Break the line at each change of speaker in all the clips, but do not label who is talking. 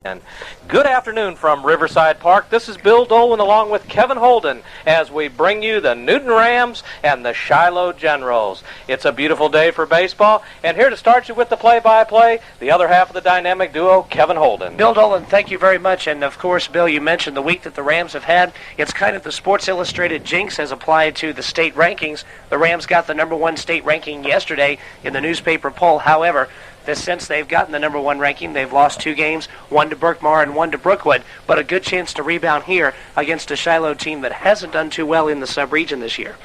And good afternoon from Riverside Park. This is Bill Dolan along with Kevin Holden as we bring you the Newton Rams and the Shiloh Generals. It's a beautiful day for baseball, and here to start you with the play-by-play, the other half of the dynamic duo, Kevin Holden.
Bill Dolan, thank you very much. And of course, Bill, you mentioned the week that the Rams have had. It's kind of the Sports Illustrated jinx as applied to the state rankings. The Rams got the #1 state ranking yesterday in the newspaper poll. However, since they've gotten the #1 ranking, they've lost 2 games, 1 to Berkmar and 1 to Brookwood, but a good chance to rebound here against a Shiloh team that hasn't done too well in the sub-region this year.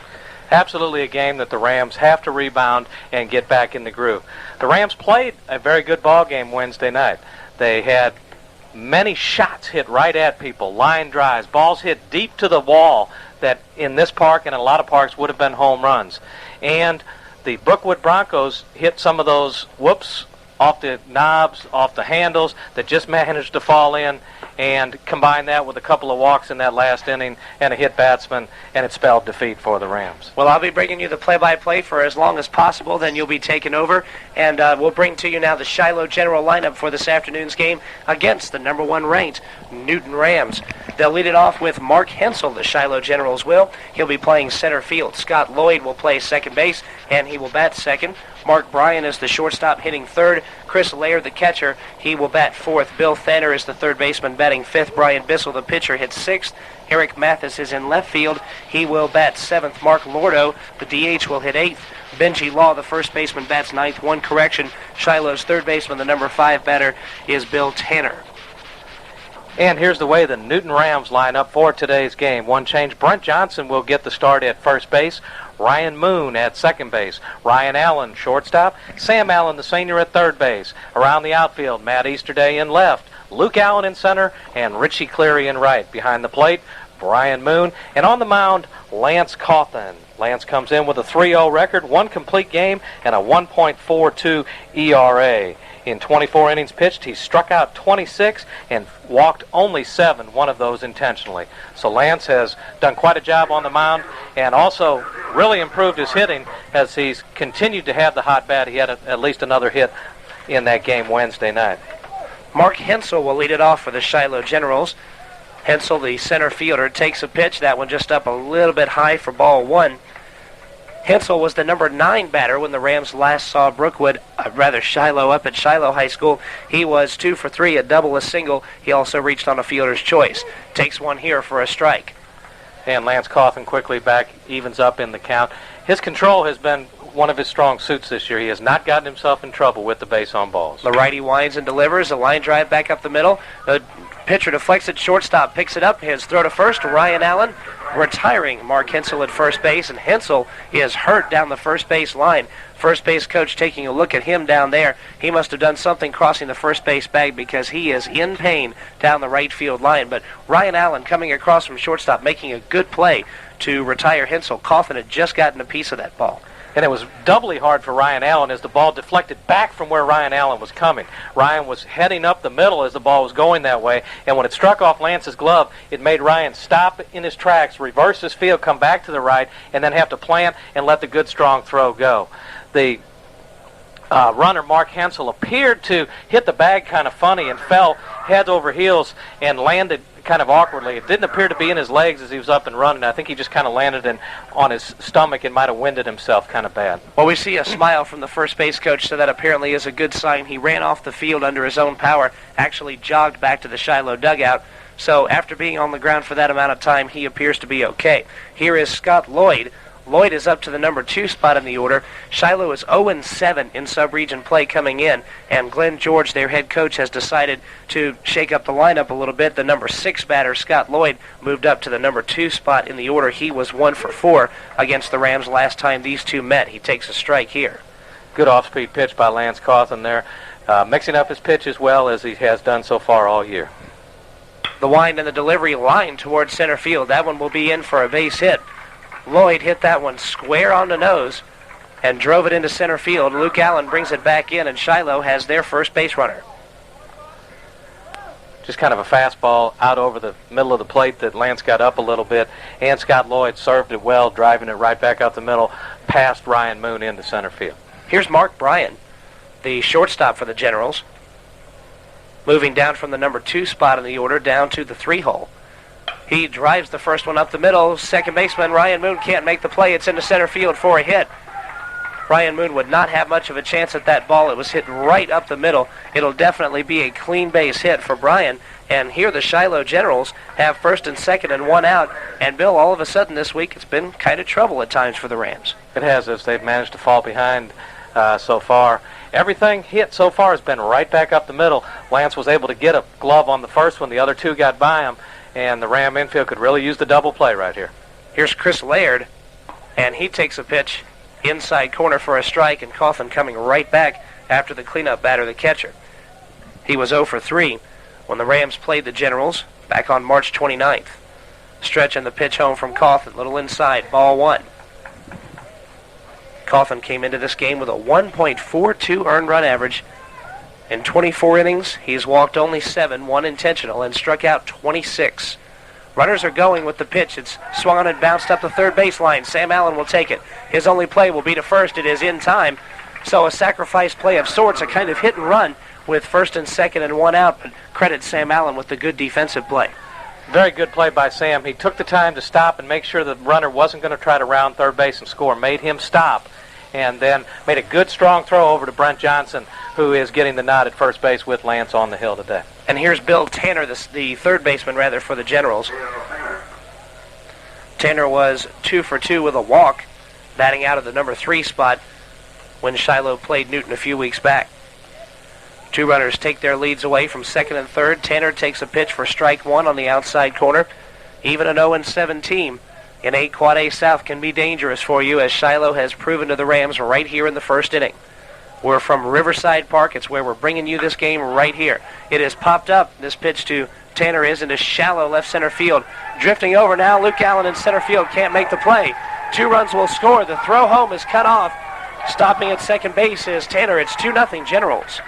Absolutely a game that the Rams have to rebound and get back in the groove. The Rams played a very good ball game Wednesday night. They had many shots hit right at people, line drives, balls hit deep to the wall that in this park and in a lot of parks would have been home runs. And the Brookwood Broncos hit some of those whoops off the knobs, off the handles that just managed to fall in, and combine that with a couple of walks in that last inning and a hit batsman, and it spelled defeat for the Rams.
Well, I'll be bringing you the play-by-play for as long as possible, then you'll be taken over, and we'll bring to you now the Shiloh General lineup for this afternoon's game against the #1 ranked Newton Rams. They'll lead it off with Mark Hensel, the Shiloh Generals will. He'll be playing center field. Scott Lloyd will play second base, and he will bat second. Mark Bryan is the shortstop, hitting third. Chris Lair, the catcher, he will bat fourth. Bill Thanner is the third baseman, batting fifth. Brian Bissell, the pitcher, hits sixth. Eric Mathis is in left field. He will bat seventh. Mark Lordo, the DH, will hit eighth. Benji Law, the first baseman, bats ninth. One correction. Shiloh's third baseman, the #5 batter, is Bill Tanner.
And here's the way the Newton Rams line up for today's game. One change, Brent Johnson will get the start at first base. Ryan Moon at second base. Ryan Allen, shortstop. Sam Allen, the senior, at third base. Around the outfield, Matt Easterday in left. Luke Allen in center, and Richie Cleary in right. Behind the plate, Brian Moon. And on the mound, Lance Cawthon. Lance comes in with a 3-0 record, 1 complete game, and a 1.42 ERA. In 24 innings pitched, he struck out 26 and walked only 7, one of those intentionally. So Lance has done quite a job on the mound and also really improved his hitting as he's continued to have the hot bat. He had at least another hit in that game Wednesday night.
Mark Hensel will lead it off for the Shiloh Generals. Hensel, the center fielder, takes a pitch. That one just up a little bit high for ball 1. Hensel was the #9 batter when the Rams last saw Shiloh up at Shiloh High School. He was 2 for 3, a double, a single. He also reached on a fielder's choice. Takes one here for a strike.
And Lance Cawthon quickly back, evens up in the count. His control has been one of his strong suits this year. He has not gotten himself in trouble with the base on balls.
The righty winds and delivers a line drive back up the middle. The pitcher deflects it, shortstop picks it up. His throw to first to Ryan Allen, retiring Mark Hensel at first base, and Hensel is hurt down the first base line. First base coach taking a look at him down there. He must have done something crossing the first base bag because he is in pain down the right field line. But Ryan Allen coming across from shortstop, making a good play to retire Hensel. Cawthon had just gotten a piece of that ball.
And it was doubly hard for Ryan Allen as the ball deflected back from where Ryan Allen was coming. Ryan was heading up the middle as the ball was going that way, and when it struck off Lance's glove, it made Ryan stop in his tracks, reverse his field, come back to the right, and then have to plant and let the good, strong throw go. The runner, Mark Hensel, appeared to hit the bag kind of funny and fell head over heels and landed kind of awkwardly. It didn't appear to be in his legs as he was up and running. I think he just kind of landed on his stomach and might have winded himself kind of bad.
Well, we see a smile from the first base coach, so that apparently is a good sign. He ran off the field under his own power, actually jogged back to the Shiloh dugout. So after being on the ground for that amount of time, he appears to be okay. Here is Scott Lloyd. Lloyd is up to the #2 spot in the order. Shiloh is 0-7 in sub-region play coming in, and Glenn George, their head coach, has decided to shake up the lineup a little bit. The #6 batter, Scott Lloyd, moved up to the #2 spot in the order. He was 1 for 4 against the Rams last time these two met. He takes a strike here.
Good off-speed pitch by Lance Cawthon there, mixing up his pitch as well as he has done so far all year.
The wind and the delivery line towards center field. That one will be in for a base hit. Lloyd hit that one square on the nose and drove it into center field. Luke Allen brings it back in, and Shiloh has their first base runner.
Just kind of a fastball out over the middle of the plate that Lance got up a little bit, and Scott Lloyd served it well, driving it right back out the middle, past Ryan Moon into center field.
Here's Mark Bryan, the shortstop for the Generals. moving down from the number 2 spot in the order down to the 3 hole. He drives the first one up the middle. Second baseman Ryan Moon can't make the play. It's into center field for a hit. Ryan Moon would not have much of a chance at that ball. It was hit right up the middle. It'll definitely be a clean base hit for Brian. And here the Shiloh Generals have first and second and one out. And Bill, all of a sudden this week, it's been kind of trouble at times for the Rams.
It has, as they've managed to fall behind so far. Everything hit so far has been right back up the middle. Lance was able to get a glove on the first one. The other two got by him. And the Ram infield could really use the double play right here.
Here's Chris Laird. And he takes a pitch inside corner for a strike, and Coughlin coming right back after the cleanup batter, the catcher. He was 0 for 3 when the Rams played the Generals back on March 29th. Stretch and the pitch home from Coughlin, little inside, ball 1. Coughlin came into this game with a 1.42 earned run average. In 24 innings, he's walked only 7, 1 intentional, and struck out 26. Runners are going with the pitch. It's swung on and bounced up the third baseline. Sam Allen will take it. His only play will be to first. It is in time. So a sacrifice play of sorts, a kind of hit and run with first and second and one out. But credit Sam Allen with the good defensive play.
Very good play by Sam. He took the time to stop and make sure the runner wasn't going to try to round third base and score. Made him stop. And then made a good, strong throw over to Brent Johnson, who is getting the nod at first base with Lance on the hill today.
And here's Bill Tanner, the third baseman, for the Generals. Tanner was 2 for 2 with a walk, batting out of the number 3 spot when Shiloh played Newton a few weeks back. Two runners take their leads away from second and third. Tanner takes a pitch for strike 1 on the outside corner. Even an 0-7 team in 8 Quad A South can be dangerous for you, as Shiloh has proven to the Rams right here in the first inning. We're from Riverside Park. It's where we're bringing you this game right here. It is popped up. This pitch to Tanner is into shallow left center field. Drifting over now, Luke Allen in center field can't make the play. 2 runs will score. The throw home is cut off. Stopping at second base is Tanner. It's 2-0 Generals.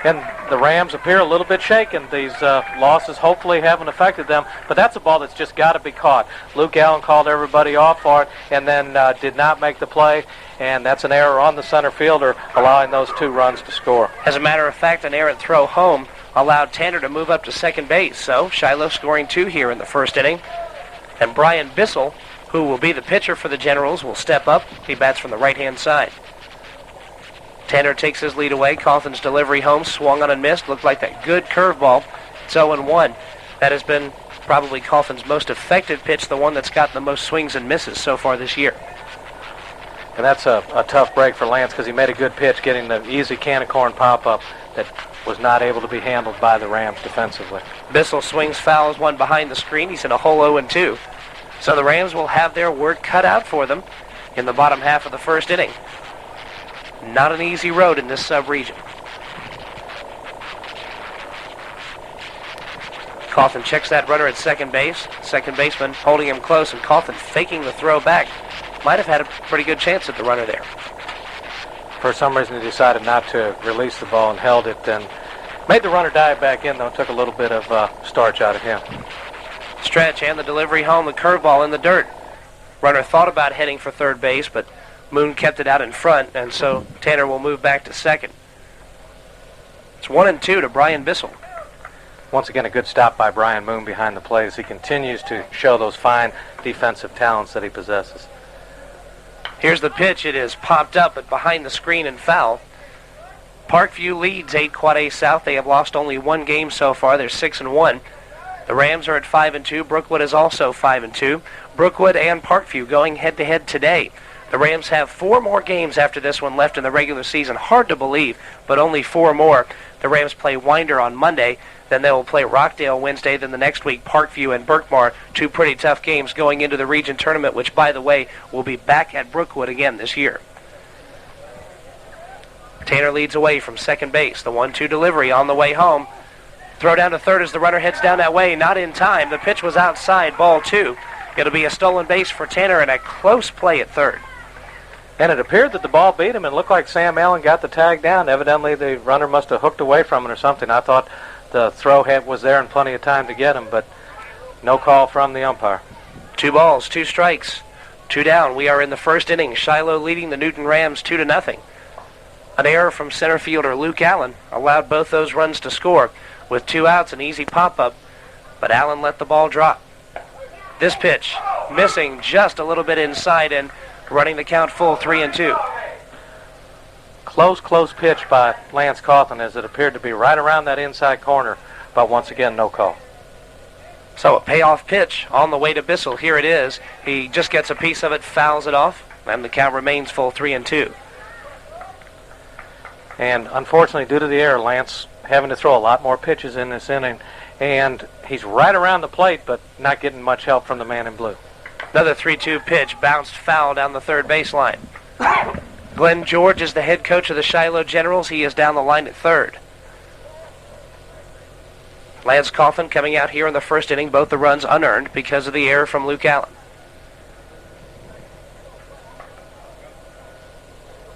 And the Rams appear a little bit shaken. These losses hopefully haven't affected them, but that's a ball that's just got to be caught. Luke Allen called everybody off for it and then did not make the play, and that's an error on the center fielder, allowing those 2 runs to score.
As a matter of fact, an errant throw home allowed Tanner to move up to second base, so Shiloh scoring 2 here in the first inning. And Brian Bissell, who will be the pitcher for the Generals, will step up. He bats from the right-hand side. Tanner takes his lead away. Coughlin's delivery home, swung on and missed. Looked like that good curveball. It's 0-1. That has been probably Coughlin's most effective pitch, the one that's gotten the most swings and misses so far this year.
And that's a tough break for Lance, because he made a good pitch getting the easy can of corn pop-up that was not able to be handled by the Rams defensively.
Bissell swings, fouls one behind the screen. He's in a hole 0-2. So the Rams will have their work cut out for them in the bottom half of the first inning. Not an easy road in this sub-region. Coughlin checks that runner at second base. Second baseman holding him close, and Coughlin faking the throw back. Might have had a pretty good chance at the runner there.
For some reason, he decided not to release the ball and held it, and made the runner dive back in, though. Took a little bit of starch out of him.
Stretch and the delivery home, the curveball in the dirt. Runner thought about heading for third base, but Moon kept it out in front, and so Tanner will move back to second. It's 1-2 to Brian Bissell.
Once again, a good stop by Brian Moon behind the plate as he continues to show those fine defensive talents that he possesses.
Here's the pitch. It is popped up, but behind the screen and foul. Parkview leads 8 Quad A South. They have lost only 1 game so far. They're 6-1. The Rams are at 5-2. Brookwood is also 5-2. Brookwood and Parkview going head-to-head today. The Rams have 4 more games after this one left in the regular season. Hard to believe, but only 4 more. The Rams play Winder on Monday. Then they will play Rockdale Wednesday. Then the next week, Parkview and Berkmar. 2 pretty tough games going into the region tournament, which, by the way, will be back at Brookwood again this year. Tanner leads away from second base. The 1-2 delivery on the way home. Throw down to third as the runner heads down that way. Not in time. The pitch was outside, ball 2. It'll be a stolen base for Tanner and a close play at third.
And it appeared that the ball beat him, and looked like Sam Allen got the tag down. Evidently, the runner must have hooked away from it or something. I thought the throw head was there and plenty of time to get him, but no call from the umpire.
2 balls, 2 strikes, 2 down. We are in the first inning. Shiloh leading the Newton Rams 2-0. An error from center fielder Luke Allen allowed both those runs to score. With 2 outs, an easy pop-up, but Allen let the ball drop. This pitch, missing just a little bit inside and running the count full 3-2.
Close pitch by Lance Coughlin as it appeared to be right around that inside corner, but once again, no call.
So a payoff pitch on the way to Bissell. Here it is. He just gets a piece of it, fouls it off, and the count remains full 3-2.
And unfortunately, due to the error, Lance having to throw a lot more pitches in this inning, and he's right around the plate, but not getting much help from the man in blue.
Another 3-2 pitch, bounced foul down the third baseline. Glenn George is the head coach of the Shiloh Generals. He is down the line at third. Lance Coughlin coming out here in the first inning, both the runs unearned because of the error from Luke Allen.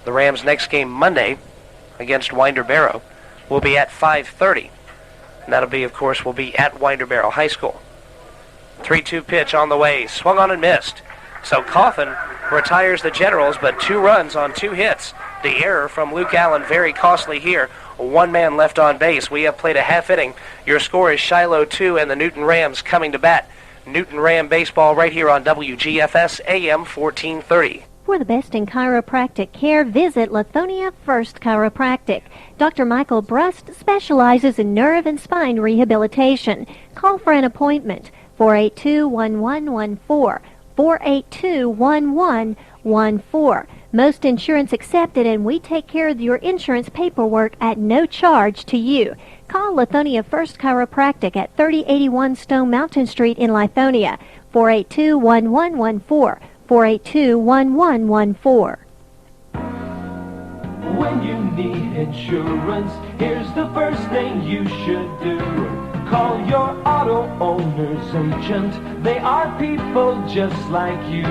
The Rams' next game Monday against Winder Barrow will be at 5:30. And that'll be, of course, will be at Winder Barrow High School. 3-2 pitch on the way, swung on and missed. So Coughlin retires the Generals, but 2 runs on 2 hits. The error from Luke Allen very costly here. 1 man left on base. We have played a half inning. Your score is Shiloh 2 and the Newton Rams coming to bat. Newton Ram baseball right here on WGFS AM 1430.
For the best in chiropractic care, visit Lithonia First Chiropractic. Dr. Michael Brust specializes in nerve and spine rehabilitation. Call for an appointment, 482-1114, 482-1114. Most insurance accepted, and we take care of your insurance paperwork at no charge to you. Call Lithonia First Chiropractic at 3081 Stone Mountain Street in Lithonia, 482-1114. 482-1114.
When you need insurance, here's the first thing you should do. Call your auto owner's agent. They are people just like you.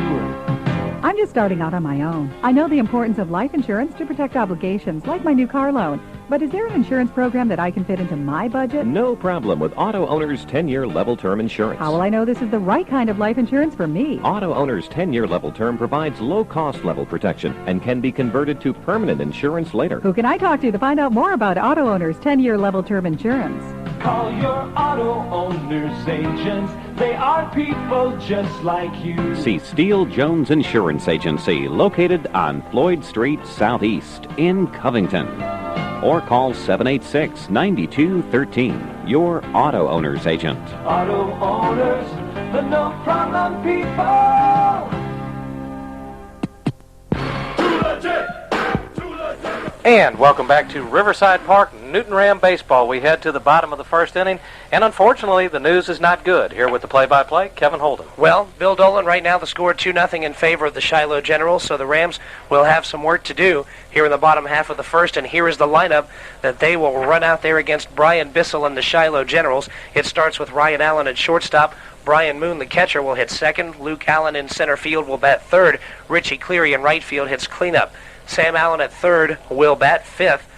I'm just starting out on my own. I know the importance of life insurance to protect obligations, like my new car loan. But is there an insurance program that I can fit into my budget?
No problem with Auto Owners 10-year level term insurance.
How will I know this is the right kind of life insurance for me?
Auto Owners 10-year level term provides low-cost level protection and can be converted to permanent insurance later.
Who can I talk to find out more about Auto Owners 10-year level term insurance?
Call your auto owner's agents. They are people just like you.
See Steele Jones Insurance Agency, located on Floyd Street Southeast in Covington. Or call 786-9213, your auto owner's agent.
Auto owners, the no problem people.
And welcome back to Riverside Park, Newton Ram baseball. We head to the bottom of the first inning, and unfortunately, the news is not good. Here with the play-by-play, Kevin Holden.
Well, Bill Dolan, right now the score 2-0 in favor of the Shiloh Generals, so the Rams will have some work to do here in the bottom half of the first, and here is the lineup that they will run out there against Brian Bissell and the Shiloh Generals. It starts with Ryan Allen at shortstop. Brian Moon, the catcher, will hit second. Luke Allen in center field will bat third. Richie Cleary in right field hits cleanup. Sam Allen at third will bat fifth.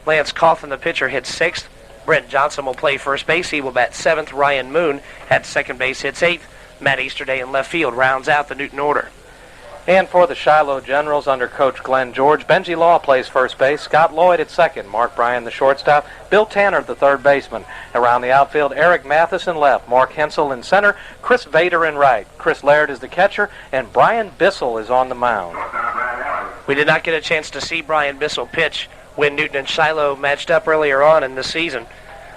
Lance Coughlin, the pitcher, hits sixth. Brent Johnson will play first base. He will bat seventh. Ryan Moon at second base hits eighth. Matt Easterday in left field rounds out the Newton order.
And for the Shiloh Generals under Coach Glenn George, Benji Law plays first base, Scott Lloyd at second, Mark Bryan the shortstop, Bill Tanner the third baseman. Around the outfield, Eric Mathis in left, Mark Hensel in center, Chris Vader in right. Chris Laird is the catcher, and Brian Bissell is on the mound.
We did not get a chance to see Brian Bissell pitch when Newton and Shiloh matched up earlier on in the season.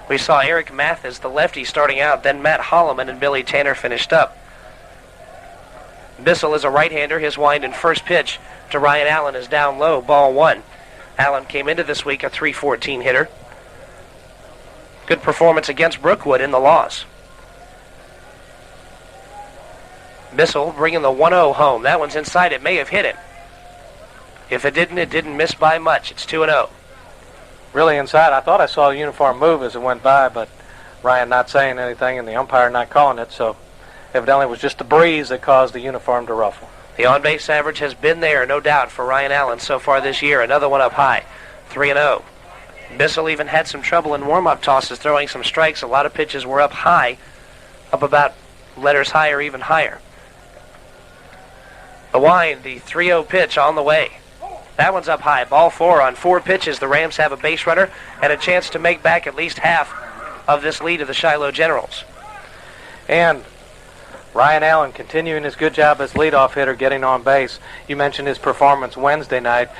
We saw Eric Mathis, the lefty, starting out, then Matt Holloman and Billy Tanner finished up. Bissell is a right-hander. His wind and first pitch to Ryan Allen is down low, ball one. Allen came into this week a .314 hitter. Good performance against Brookwood in the loss. Bissell bringing the 1-0 home. That one's inside. It may have hit him. If it didn't miss by much. It's 2-0.
Really inside. I thought I saw a uniform move as it went by, but Ryan not saying anything and the umpire not calling it, so evidently it was just the breeze that caused the uniform to ruffle.
The on-base average has been there, no doubt, for Ryan Allen so far this year. Another one up high, 3-0. Bissell even had some trouble in warm-up tosses, throwing some strikes. A lot of pitches were up high, up about letters high or even higher. The wind, the 3-0 pitch on the way. That one's up high. Ball 4 on 4 pitches. The Rams have a base runner and a chance to make back at least half of this lead of the Shiloh Generals.
And Ryan Allen continuing his good job as leadoff hitter, getting on base. You mentioned his performance Wednesday night.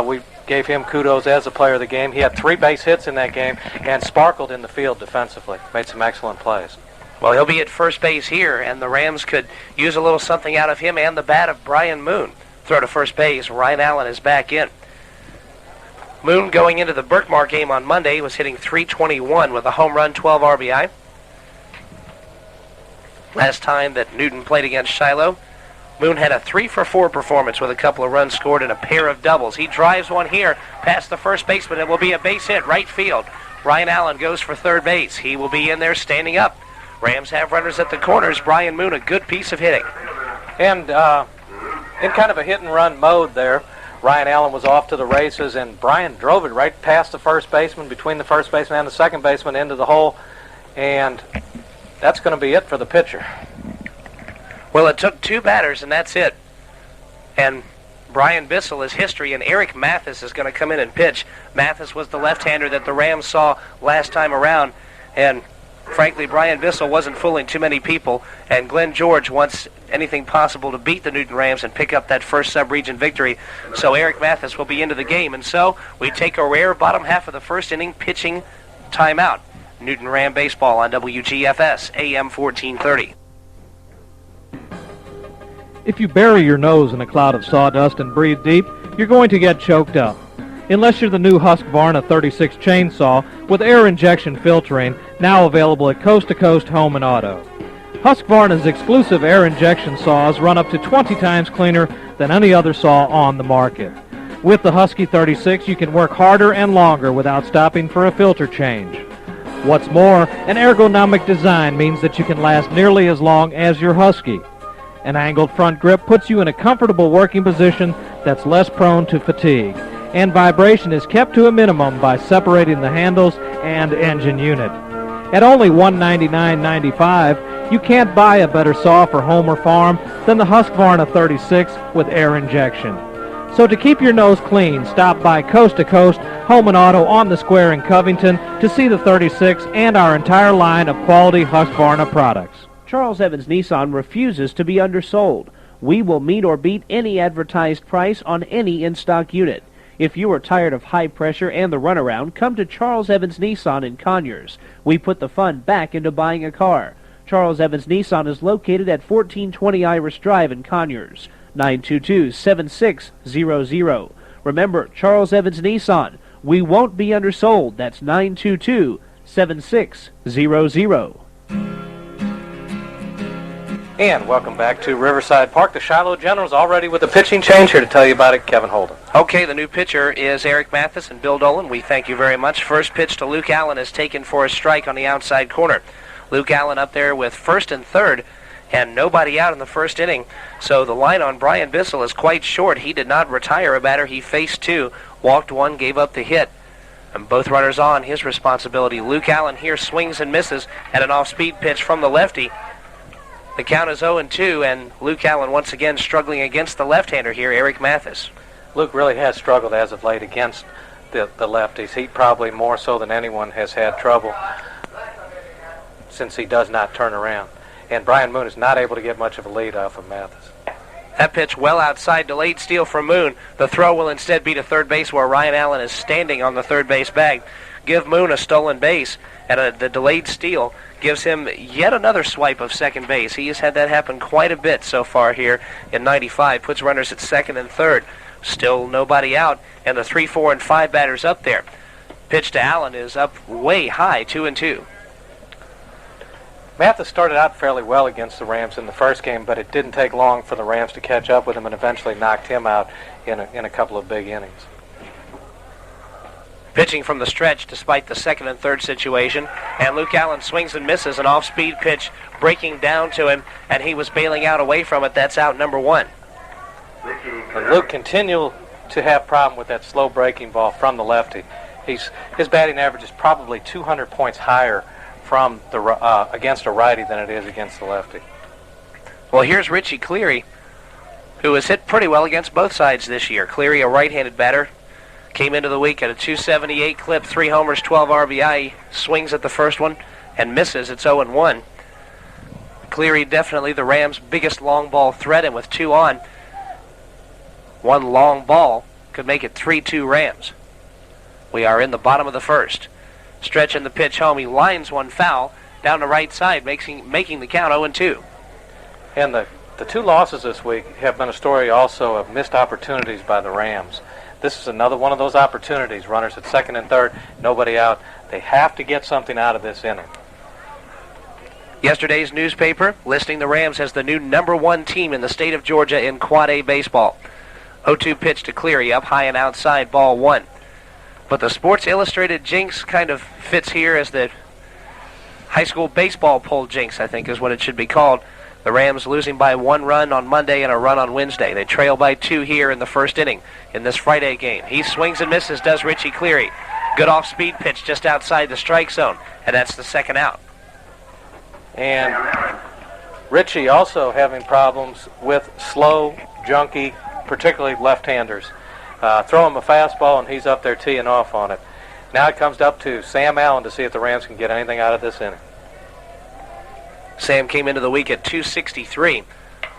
We gave him kudos as a player of the game. He had 3 base hits in that game and sparkled in the field defensively. Made some excellent plays.
Well, he'll be at first base here, and the Rams could use a little something out of him and the bat of Brian Moon. Throw to first base. Ryan Allen is back in. Moon, going into the Berkmar game on Monday, was hitting .321 with a home run, 12 RBI. Last time that Newton played against Shiloh, Moon had a 3-for-4 performance with a couple of runs scored and a pair of doubles. He drives one here past the first baseman. It will be a base hit, right field. Ryan Allen goes for third base. He will be in there standing up. Rams have runners at the corners. Brian Moon, a good piece of hitting.
And in kind of a hit-and-run mode there, Ryan Allen was off to the races, and Brian drove it right past the first baseman, between the first baseman and the second baseman, into the hole, and that's going to be it for the pitcher.
Well, it took 2 batters, and that's it. And Brian Bissell is history, and Eric Mathis is going to come in and pitch. Mathis was the left-hander that the Rams saw last time around, and frankly, Brian Bissell wasn't fooling too many people, and Glenn George wants anything possible to beat the Newton Rams and pick up that first sub-region victory. So Eric Mathis will be into the game, and so we take a rare bottom half of the first inning pitching timeout. Newton Ram baseball on WGFS, AM 1430.
If you bury your nose in a cloud of sawdust and breathe deep, you're going to get choked up. Unless you're the new Husqvarna 36 chainsaw with air injection filtering, now available at Coast to Coast Home and Auto. Husqvarna's exclusive air injection saws run up to 20 times cleaner than any other saw on the market. With the Husky 36, you can work harder and longer without stopping for a filter change. What's more, an ergonomic design means that you can last nearly as long as your Husky. An angled front grip puts you in a comfortable working position that's less prone to fatigue, and vibration is kept to a minimum by separating the handles and engine unit. At only $199.95, you can't buy a better saw for home or farm than the Husqvarna 36 with air injection. So to keep your nose clean, stop by Coast to Coast Home and Auto on the Square in Covington to see the 36 and our entire line of quality Husqvarna products.
Charles Evans Nissan refuses to be undersold. We will meet or beat any advertised price on any in-stock unit. If you are tired of high pressure and the runaround, come to Charles Evans Nissan in Conyers. We put the fun back into buying a car. Charles Evans Nissan is located at 1420 Iris Drive in Conyers. 922-7600. Remember, Charles Evans Nissan. We won't be undersold. That's 922-7600.
And welcome back to Riverside Park. The Shiloh Generals already with a pitching change. Here to tell you about it, Kevin Holden.
Okay, the new pitcher is Eric Mathis and Bill Dolan. We thank you very much. First pitch to Luke Allen is taken for a strike on the outside corner. Luke Allen up there with first and third, and nobody out in the first inning. So the line on Brian Bissell is quite short. He did not retire a batter. He faced 2, walked 1, gave up the hit. And both runners on, his responsibility. Luke Allen here swings and misses at an off-speed pitch from the lefty. The count is 0-2, and Luke Allen once again struggling against the left-hander here, Eric Mathis.
Luke really has struggled as of late against the lefties. He probably more so than anyone has had trouble since he does not turn around. And Brian Moon is not able to get much of a lead off of Mathis.
That pitch well outside, delayed steal from Moon. The throw will instead be to third base where Ryan Allen is standing on the third base bag. Give Moon a stolen base, and the delayed steal gives him yet another swipe of second base. He has had that happen quite a bit so far here in 95. Puts runners at second and third. Still nobody out, and the 3, 4, and 5 batters up there. Pitch to Allen is up way high, 2-2.
Mathis started out fairly well against the Rams in the first game, but it didn't take long for the Rams to catch up with him and eventually knocked him out in a couple of big innings.
Pitching from the stretch despite the second and third situation, and Luke Allen swings and misses an off-speed pitch breaking down to him, and he was bailing out away from it. That's out number 1.
And Luke continued to have problem with that slow breaking ball from the lefty. His batting average is probably 200 points higher from against a righty than it is against the lefty.
Well, here's Richie Cleary. who has hit pretty well against both sides this year. Cleary, a right-handed batter, came into the week at a 278 clip, 3 homers, 12 RBI. Swings at the first one and misses. It's 0-1. Cleary definitely the Rams' biggest long ball threat, and with 2 on, one long ball could make it 3-2 Rams. We are in the bottom of the first. Stretching the pitch home, he lines one foul down the right side, making the count 0-2.
And the 2 losses this week have been a story also of missed opportunities by the Rams. This is another one of those opportunities. Runners at second and third, nobody out. They have to get something out of this inning.
Yesterday's newspaper listing the Rams as the new #1 team in the state of Georgia in Quad A baseball. 0-2 pitch to Cleary, up high and outside, ball 1. But the Sports Illustrated jinx kind of fits here as the high school baseball poll jinx, I think is what it should be called. The Rams losing by 1 run on Monday and a run on Wednesday. They trail by 2 here in the first inning in this Friday game. He swings and misses, does Richie Cleary. Good off-speed pitch just outside the strike zone, and that's the second out.
And Richie also having problems with slow, junky, particularly left-handers. Throw him a fastball, and he's up there teeing off on it. Now it comes up to Sam Allen to see if the Rams can get anything out of this inning.
Sam came into the week at 263.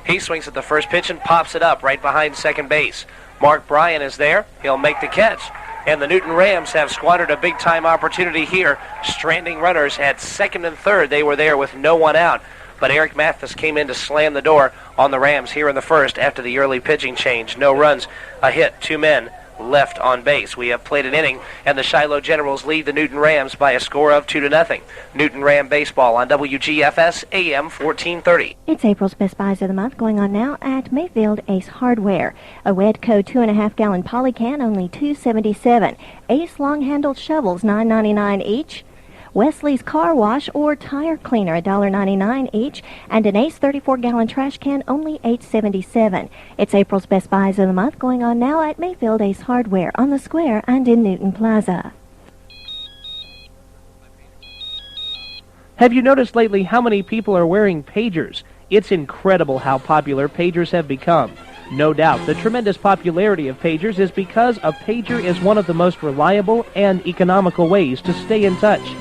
He swings at the first pitch and pops it up right behind second base. Mark Bryan is there. He'll make the catch. And the Newton Rams have squandered a big-time opportunity here. Stranding runners at second and third. They were there with no one out. But Eric Mathis came in to slam the door on the Rams here in the first after the early pitching change. No runs, a hit, 2 men left on base. We have played an inning, and the Shiloh Generals lead the Newton Rams by a score of 2-0. Newton Ram baseball on WGFS AM 1430.
It's April's Best Buys of the Month, going on now at Mayfield Ace Hardware. A Wedco 2.5-gallon polycan, only $2.77. Ace long-handled shovels, $9.99 each. Wesley's Car Wash or Tire Cleaner, $1.99 each, and an Ace 34-gallon trash can, only $8.77. It's April's Best Buys of the Month, going on now at Mayfield Ace Hardware on the Square and in Newton Plaza.
Have you noticed lately how many people are wearing pagers? It's incredible how popular pagers have become. No doubt, the tremendous popularity of pagers is because a pager is one of the most reliable and economical ways to stay in touch.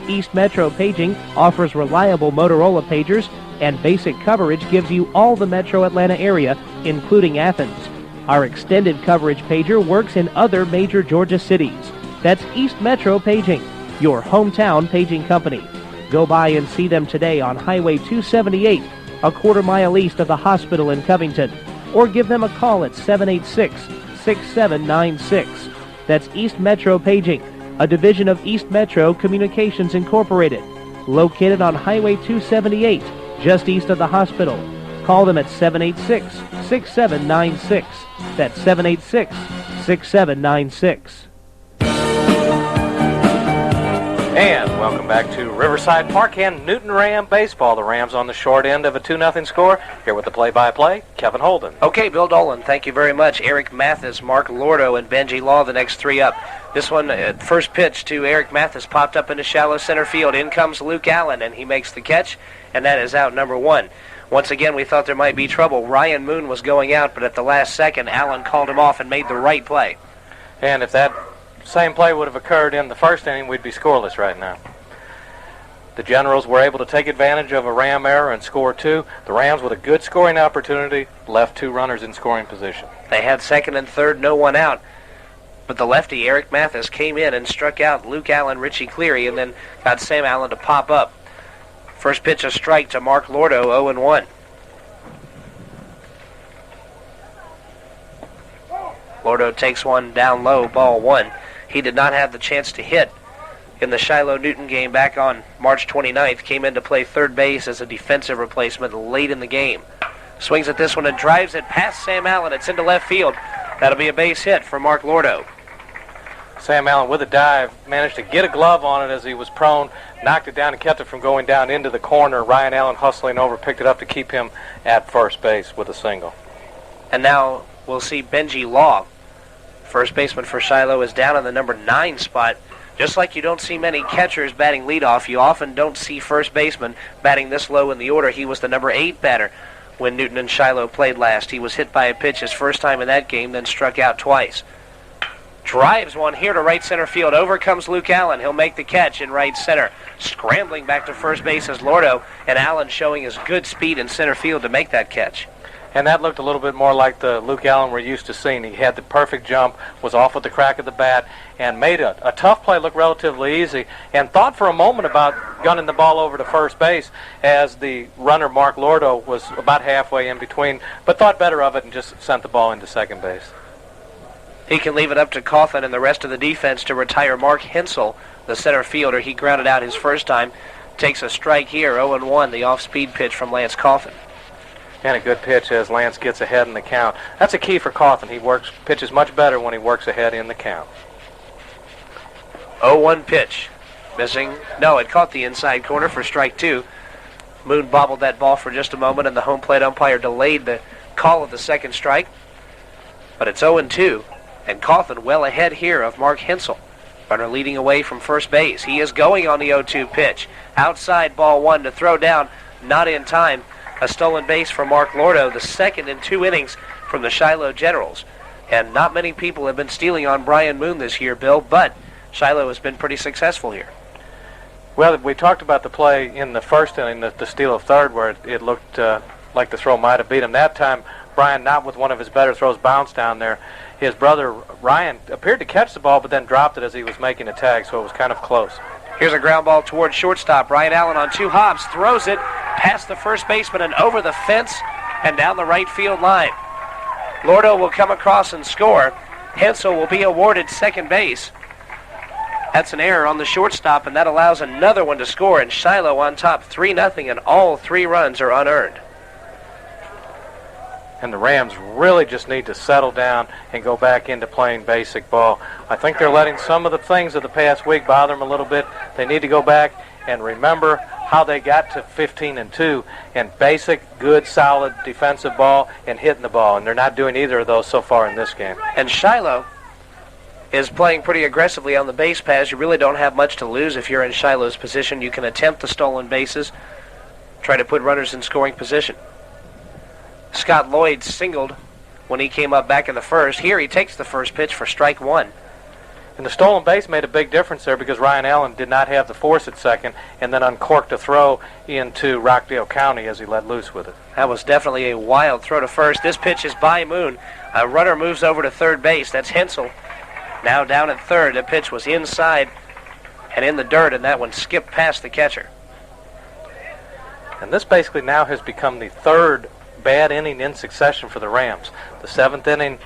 East Metro Paging offers reliable Motorola pagers, and basic coverage gives you all the Metro Atlanta area, including Athens. Our extended coverage pager works in other major Georgia cities. That's East Metro Paging, your hometown paging company. Go by and see them today on Highway 278, a quarter-mile east of the hospital in Covington, or give them a call at 786-6796. That's East Metro Paging, a division of East Metro Communications Incorporated, located on Highway 278, just east of the hospital. Call them at 786-6796. That's 786-6796.
And welcome back to Riverside Park and Newton Ram baseball. The Rams on the short end of a 2-0 score. Here with the play-by-play, Kevin Holden.
Okay, Bill Dolan, thank you very much. Eric Mathis, Mark Lordo, and Benji Law, the next 3 up. This one, first pitch to Eric Mathis, popped up into shallow center field. In comes Luke Allen, and he makes the catch, and that is out number 1. Once again, we thought there might be trouble. Ryan Moon was going out, but at the last second, Allen called him off and made the right play.
And if that same play would have occurred in the first inning, we'd be scoreless right now. The Generals were able to take advantage of a Ram error and score 2. The Rams, with a good scoring opportunity, left 2 runners in scoring position.
They had second and third, no one out. But the lefty, Eric Mathis, came in and struck out Luke Allen, Richie Cleary, and then got Sam Allen to pop up. First pitch, a strike to Mark Lordo, 0-1. Lordo takes one down low, ball 1. He did not have the chance to hit in the Shiloh-Newton game back on March 29th. Came in to play third base as a defensive replacement late in the game. Swings at this one and drives it past Sam Allen. It's into left field. That'll be a base hit for Mark Lordo.
Sam Allen, with a dive, managed to get a glove on it as he was prone, knocked it down and kept it from going down into the corner. Ryan Allen hustling over, picked it up to keep him at first base with a single.
And now we'll see Benji Law. First baseman for Shiloh is down in the number 9 spot. Just like you don't see many catchers batting leadoff, you often don't see first baseman batting this low in the order. He was the number 8 batter. when Newton and Shiloh played last. He was hit by a pitch his first time in that game, then struck out twice. Drives one here to right center field. Over comes Luke Allen. He'll make the catch in right center. Scrambling back to first base is Lordo, and Allen showing his good speed in center field to make that catch.
And that looked a little bit more like the Luke Allen we're used to seeing. He had the perfect jump, was off with the crack of the bat, and made a tough play look relatively easy, and thought for a moment about gunning the ball over to first base as the runner, Mark Lordo, was about halfway in between, but thought better of it and just sent the ball into second base.
He can leave it up to Coughlin and the rest of the defense to retire Mark Hensel, the center fielder. He grounded out his first time. Takes a strike here, 0-1, the off-speed pitch from Lance Coughlin.
And a good pitch as Lance gets ahead in the count. That's a key for Coughlin. He pitches much better when he works ahead in the count.
0-1 pitch. Missing. No, it caught the inside corner for strike two. Moon bobbled that ball for just a moment, and the home plate umpire delayed the call of the second strike. But it's 0-2, and Coughlin well ahead here of Mark Hensel. Runner leading away from first base. He is going on the 0-2 pitch. Outside, ball one to throw down. Not in time. A stolen base for Mark Lordo, the second in 2 innings from the Shiloh Generals. And not many people have been stealing on Brian Moon this year, Bill, but Shiloh has been pretty successful here.
Well, we talked about the play in the first inning, the steal of third, where it looked like the throw might have beat him. That time, Brian, not with one of his better throws, bounced down there. His brother, Ryan, appeared to catch the ball, but then dropped it as he was making a tag, so it was kind of close.
Here's a ground ball towards shortstop. Ryan Allen on 2 hops, throws it past the first baseman and over the fence and down the right field line. Lordo will come across and score. Hensel will be awarded second base. That's an error on the shortstop, and that allows another one to score, and Shiloh on top 3-0, and all 3 runs are unearned.
And the Rams really just need to settle down and go back into playing basic ball. I think they're letting some of the things of the past week bother them a little bit. They need to go back and remember how they got to 15-2 and basic, good, solid defensive ball and hitting the ball. And they're not doing either of those so far in this game.
And Shiloh is playing pretty aggressively on the base paths. You really don't have much to lose if you're in Shiloh's position. You can attempt the stolen bases, try to put runners in scoring position. Scott Lloyd singled when he came up back in the first. Here he takes the first pitch for strike one.
And the stolen base made a big difference there because Ryan Allen did not have the force at second and then uncorked a throw into Rockdale County as he let loose with it.
That was definitely a wild throw to first. This pitch is by Moon. A runner moves over to third base. That's Hensel. Now down at third. The pitch was inside and in the dirt, and that one skipped past the catcher.
And this basically now has become the third bad inning in succession for the Rams. The 7th inning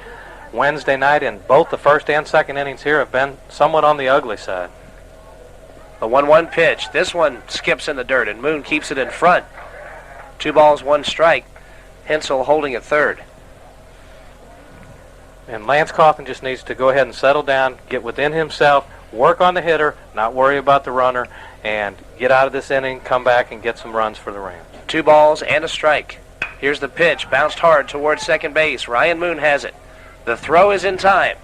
Wednesday night, and both the first and second innings here have been somewhat on the ugly side.
The 1-1 pitch. This one skips in the dirt, and Moon keeps it in front. 2 balls, 1 strike. Hensel holding at third.
And Lance Coughlin just needs to go ahead and settle down, get within himself, work on the hitter, not worry about the runner, and get out of this inning, come back and get some runs for the Rams.
2 balls and a strike. Here's the pitch, bounced hard towards second base. Ryan Moon has it. The throw is in time,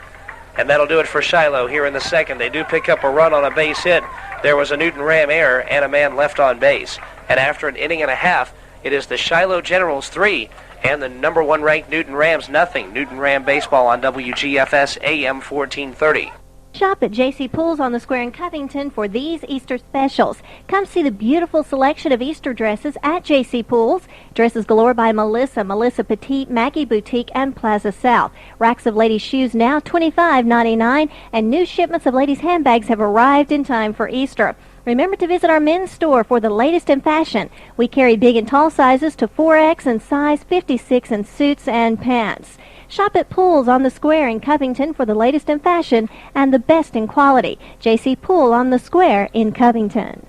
and that'll do it for Shiloh here in the second. They do pick up a run on a base hit. There was a Newton Ram error and a man left on base. And after an inning and a half, it is the Shiloh Generals 3 and the number 1 ranked Newton Rams nothing. Newton Ram baseball on WGFS AM 1430.
Shop at J.C. Pools on the Square in Covington for these Easter specials. Come see the beautiful selection of Easter dresses at J.C. Pools. Dresses galore by Melissa, Melissa Petite, Maggie Boutique, and Plaza South. Racks of ladies' shoes now $25.99, and new shipments of ladies' handbags have arrived in time for Easter. Remember to visit our men's store for the latest in fashion. We carry big and tall sizes to 4X and size 56 in suits and pants. Shop at Pools on the Square in Covington for the latest in fashion and the best in quality. J.C. Pool on the Square in Covington.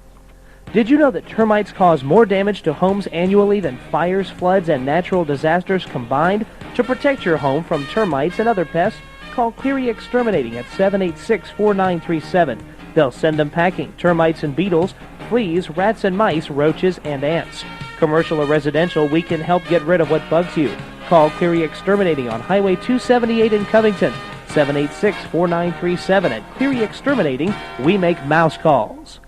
Did you know that termites cause more damage to homes annually than fires, floods, and natural disasters combined? To protect your home from termites and other pests, call Cleary Exterminating at 786-4937. They'll send them packing, termites and beetles, fleas, rats and mice, roaches, and ants. Commercial or residential, we can help get rid of what bugs you. Call Cleary Exterminating on Highway 278 in Covington, 786-4937. At Cleary Exterminating, we make mouse calls.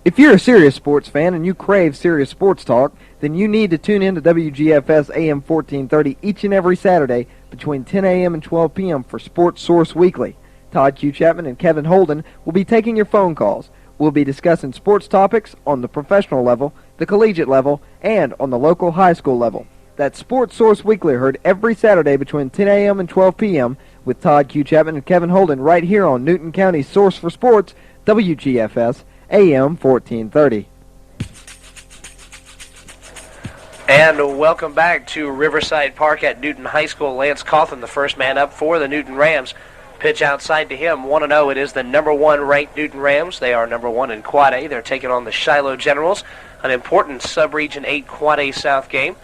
If you're a serious sports fan and you crave serious sports talk, then you need to tune in to WGFS AM 1430 each and every Saturday between 10 a.m. and 12 p.m. for Sports Source Weekly. Todd Q. Chapman and Kevin Holden will be taking your phone calls. We'll be discussing sports topics on the professional level, the collegiate level, and on the local high school level. That's Sports Source Weekly, heard every Saturday between 10 a.m. and 12 p.m. with Todd Q. Chapman and Kevin Holden right here on Newton County's Source for Sports, WGFS AM 1430.
And welcome back to Riverside Park at Newton High School. Lance Cawthon, the first man up for the Newton Rams. Pitch outside to him, 1-0. It is the number 1 ranked Newton Rams. They are number 1 in Quad A. They're taking on the Shiloh Generals, an important Sub-Region 8 Quad A South game.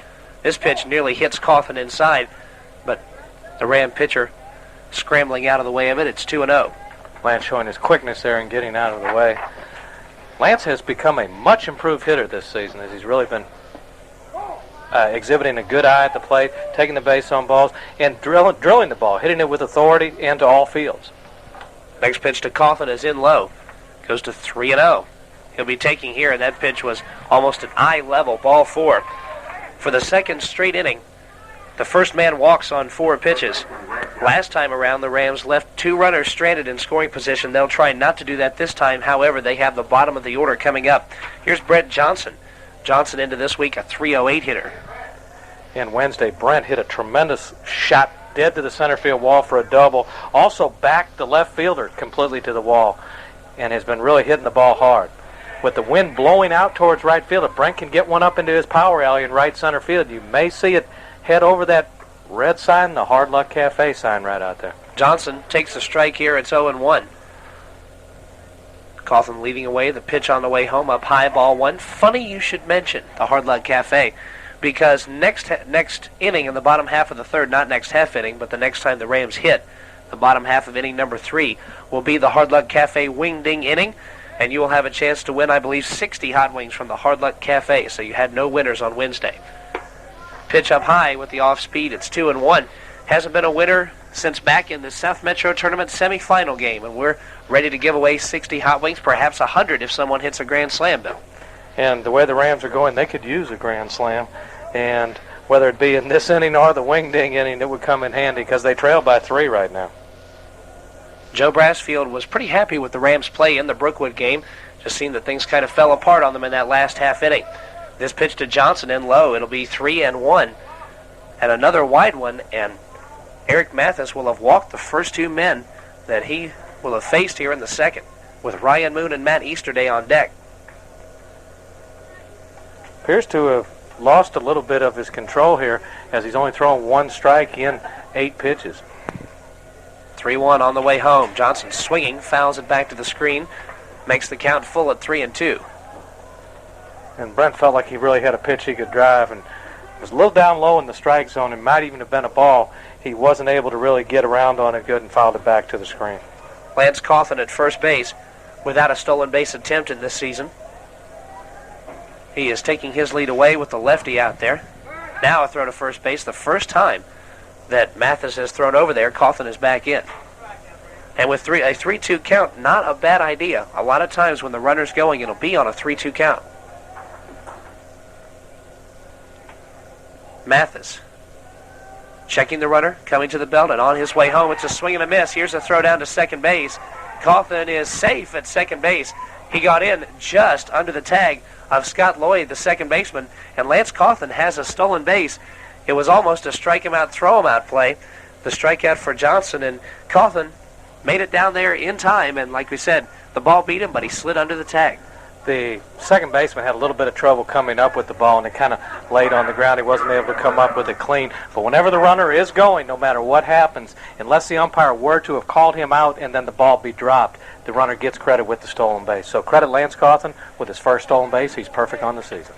This pitch nearly hits Cawthon inside, but the Ram pitcher scrambling out of the way of it. It's 2-0.
Lance showing his quickness there and getting out of the way. Lance has become a much improved hitter this season, as he's really been exhibiting a good eye at the plate, taking the base on balls, and drilling the ball, hitting it with authority into all fields.
Next pitch to Cawthon is in low. Goes to 3-0. He'll be taking here, and that pitch was almost an eye level, ball 4. For the second straight inning, the first man walks on 4 pitches. Last time around, the Rams left 2 runners stranded in scoring position. They'll try not to do that this time. However, they have the bottom of the order coming up. Here's Brent Johnson. Johnson into this week a .308 hitter.
And Wednesday, Brent hit a tremendous shot dead to the center field wall for a double. Also backed the left fielder completely to the wall and has been really hitting the ball hard. With the wind blowing out towards right field, if Brent can get one up into his power alley in right center field, you may see it head over that red sign, the Hard Luck Cafe sign right out there.
Johnson takes the strike here. It's 0-1. Cawthon leading away. The pitch on the way home, up high, ball 1. Funny you should mention the Hard Luck Cafe, because next inning in the bottom half of the third, not next half inning, but the next time the Rams hit, the bottom half of inning number 3 will be the Hard Luck Cafe Wing Ding inning, and you will have a chance to win, I believe, 60 hot wings from the Hard Luck Cafe. So you had no winners on Wednesday. Pitch up high with the off speed. It's 2-1. Hasn't been a winner since back in the South Metro Tournament semifinal game, and we're ready to give away 60 hot wings, perhaps 100 if someone hits a grand slam, Bill.
And the way the Rams are going, they could use a grand slam, and whether it be in this inning or the wing ding inning, it would come in handy because they trail by 3 right now.
Joe Brassfield was pretty happy with the Rams' play in the Brookwood game. Just seemed that things kind of fell apart on them in that last half inning. This pitch to Johnson in low. It'll be 3-1. And another wide one, and Eric Mathis will have walked the first 2 men that he will have faced here in the second, with Ryan Moon and Matt Easterday on deck.
Appears to have lost a little bit of his control here, as he's only thrown 1 strike in 8 pitches.
3-1 on the way home. Johnson swinging, fouls it back to the screen, makes the count full at 3-2.
And Brent felt like he really had a pitch he could drive, and was a little down low in the strike zone. It might even have been a ball. He wasn't able to really get around on it good and fouled it back to the screen.
Lance Cawthon at first base without a stolen base attempt in this season. He is taking his lead away with the lefty out there. Now a throw to first base, the first time that Mathis has thrown over there. Cawthon is back in. And with a 3-2 count, not a bad idea. A lot of times when the runner's going, it'll be on a 3-2 count. Mathis checking the runner, coming to the belt, and on his way home, it's a swing and a miss. Here's a throw down to second base. Cawthon is safe at second base. He got in just under the tag of Scott Lloyd, the second baseman, and Lance Cawthon has a stolen base. It was almost a strike him out, throw him out play. The strikeout for Johnson, and Cawthon made it down there in time, and like we said, the ball beat him, but he slid under the tag.
The second baseman had a little bit of trouble coming up with the ball, and it kind of laid on the ground. He wasn't able to come up with it clean. But whenever the runner is going, no matter what happens, unless the umpire were to have called him out and then the ball be dropped, the runner gets credit with the stolen base. So credit Lance Cawthon with his first stolen base. He's perfect on the season.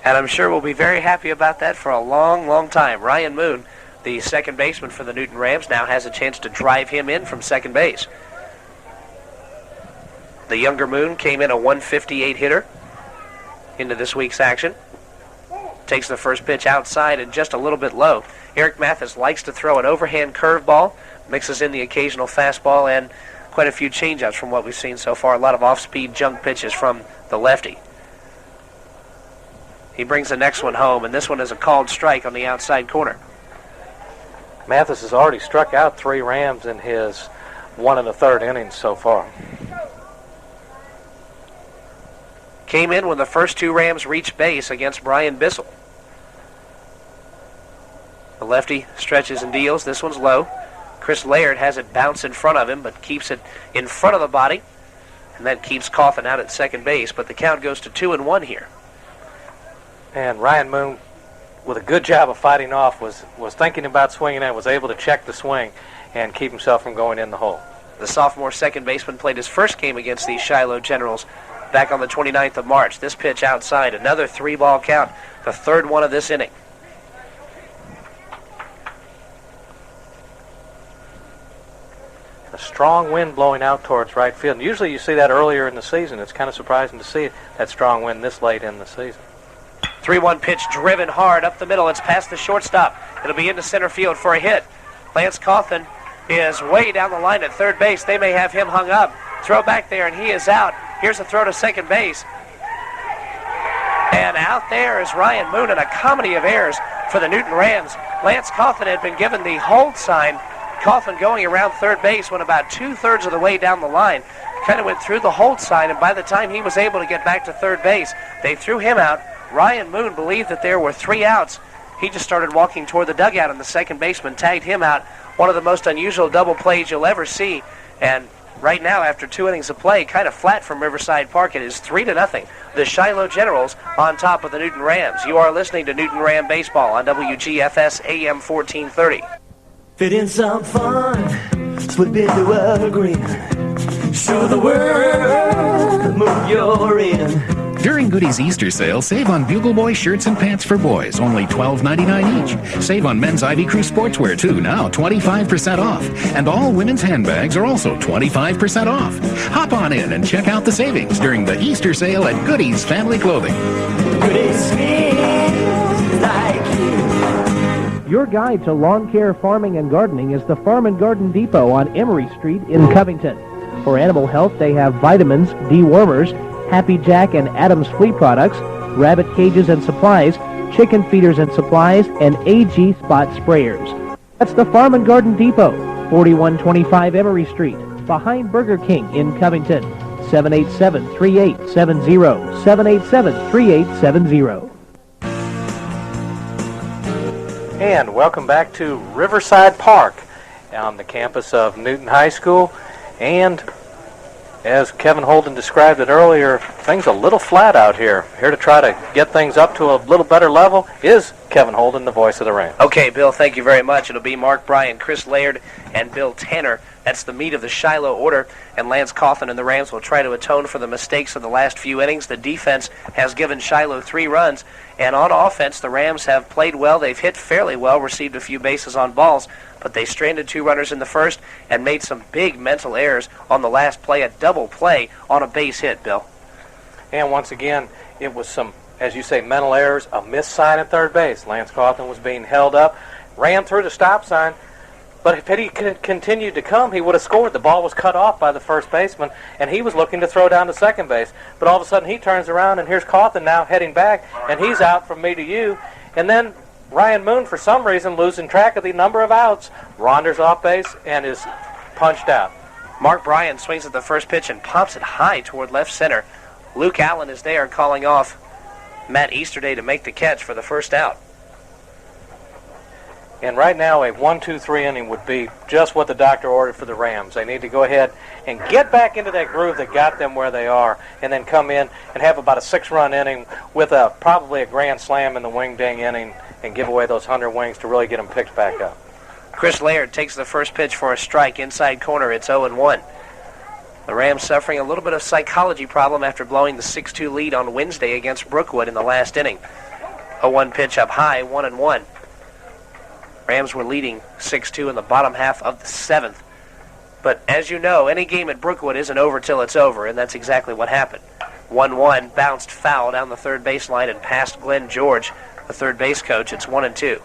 And I'm sure we'll be very happy about that for a long, long time. Ryan Moon, the second baseman for the Newton Rams, now has a chance to drive him in from second base. The younger Moon came in a 158 hitter into this week's action. Takes the first pitch outside and just a little bit low. Eric Mathis likes to throw an overhand curveball, mixes in the occasional fastball, and quite a few changeups from what we've seen so far. A lot of off-speed junk pitches from the lefty. He brings the next one home, and this one is a called strike on the outside corner.
Mathis has already struck out 3 Rams in his 1 1/3 innings so far.
Came in when the first 2 Rams reached base against Brian Bissell. The lefty stretches and deals. This one's low. Chris Laird has it bounce in front of him, but keeps it in front of the body, and that keeps Coffin out at second base, but the count goes to 2-1 here.
And Ryan Moon, with a good job of fighting off, was thinking about swinging and was able to check the swing and keep himself from going in the hole.
The sophomore second baseman played his first game against the Shiloh Generals back on the 29th of March. This pitch outside, another 3-ball count, the third one of this inning.
A strong wind blowing out towards right field. And usually you see that earlier in the season. It's kind of surprising to see that strong wind this late in the season.
3-1 pitch driven hard up the middle. It's past the shortstop. It'll be into center field for a hit. Lance Coffin is way down the line at third base. They may have him hung up. Throw back there, and he is out. Here's a throw to second base. And out there is Ryan Moon, in a comedy of errors for the Newton Rams. Lance Coffin had been given the hold sign. Coffin going around third base when about 2/3 of the way down the line. Kind of went through the hold sign, and by the time he was able to get back to third base, they threw him out. Ryan Moon believed that there were 3 outs. He just started walking toward the dugout, and the second baseman tagged him out. One of the most unusual double plays you'll ever see. And right now, after 2 innings of play, kind of flat from Riverside Park, it is 3-0. The Shiloh Generals on top of the Newton Rams. You are listening to Newton Ram Baseball on WGFS AM 1430.
Fit in some fun, slip into agreement. Show the world the mood you're in.
During Goody's Easter sale, save on Bugle Boy shirts and pants for boys, only $12.99 each. Save on men's Ivy Crew sportswear, too, now 25% off. And all women's handbags are also 25% off. Hop on in and check out the savings during the Easter sale at Goody's Family Clothing.
Goody's feels like you.
Your guide to lawn care, farming, and gardening is the Farm and Garden Depot on Emory Street in Covington. For animal health, they have vitamins, dewormers, Happy Jack and Adams flea products, rabbit cages and supplies, chicken feeders and supplies, and AG spot sprayers. That's the Farm and Garden Depot, 4125 Emory Street, behind Burger King in Covington. 787-3870, 787-3870.
And welcome back to Riverside Park on the campus of Newton High School. And as Kevin Holden described it earlier, things a little flat out here. Here to try to get things up to a little better level is Kevin Holden, the voice of the Rams.
Okay, Bill, thank you very much. It'll be Mark Bryan, Chris Laird, and Bill Tanner. That's the meat of the Shiloh order, and Lance Coffin and the Rams will try to atone for the mistakes of the last few innings. The defense has given Shiloh 3 runs, and on offense, the Rams have played well. They've hit fairly well, received a few bases on balls, but they stranded 2 runners in the first and made some big mental errors on the last play, a double play on a base hit, Bill.
And once again, it was some, as you say, mental errors, a missed sign at third base. Lance Coffin was being held up, ran through the stop sign, but if he continued to come, he would have scored. The ball was cut off by the first baseman, and he was looking to throw down to second base. But all of a sudden, he turns around, and here's Coffin now heading back, and he's out from me to you. And then Ryan Moon, for some reason, losing track of the number of outs, wanders off base and is punched out.
Mark Bryan swings at the first pitch and pops it high toward left center. Luke Allen is there calling off Matt Easterday to make the catch for the first out.
And right now, a 1-2-3 inning would be just what the doctor ordered for the Rams. They need to go ahead and get back into that groove that got them where they are, and then come in and have about a 6-run inning with probably a grand slam in the wing ding inning and give away those 100 wings to really get them picked back up.
Chris Laird takes the first pitch for a strike inside corner. It's 0-1. The Rams suffering a little bit of psychology problem after blowing the 6-2 lead on Wednesday against Brookwood in the last inning. 0-1 pitch up high, 1-1. Rams were leading 6-2 in the bottom half of the 7th. But as you know, any game at Brookwood isn't over till it's over, and that's exactly what happened. 1-1, bounced foul down the third baseline and past Glenn George, the third base coach. It's 1-2.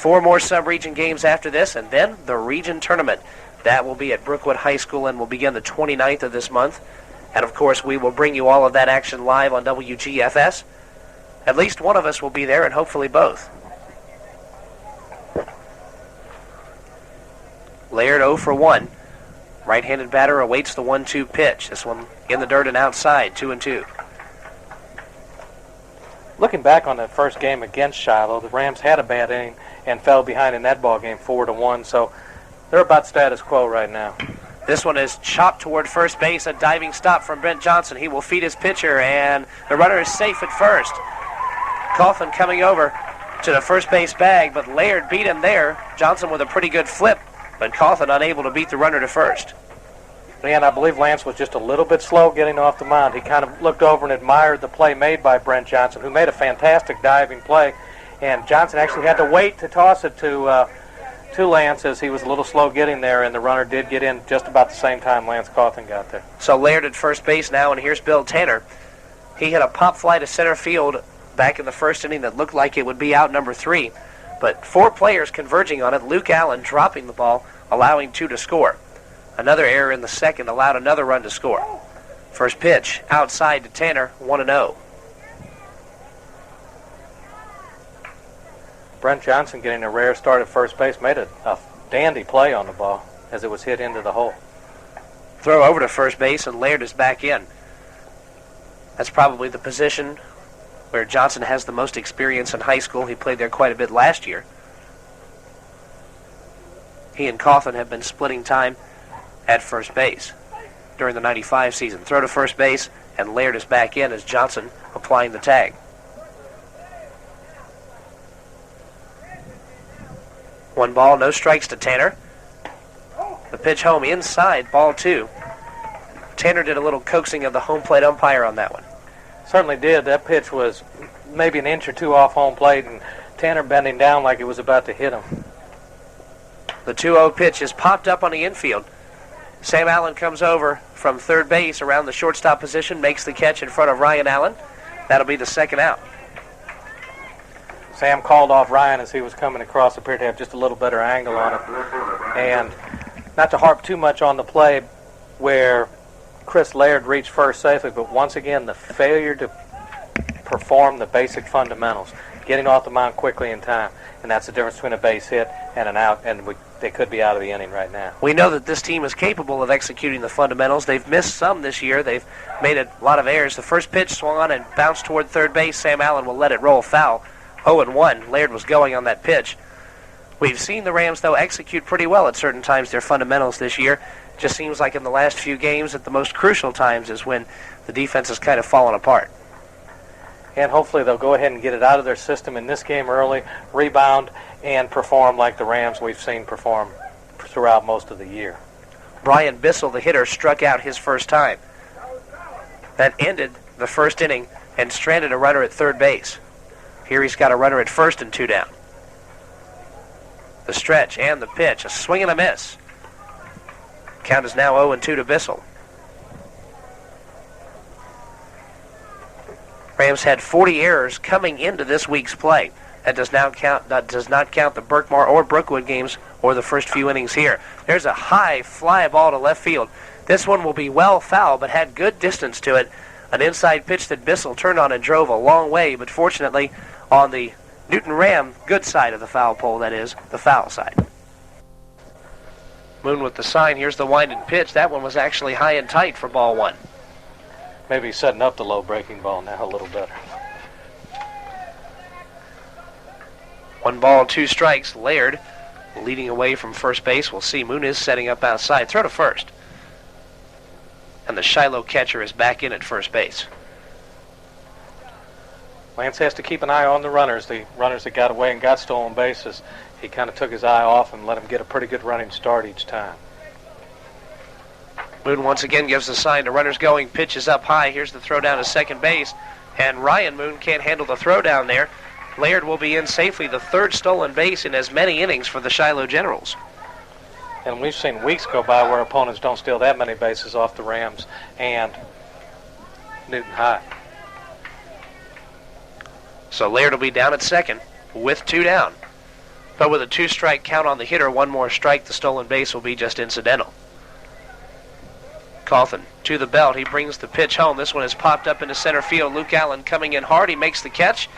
4 more sub-region games after this, and then the region tournament. That will be at Brookwood High School and will begin the 29th of this month. And, of course, we will bring you all of that action live on WGFS. At least one of us will be there, and hopefully both. Laird 0 for 1. Right-handed batter awaits the 1-2 pitch. This one in the dirt and outside, 2-2.
Looking back on that first game against Shiloh, the Rams had a bad inning and fell behind in that ball game 4-1. So they're about status quo right now.
This one is chopped toward first base. A diving stop from Brent Johnson. He will feed his pitcher, and the runner is safe at first. Coughlin coming over to the first base bag, but Laird beat him there. Johnson with a pretty good flip, but Coughlin unable to beat the runner to first.
And I believe Lance was just a little bit slow getting off the mound. He kind of looked over and admired the play made by Brent Johnson, who made a fantastic diving play. And Johnson actually had to wait to toss it to Lance, as he was a little slow getting there, and the runner did get in just about the same time Lance Coughlin got there.
So Laird at first base now, and here's Bill Tanner. He hit a pop fly to center field back in the first inning that looked like it would be out number 3. But 4 players converging on it. Luke Allen dropping the ball, allowing 2 to score. Another error in the second allowed another run to score. First pitch outside to Tanner, 1-0.
Brent Johnson getting a rare start at first base made a dandy play on the ball as it was hit into the hole.
Throw over to first base, and Laird is back in. That's probably the position where Johnson has the most experience in high school. He played there quite a bit last year. He and Coughlin have been splitting time at first base during the 95 season. Throw to first base, and Laird is back in as Johnson applying the tag. 1 ball, no strikes to Tanner. The pitch home inside, ball 2. Tanner did a little coaxing of the home plate umpire on that one.
Certainly did. That pitch was maybe an inch or 2 off home plate, and Tanner bending down like it was about to hit him.
The 2-0 pitch is popped up on the infield. Sam Allen comes over from third base around the shortstop position, makes the catch in front of Ryan Allen. That'll be the second out.
Sam called off Ryan as he was coming across, appeared to have just a little better angle on it. And not to harp too much on the play where Chris Laird reached first safely, but once again, the failure to perform the basic fundamentals, getting off the mound quickly in time, and that's the difference between a base hit and an out, and they could be out of the inning right now.
We know that this team is capable of executing the fundamentals. They've missed some this year. They've made a lot of errors. The first pitch swung on and bounced toward third base. Sam Allen will let it roll foul. 0-1. Laird was going on that pitch. We've seen the Rams, though, execute pretty well at certain times their fundamentals this year. Just seems like in the last few games at the most crucial times is when the defense has kind of fallen apart.
And hopefully they'll go ahead and get it out of their system in this game early, rebound, and perform like the Rams we've seen perform throughout most of the year.
Brian Bissell, the hitter, struck out his first time. That ended the first inning and stranded a runner at third base. Here he's got a runner at first and 2 down. The stretch and the pitch, a swing and a miss. Count is now 0-2 to Bissell. Rams had 40 errors coming into this week's play. That does not count the Berkmar or Brookwood games or the first few innings here. There's a high fly ball to left field. This one will be well foul, but had good distance to it. An inside pitch that Bissell turned on and drove a long way, but fortunately on the Newton Ram good side of the foul pole, that is, the foul side. Moon with the sign. Here's the winded pitch. That one was actually high and tight for ball 1.
Maybe he's setting up the low breaking ball now a little better.
1 ball, 2 strikes. Laird leading away from first base. We'll see. Moon is setting up outside. Throw to first. And the Shiloh catcher is back in at first base.
Lance has to keep an eye on the runners that got away and got stolen bases. He kind of took his eye off and let him get a pretty good running start each time.
Moon once again gives the sign to runners going. Pitch is up high. Here's the throw down to second base. And Ryan Moon can't handle the throw down there. Laird will be in safely, the 3rd stolen base in as many innings for the Shiloh Generals.
And we've seen weeks go by where opponents don't steal that many bases off the Rams and Newton High.
So Laird will be down at second with 2 down. But with a 2-strike count on the hitter, one more strike, the stolen base will be just incidental. Coffin to the belt. He brings the pitch home. This one is popped up into center field. Luke Allen coming in hard. He makes the catch.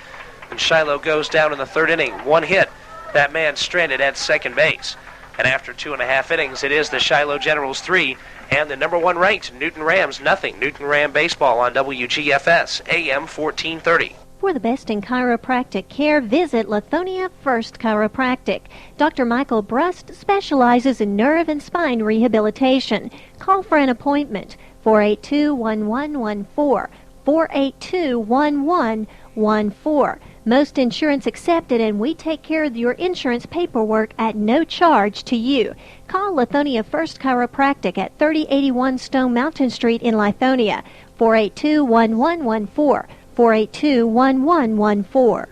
And Shiloh goes down in the 3rd inning. 1 hit. That man stranded at second base. And after 2.5 innings, it is the Shiloh Generals 3 and the number 1 ranked Newton Rams nothing. Newton Ram baseball on WGFS AM 1430.
For the best in chiropractic care, visit Lithonia First Chiropractic. Dr. Michael Brust specializes in nerve and spine rehabilitation. Call for an appointment, 482-1114, 482-1114. Most insurance accepted, and we take care of your insurance paperwork at no charge to you. Call Lithonia First Chiropractic at 3081 Stone Mountain Street in Lithonia, 482-1114. 482-1114.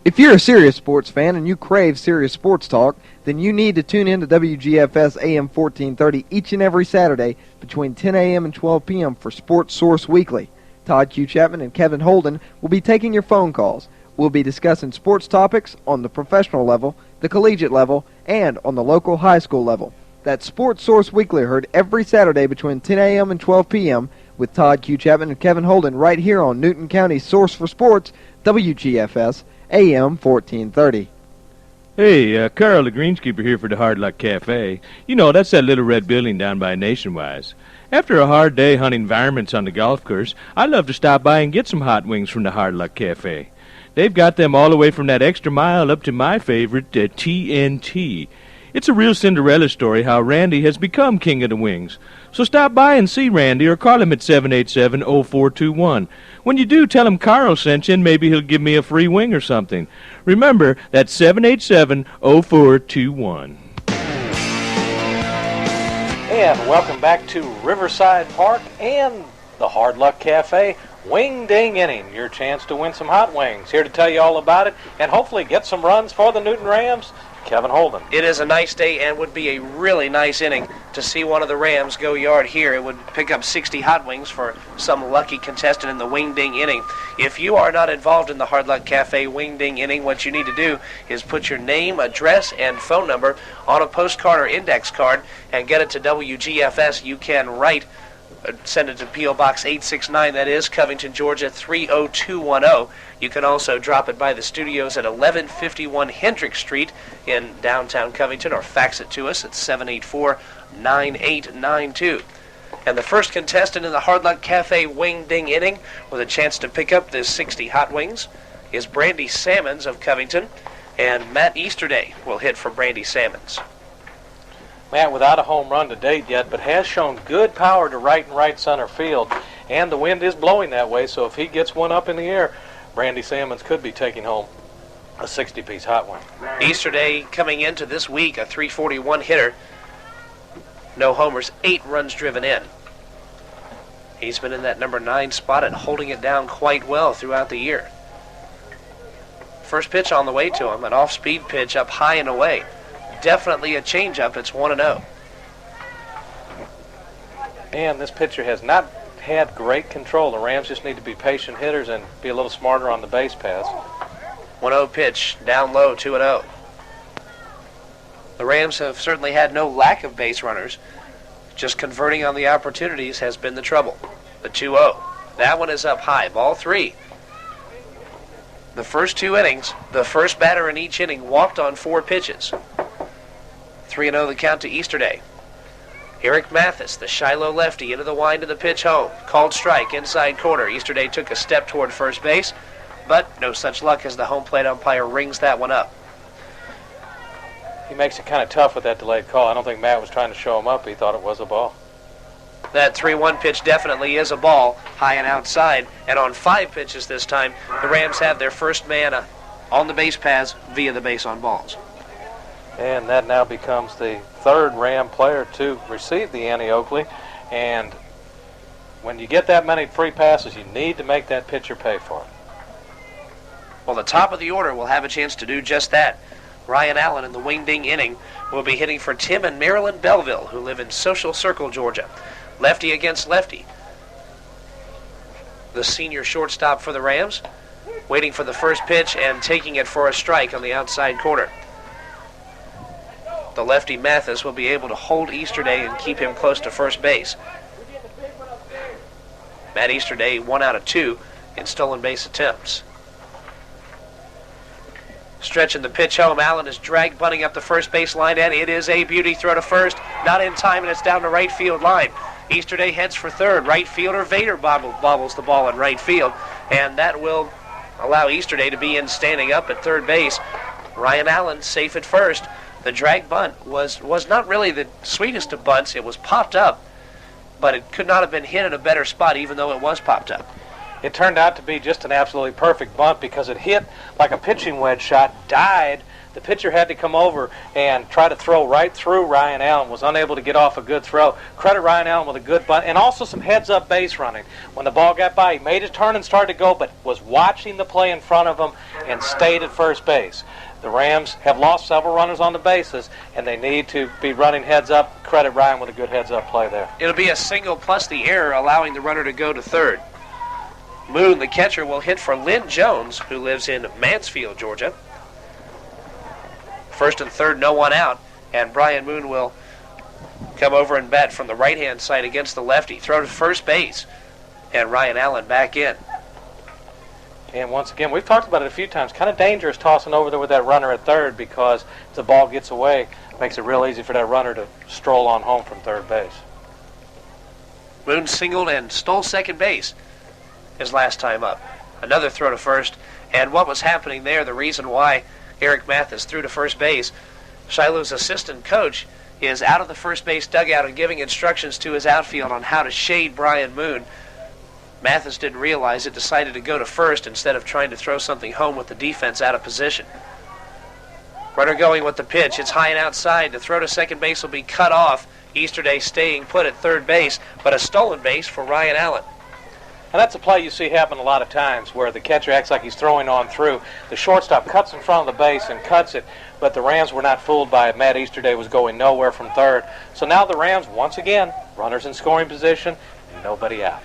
If you're a serious sports fan and you crave serious sports talk, then you need to tune in to WGFS AM 1430 each and every Saturday between 10 a.m. and 12 p.m. for Sports Source Weekly. Todd Q. Chapman and Kevin Holden will be taking your phone calls. We'll be discussing sports topics on the professional level, the collegiate level, and on the local high school level. That's Sports Source Weekly, heard every Saturday between 10 a.m. and 12 p.m. with Todd Q. Chapman and Kevin Holden right here on Newton County's Source for Sports, WGFS, AM 1430.
Hey, Carl, the greenskeeper here for the Hard Luck Cafe. You know, that's that little red building down by Nationwise. After a hard day hunting varmints on the golf course, I love to stop by and get some hot wings from the Hard Luck Cafe. They've got them all the way from that extra mile up to my favorite, TNT. It's a real Cinderella story how Randy has become king of the wings. So stop by and see Randy or call him at 787-0421. When you do, tell him Carl sent you and maybe he'll give me a free wing or something. Remember, that's 787-0421.
And welcome back to Riverside Park and the Hard Luck Cafe. Wing Ding Inning, your chance to win some hot wings. Here to tell you all about it and hopefully get some runs for the Newton Rams, Kevin Holden.
It is a nice day and would be a really nice inning to see one of the Rams go yard here. It would pick up 60 hot wings for some lucky contestant in the Wing Ding Inning. If you are not involved in the Hard Luck Cafe Wing Ding Inning, what you need to do is put your name, address, and phone number on a postcard or index card and get it to WGFS. You can write, send it to P.O. Box 869, that is Covington, Georgia 30210. You can also drop it by the studios at 1151 Hendrick Street in downtown Covington, or fax it to us at 784-9892. And the first contestant in the Hard Luck Cafe Wing Ding Inning with a chance to pick up this 60 hot wings is Brandy Salmons of Covington, and Matt Easterday will hit for Brandy Salmons.
Matt, without a home run to date yet, but has shown good power to right and right center field, and the wind is blowing that way, so if he gets one up in the air, Brandy Salmons could be taking home a 60-piece hot one.
Easterday coming into this week, a .341 hitter. No homers, 8 runs driven in. He's been in that number 9 spot and holding it down quite well throughout the year. First pitch on the way to him, an off-speed pitch up high and away. Definitely a changeup. It's 1-0.
And this pitcher has not had great control. The Rams just need to be patient hitters and be a little smarter on the base pass.
1-0 pitch, down low, 2-0. The Rams have certainly had no lack of base runners. Just converting on the opportunities has been the trouble. The 2-0. That one is up high. Ball 3. The first 2 innings, the first batter in each inning walked on 4 pitches. 3-0 the count to Easterday. Eric Mathis, the Shiloh lefty, into the wind of the pitch home. Called strike, inside corner. Easterday took a step toward first base, but no such luck as the home plate umpire rings that one up.
He makes it kind of tough with that delayed call. I don't think Matt was trying to show him up. He thought it was a ball.
That 3-1 pitch definitely is a ball, high and outside. And on 5 pitches this time, the Rams have their first man on the base paths via the base on balls.
And that now becomes the 3rd Ram player to receive the Annie Oakley. And when you get that many free passes, you need to make that pitcher pay for it.
Well, the top of the order will have a chance to do just that. Ryan Allen in the Wing Ding Inning will be hitting for Tim and Marilyn Belleville, who live in Social Circle, Georgia. Lefty against lefty. The senior shortstop for the Rams, waiting for the first pitch and taking it for a strike on the outside corner. the lefty Mathis will be able to hold Easterday and keep him close to first base. Matt Easterday 1 out of 2 in stolen base attempts. Stretching the pitch home, Allen is dragged bunting up the first base line, and it is a beauty throw to first. Not in time, and it's down the right field line. Easterday heads for third. Right fielder Vader bobbles the ball in right field, and that will allow Easterday to be in standing up at third base. Ryan Allen safe at first. The drag bunt was not really the sweetest of bunts. It was popped up, but it could not have been hit in a better spot, even though it was popped up.
It turned out to be just an absolutely perfect bunt because it hit like a pitching wedge shot, died. The pitcher had to come over and try to throw right through Ryan Allen, was unable to get off a good throw. Credit Ryan Allen with a good bunt, and also some heads-up base running. When the ball got by, he made his turn and started to go, but was watching the play in front of him and stayed at first base. The Rams have lost several runners on the bases, and they need to be running heads-up. Credit Ryan with a good heads-up play there.
It'll be a single plus the error, allowing the runner to go to third. Moon, the catcher, will hit for Lynn Jones, who lives in Mansfield, Georgia. First and third, no one out, and Brian Moon will come over and bat from the right-hand side against the lefty. Throw to first base, and Ryan Allen back in.
And once again, we've talked about it a few times, kind of dangerous tossing over there with that runner at third because if the ball gets away, it makes it real easy for that runner to stroll on home from third base.
Moon singled and stole second base his last time up. Another throw to first, and what was happening there, the reason why Eric Mathis threw to first base, Shiloh's assistant coach is out of the first base dugout and giving instructions to his outfield on how to shade Brian Moon. Mathis didn't realize it, decided to go to first instead of trying to throw something home with the defense out of position. Runner going with the pitch. It's high and outside. The throw to second base will be cut off. Easterday staying put at third base, but a stolen base for Ryan Allen.
And that's a play you see happen a lot of times where the catcher acts like he's throwing on through. The shortstop cuts in front of the base and cuts it, but the Rams were not fooled by it. Matt Easterday was going nowhere from third. So now the Rams, once again, runners in scoring position, nobody out.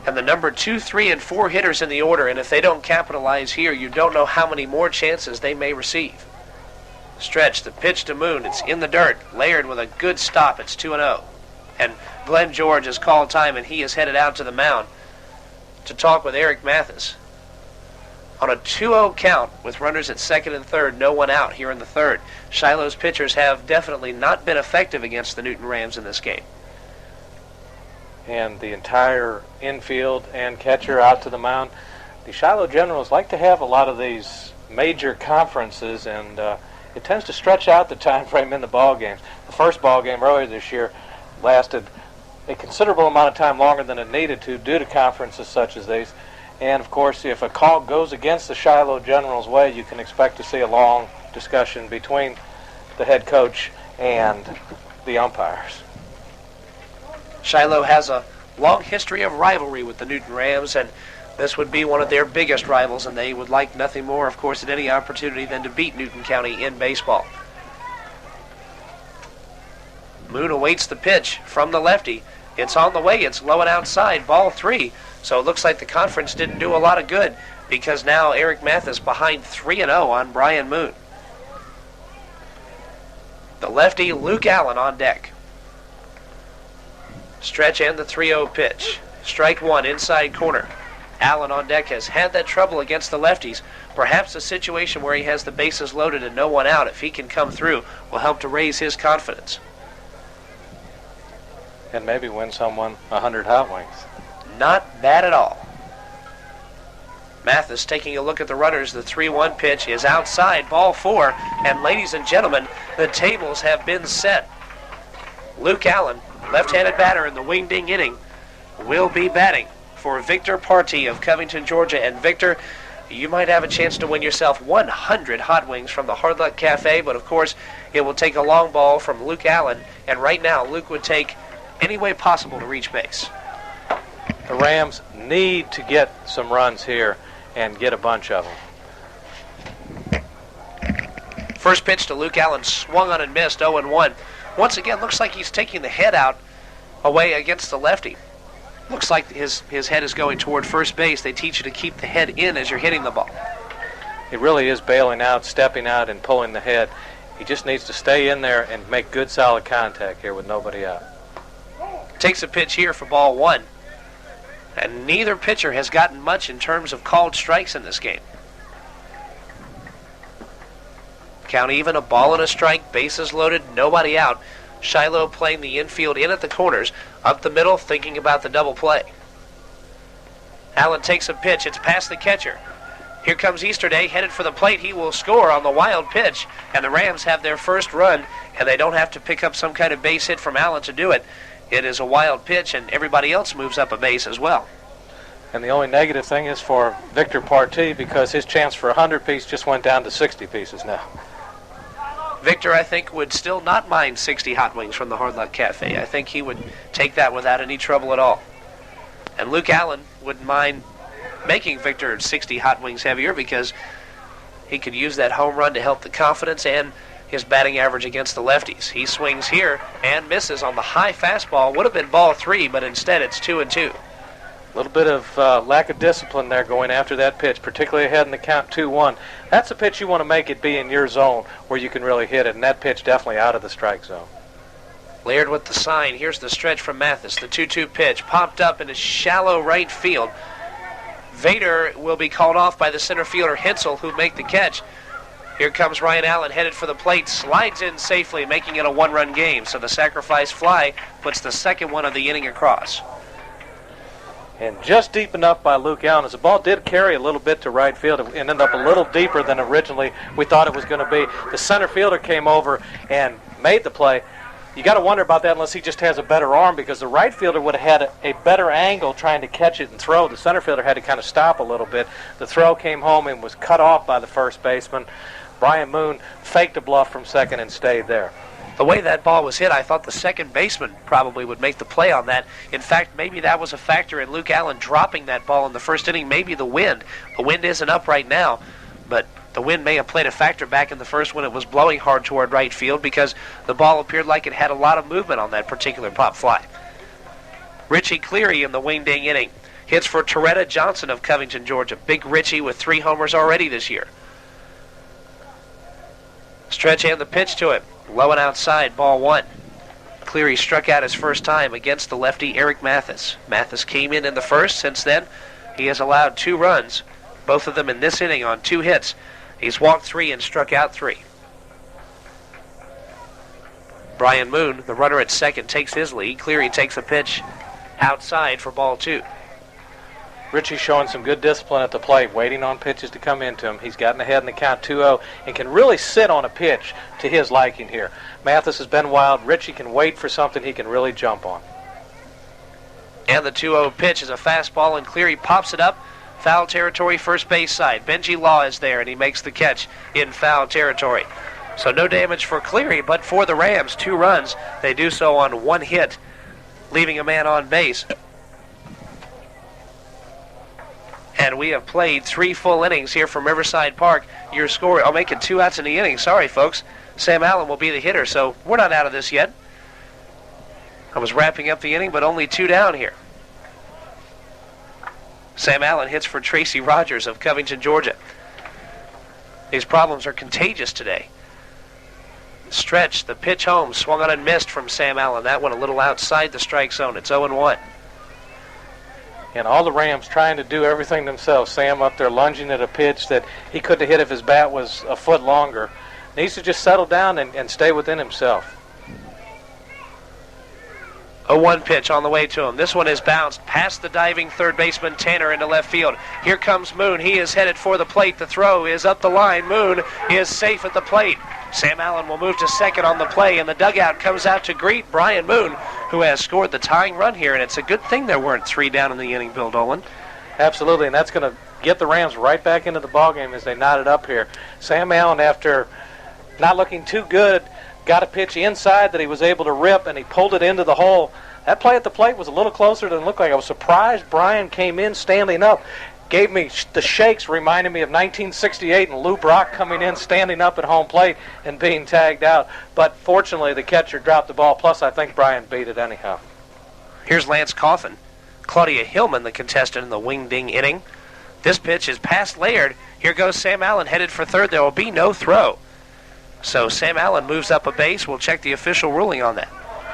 And the number 2, 3, and 4 hitters in the order, and if they don't capitalize here, you don't know how many more chances they may receive. Stretch, the pitch to Moon. It's in the dirt. Laird with a good stop. It's 2-0. And Glenn George has called time, and he is headed out to the mound to talk with Eric Mathis. On a 2-0 count with runners at second and third, no one out here in the third. Shiloh's pitchers have definitely not been effective against the Newton Rams in this game.
And the entire infield and catcher out to the mound. The Shiloh Generals like to have a lot of these major conferences, and it tends to stretch out the time frame in the ball games. The first ball game earlier this year lasted a considerable amount of time longer than it needed to due to conferences such as these. And, of course, if a call goes against the Shiloh Generals' way, you can expect to see a long discussion between the head coach and the umpires.
Shiloh has a long history of rivalry with the Newton Rams, and this would be one of their biggest rivals, and they would like nothing more, of course, at any opportunity than to beat Newton County in baseball. Moon awaits the pitch from the lefty. It's on the way. It's low and outside. Ball 3. So it looks like the conference didn't do a lot of good because now Eric Mathis behind 3-0 on Brian Moon. The lefty, Luke Allen, on deck. Stretch and the 3-0 pitch. Strike one, inside corner. Allen on deck has had that trouble against the lefties. Perhaps a situation where he has the bases loaded and no one out, if he can come through, will help to raise his confidence.
And maybe win someone 100 hot wings.
Not bad at all. Mathis taking a look at the runners. The 3-1 pitch is outside, ball 4. And ladies and gentlemen, the tables have been set. Luke Allen, left-handed batter in the wing-ding inning, will be batting for Victor Partee of Covington, Georgia. And Victor, you might have a chance to win yourself 100 hot wings from the Hard Luck Cafe, but of course it will take a long ball from Luke Allen, and right now Luke would take any way possible to reach base.
The Rams need to get some runs here and get a bunch of them.
First pitch to Luke Allen, swung on and missed, 0-1. Once again, looks like he's taking the head out away against the lefty. Looks like his head is going toward first base. They teach you to keep the head in as you're hitting the ball.
It really is bailing out, stepping out, and pulling the head. He just needs to stay in there and make good, solid contact here with nobody out.
Takes a pitch here for ball 1. And neither pitcher has gotten much in terms of called strikes in this game. Count even, a ball and a strike, bases loaded, nobody out. Shiloh playing the infield in at the corners, up the middle, thinking about the double play. Allen takes a pitch, it's past the catcher. Here comes Easterday, headed for the plate. He will score on the wild pitch, and the Rams have their first run, and they don't have to pick up some kind of base hit from Allen to do it. It is a wild pitch, and everybody else moves up a base as well.
And the only negative thing is for Victor Partee, because his chance for a 100-piece just went down to 60 pieces now.
Victor, I think, would still not mind 60 hot wings from the Hard Luck Cafe. I think he would take that without any trouble at all. And Luke Allen wouldn't mind making Victor 60 hot wings heavier, because he could use that home run to help the confidence and his batting average against the lefties. He swings here and misses on the high fastball. Would have been ball 3, but instead it's 2-2.
A little bit of lack of discipline there going after that pitch, particularly ahead in the count 2-1. That's a pitch you want to make it be in your zone where you can really hit it, and that pitch definitely out of the strike zone.
Laird with the sign. Here's the stretch from Mathis. The 2-2 pitch popped up into shallow right field. Vader will be called off by the center fielder Hensel, who make the catch. Here comes Ryan Allen, headed for the plate, slides in safely, making it a one-run game. So the sacrifice fly puts the second one of the inning across.
And just deep enough by Luke Allen, as the ball did carry a little bit to right field and ended up a little deeper than originally we thought it was going to be. The center fielder came over and made the play. You got to wonder about that unless he just has a better arm, because the right fielder would have had a better angle trying to catch it and throw. The center fielder had to kind of stop a little bit. The throw came home and was cut off by the first baseman. Brian Moon faked a bluff from second and stayed there.
The way that ball was hit, I thought the second baseman probably would make the play on that. In fact, maybe that was a factor in Luke Allen dropping that ball in the first inning. Maybe the wind. The wind isn't up right now, but the wind may have played a factor back in the first when it was blowing hard toward right field, because the ball appeared like it had a lot of movement on that particular pop fly. Richie Cleary in the wing-ding inning. Hits for Toretta Johnson of Covington, Georgia. Big Richie with 3 homers already this year. Stretch and the pitch to him. Low and outside, ball 1. Cleary struck out his first time against the lefty Eric Mathis. Mathis came in the first. Since then, he has allowed 2 runs, both of them in this inning on 2 hits. He's walked 3 and struck out 3. Brian Moon, the runner at second, takes his lead. Cleary takes a pitch outside for ball 2.
Richie showing some good discipline at the plate, waiting on pitches to come into him. He's gotten ahead in the count 2-0 and can really sit on a pitch to his liking here. Mathis has been wild. Richie can wait for something he can really jump on.
And the 2-0 pitch is a fastball, and Cleary pops it up. Foul territory, first base side. Benji Law is there, and he makes the catch in foul territory. So no damage for Cleary, but for the Rams, 2 runs. They do so on 1 hit, leaving a man on base. And we have played 3 full innings here from Riverside Park. Your score, I'll make it 2 outs in the inning. Sorry, folks. Sam Allen will be the hitter, so we're not out of this yet. I was wrapping up the inning, but only 2 down here. Sam Allen hits for Tracy Rogers of Covington, Georgia. These problems are contagious today. Stretch, the pitch home, swung on and missed from Sam Allen. That one a little outside the strike zone. It's 0-1.
And all the Rams trying to do everything themselves. Sam up there lunging at a pitch that he couldn't have hit if his bat was a foot longer. Needs to just settle down and stay within himself.
0-1 pitch on the way to him. This one is bounced past the diving third baseman Tanner into left field. Here comes Moon. He is headed for the plate. The throw is up the line. Moon is safe at the plate. Sam Allen will move to second on the play, and the dugout comes out to greet Brian Moon, who has scored the tying run here, and it's a good thing there weren't 3 down in the inning, Bill Dolan.
Absolutely, and that's going to get the Rams right back into the ballgame as they knotted up here. Sam Allen, after not looking too good, got a pitch inside that he was able to rip, and he pulled it into the hole. That play at the plate was a little closer than it looked like. I was surprised Brian came in standing up. Gave me the shakes, reminding me of 1968 and Lou Brock coming in, standing up at home plate and being tagged out. But fortunately, the catcher dropped the ball. Plus, I think Brian beat it anyhow.
Here's Lance Coffin. Claudia Hillman, the contestant in the wing-ding inning. This pitch is past Laird. Here goes Sam Allen headed for third. There will be no throw. So Sam Allen moves up a base. We'll check the official ruling on that.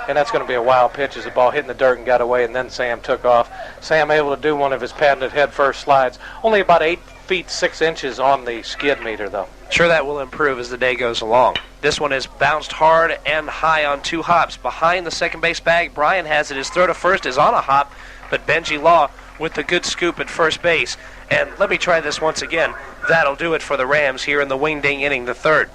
And that's going to be a wild pitch as the ball hit in the dirt and got away, and then Sam took off. Sam able to do one of his patented head-first slides. Only about 8 feet 6 inches on the skid meter, though.
Sure, that will improve as the day goes along. This one is bounced hard and high on 2 hops. Behind the second base bag, Brian has it. His throw to first is on a hop, but Benji Law with the good scoop at first base. And let me try this once again. That'll do it for the Rams here in the wing-ding inning, the third.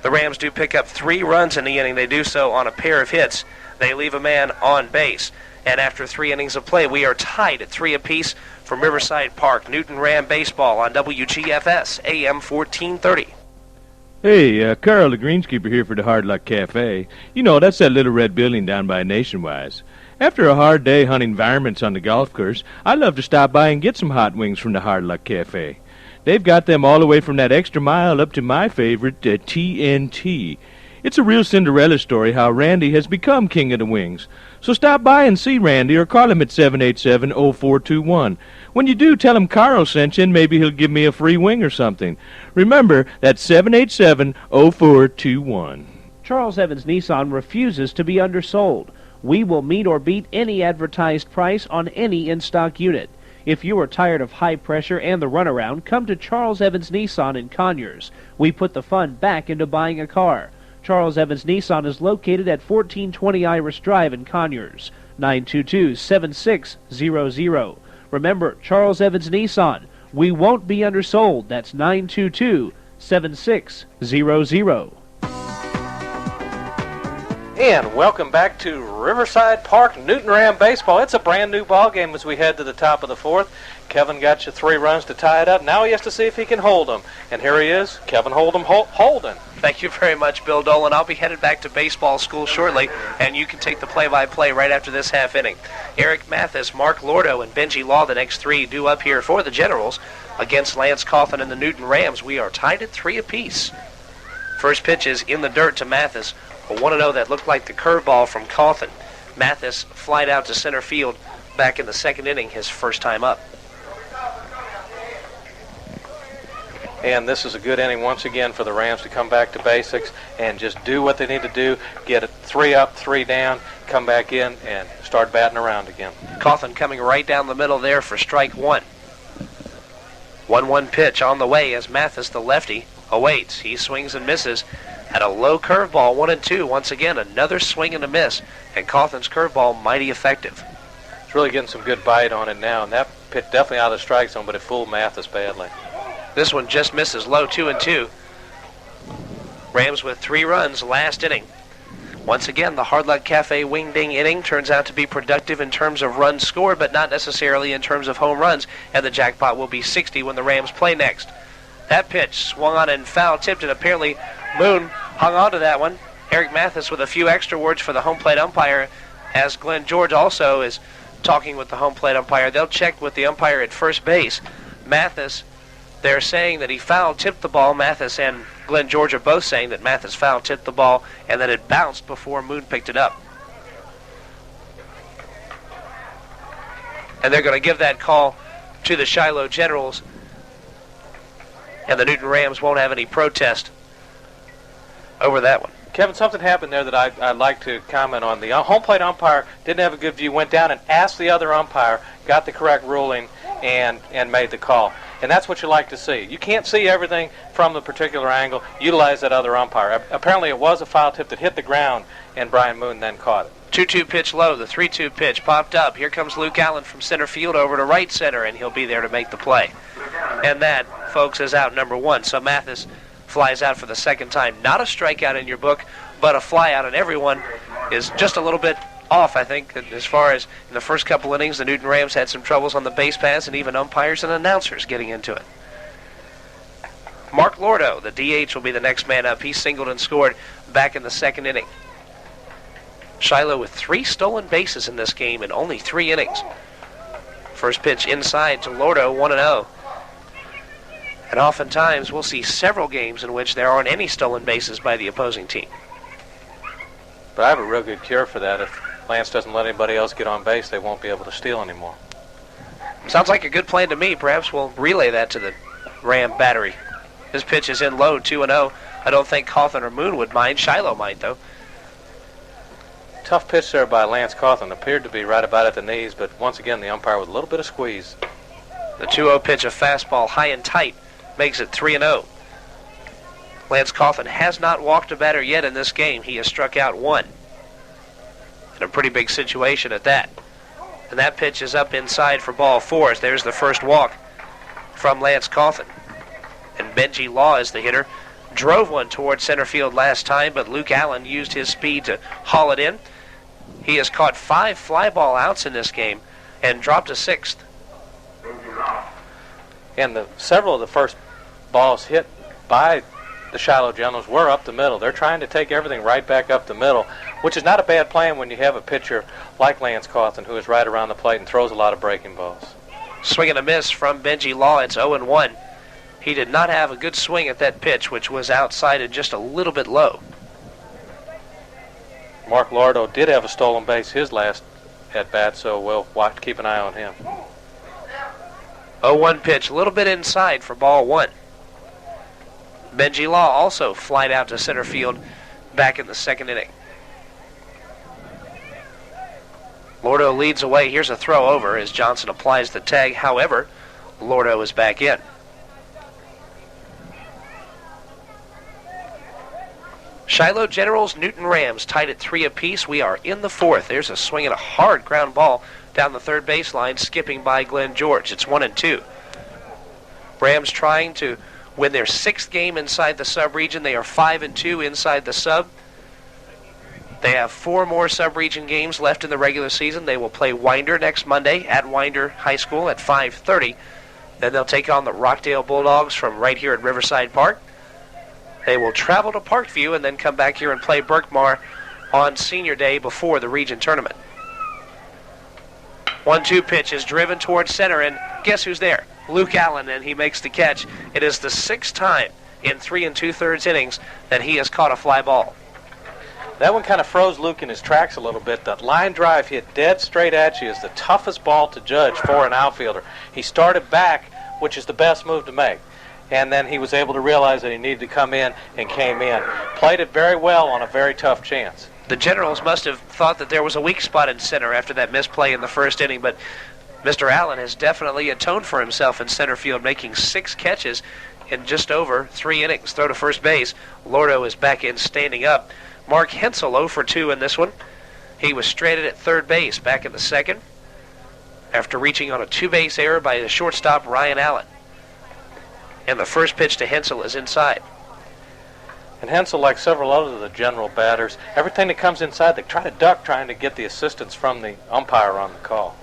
The Rams do pick up 3 runs in the inning. They do so on a pair of hits. They leave a man on base. And after 3 innings of play, we are tied at 3 apiece from Riverside Park. Newton Ram baseball on WGFS, AM 1430.
Hey, Carl, the greenskeeper here for the Hard Luck Cafe. You know, that's that little red building down by Nationwide. After a hard day hunting varmints on the golf course, I love to stop by and get some hot wings from the Hard Luck Cafe. They've got them all the way from that extra mile up to my favorite, TNT. It's a real Cinderella story how Randy has become king of the wings. So stop by and see Randy or call him at 787-0421. When you do, tell him Carl sent you and maybe he'll give me a free wing or something. Remember, that's 787-0421.
Charles Evans Nissan refuses to be undersold. We will meet or beat any advertised price on any in-stock unit. If you are tired of high pressure and the runaround, come to Charles Evans Nissan in Conyers. We put the fun back into buying a car. Charles Evans Nissan is located at 1420 Iris Drive in Conyers, 922-7600. Remember, Charles Evans Nissan. We won't be undersold. That's 922-7600.
And welcome back to Riverside Park, Newton Ram baseball. It's a brand new ball game as we head to the top of the 4th. Kevin got you 3 runs to tie it up. Now he has to see if he can hold them. And here he is, Kevin Holden.
Thank you very much, Bill Dolan. I'll be headed back to baseball school shortly, and you can take the play-by-play right after this half inning. Eric Mathis, Mark Lordo, and Benji Law, the next 3 due up here for the Generals against Lance Coffin and the Newton Rams. We are tied at 3 apiece. First pitch is in the dirt to Mathis. A 1-0 that looked like the curveball from Coffin. Mathis flied out to center field back in the second inning, his first time up.
And this is a good inning once again for the Rams to come back to basics and just do what they need to do, get it 3 up, 3 down, come back in and start batting around again.
Coffin coming right down the middle there for strike 1. 1-1 pitch on the way as Mathis, the lefty, awaits. He swings and misses at a low curveball, 1-2. Once again, another swing and a miss, and Coffin's curveball mighty effective.
It's really getting some good bite on it now, and that pitch definitely out of the strike zone, but it fooled Mathis badly.
This one just misses low, 2-2. Rams with 3 runs last inning. Once again, the Hard Luck Cafe wing-ding inning turns out to be productive in terms of runs scored, but not necessarily in terms of home runs, and the jackpot will be 60 when the Rams play next. That pitch swung on and foul tipped, and apparently Moon hung on to that one. Eric Mathis with a few extra words for the home plate umpire, as Glenn George also is talking with the home plate umpire. They'll check with the umpire at first base. Mathis, they're saying that he foul tipped the ball. Mathis and Glenn George are both saying that Mathis foul tipped the ball and that it bounced before Moon picked it up. And they're going to give that call to the Shiloh Generals, and the Newton Rams won't have any protest over that one.
Kevin, something happened there that I'd like to comment on. The home plate umpire didn't have a good view, went down and asked the other umpire, got the correct ruling, and made the call. And that's what you like to see. You can't see everything from the particular angle. Utilize that other umpire. Apparently it was a foul tip that hit the ground, and Brian Moon then caught it.
2-2 pitch low. The 3-2 pitch popped up. Here comes Luke Allen from center field over to right center, and he'll be there to make the play. And that, folks, is out number 1. So Mathis flies out for the second time. Not a strikeout in your book, but a fly out, and everyone is just a little bit off, I think, as far as in the first couple innings, the Newton Rams had some troubles on the base paths and even umpires and announcers getting into it. Mark Lordo, the DH, will be the next man up. He singled and scored back in the second inning. Shiloh with 3 stolen bases in this game in only 3 innings. First pitch inside to Lordo, 1-0. And oftentimes we'll see several games in which there aren't any stolen bases by the opposing team.
But I have a real good cure for that. If Lance doesn't let anybody else get on base, they won't be able to steal anymore.
Sounds like a good plan to me. Perhaps we'll relay that to the Ram battery. This pitch is in low, 2-0. I don't think Cawthon or Moon would mind. Shiloh might, though.
Tough pitch there by Lance Cawthon. Appeared to be right about at the knees, but once again the umpire with a little bit of squeeze.
The 2-0 pitch, a fastball high and tight, makes it 3-0. Lance Cawthon has not walked a batter yet in this game. He has struck out one. In a pretty big situation at that. And that pitch is up inside for ball 4. There's the first walk from Lance Cawthon. And Benji Law is the hitter. Drove one towards center field last time, but Luke Allen used his speed to haul it in. He has caught 5 fly ball outs in this game and dropped a 6th.
And several of the first balls hit by the Shiloh Generals were up the middle. They're trying to take everything right back up the middle, which is not a bad plan when you have a pitcher like Lance Cawthon who is right around the plate and throws a lot of breaking balls.
Swing and a miss from Benji Law. It's 0-1. He did not have a good swing at that pitch, which was outside and just a little bit low.
Mark Lordo did have a stolen base his last at-bat, so we'll keep an eye on him.
0-1 pitch, a little bit inside for ball 1. Benji Law also flied out to center field back in the second inning. Lordo leads away. Here's a throw over as Johnson applies the tag. However, Lordo is back in. Shiloh Generals, Newton Rams tied at 3 apiece. We are in the 4th. There's a swing and a hard ground ball down the third baseline, skipping by Glenn George. It's 1-2. Rams trying to win their 6th game inside the sub-region. They are 5-2 inside the sub. They have 4 more sub-region games left in the regular season. They will play Winder next Monday at Winder High School at 5:30. Then they'll take on the Rockdale Bulldogs from right here at Riverside Park. They will travel to Parkview and then come back here and play Berkmar on Senior Day before the region tournament. 1-2 pitch is driven towards center, and guess who's there? Luke Allen, and he makes the catch. It is the 6th time in 3 2/3 innings that he has caught a fly ball.
That one kind of froze Luke in his tracks a little bit. That line drive hit dead straight at you is the toughest ball to judge for an outfielder. He started back, which is the best move to make. And then he was able to realize that he needed to come in and came in. Played it very well on a very tough chance.
The Generals must have thought that there was a weak spot in center after that misplay in the first inning, but Mr. Allen has definitely atoned for himself in center field, making 6 catches in just over 3 innings. Throw to first base. Lordo is back in, standing up. Mark Hensel 0 for 2 in this one. He was stranded at third base back in the 2nd after reaching on a 2-base error by the shortstop Ryan Allen. And the first pitch to Hensel is inside.
And Hensel, like several other of the general batters, everything that comes inside, they try to duck, trying to get the assistance from the umpire on the call.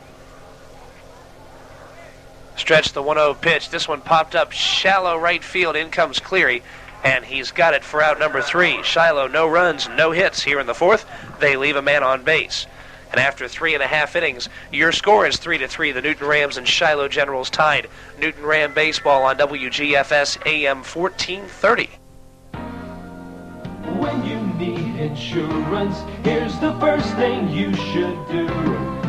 Stretch the 1-0 pitch. This one popped up shallow right field. In comes Cleary, and he's got it for out number 3. Shiloh, no runs, no hits here in the 4th. They leave a man on base. And after 3.5 innings, your score is 3-3. The Newton Rams and Shiloh Generals tied. Newton Ram baseball on WGFS AM 1430.
When you need insurance, here's the first thing you should do.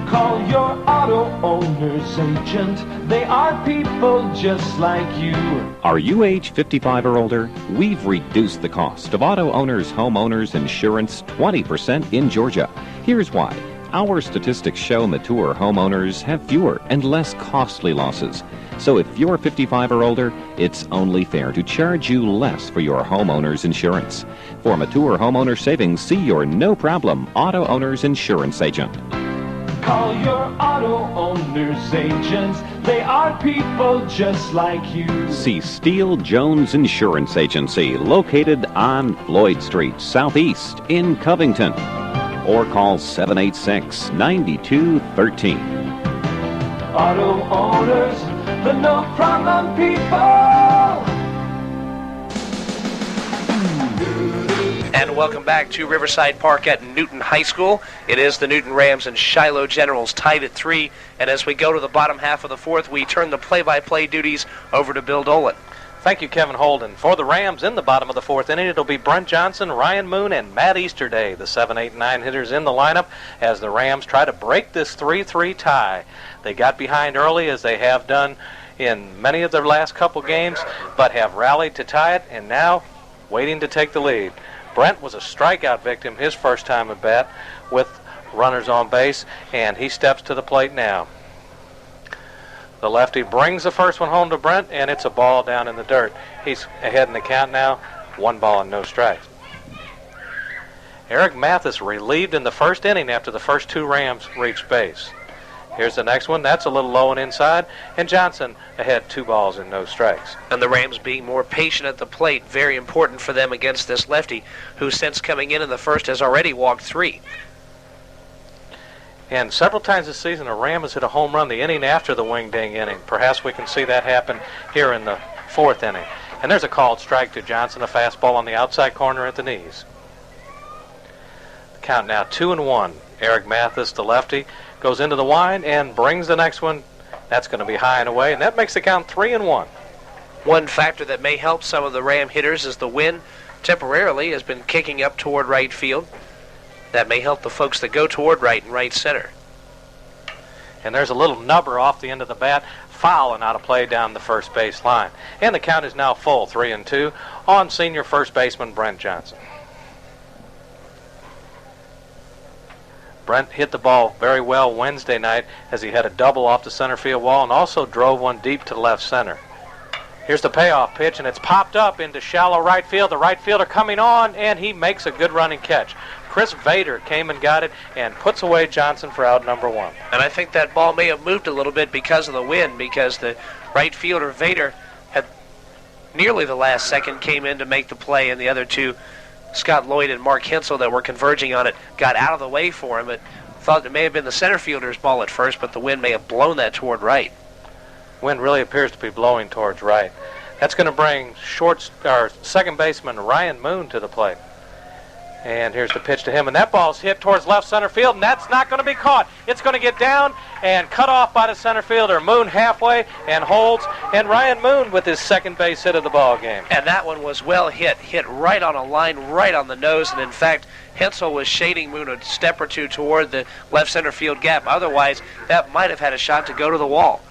Call your auto owner's agent. They are people just like you.
Are you age 55 or older? We've reduced the cost of auto owners' homeowners insurance 20% in Georgia. Here's why. Our statistics show mature homeowners have fewer and less costly losses. So if you're 55 or older, it's only fair to charge you less for your homeowner's insurance. For mature homeowner savings, see your no-problem auto owner's insurance agent.
Call your auto owner's agents. They are people just like you.
See Steele Jones Insurance Agency, located on Floyd Street, Southeast in Covington. Or call 786-9213.
Auto owners, the no-problem people.
And welcome back to Riverside Park at Newton High School. It is the Newton Rams and Shiloh Generals tied at 3. And as we go to the bottom half of the 4th, we turn the play-by-play duties over to Bill Dolan.
Thank you, Kevin Holden. For the Rams in the bottom of the 4th inning, it'll be Brent Johnson, Ryan Moon, and Matt Easterday, the 7, 8, and 9 hitters in the lineup as the Rams try to break this 3-3 tie. They got behind early, as they have done in many of their last couple games, but have rallied to tie it, and now waiting to take the lead. Brent was a strikeout victim his first time at bat with runners on base, and he steps to the plate now. The lefty brings the first one home to Brent, and it's a ball down in the dirt. He's ahead in the count now, 1 ball and no strikes. Eric Mathis relieved in the first inning after the first 2 Rams reached base. Here's the next one. That's a little low and inside, and Johnson ahead 2 balls and no strikes.
And the Rams being more patient at the plate, very important for them against this lefty, who since coming in the first has already walked 3.
And several times this season, a Ram has hit a home run the inning after the wing-ding inning. Perhaps we can see that happen here in the 4th inning. And there's a called strike to Johnson, a fastball on the outside corner at the knees. The count now 2-1. Eric Mathis, the lefty, goes into the wind and brings the next one. That's going to be high and away, and that makes the count 3-1.
One factor that may help some of the Ram hitters is the wind temporarily has been kicking up toward right field. That may help the folks that go toward right and right center.
And there's a little nubber off the end of the bat, foul and out of play down the first base line. And the count is now full, 3-2, on senior first baseman Brent Johnson. Brent hit the ball very well Wednesday night as he had a double off the center field wall and also drove one deep to left center. Here's the payoff pitch, and it's popped up into shallow right field. The right fielder coming on, and he makes a good running catch. Chris Vader came and got it and puts away Johnson for out number 1.
And I think that ball may have moved a little bit because of the wind, because the right fielder Vader had nearly the last second came in to make the play, and the other 2, Scott Lloyd and Mark Hensel, that were converging on it, got out of the way for him. But thought it may have been the center fielder's ball at first, but the wind may have blown that toward right.
Wind really appears to be blowing towards right. That's going to bring second baseman Ryan Moon to the plate. And here's the pitch to him, and that ball's hit towards left center field, and that's not going to be caught. It's going to get down and cut off by the center fielder. Moon halfway and holds, and Ryan Moon with his second base hit of the ball game.
And that one was well hit right on a line, right on the nose, and in fact, Hensel was shading Moon a step or 2 toward the left center field gap. Otherwise, that might have had a shot to go to the wall.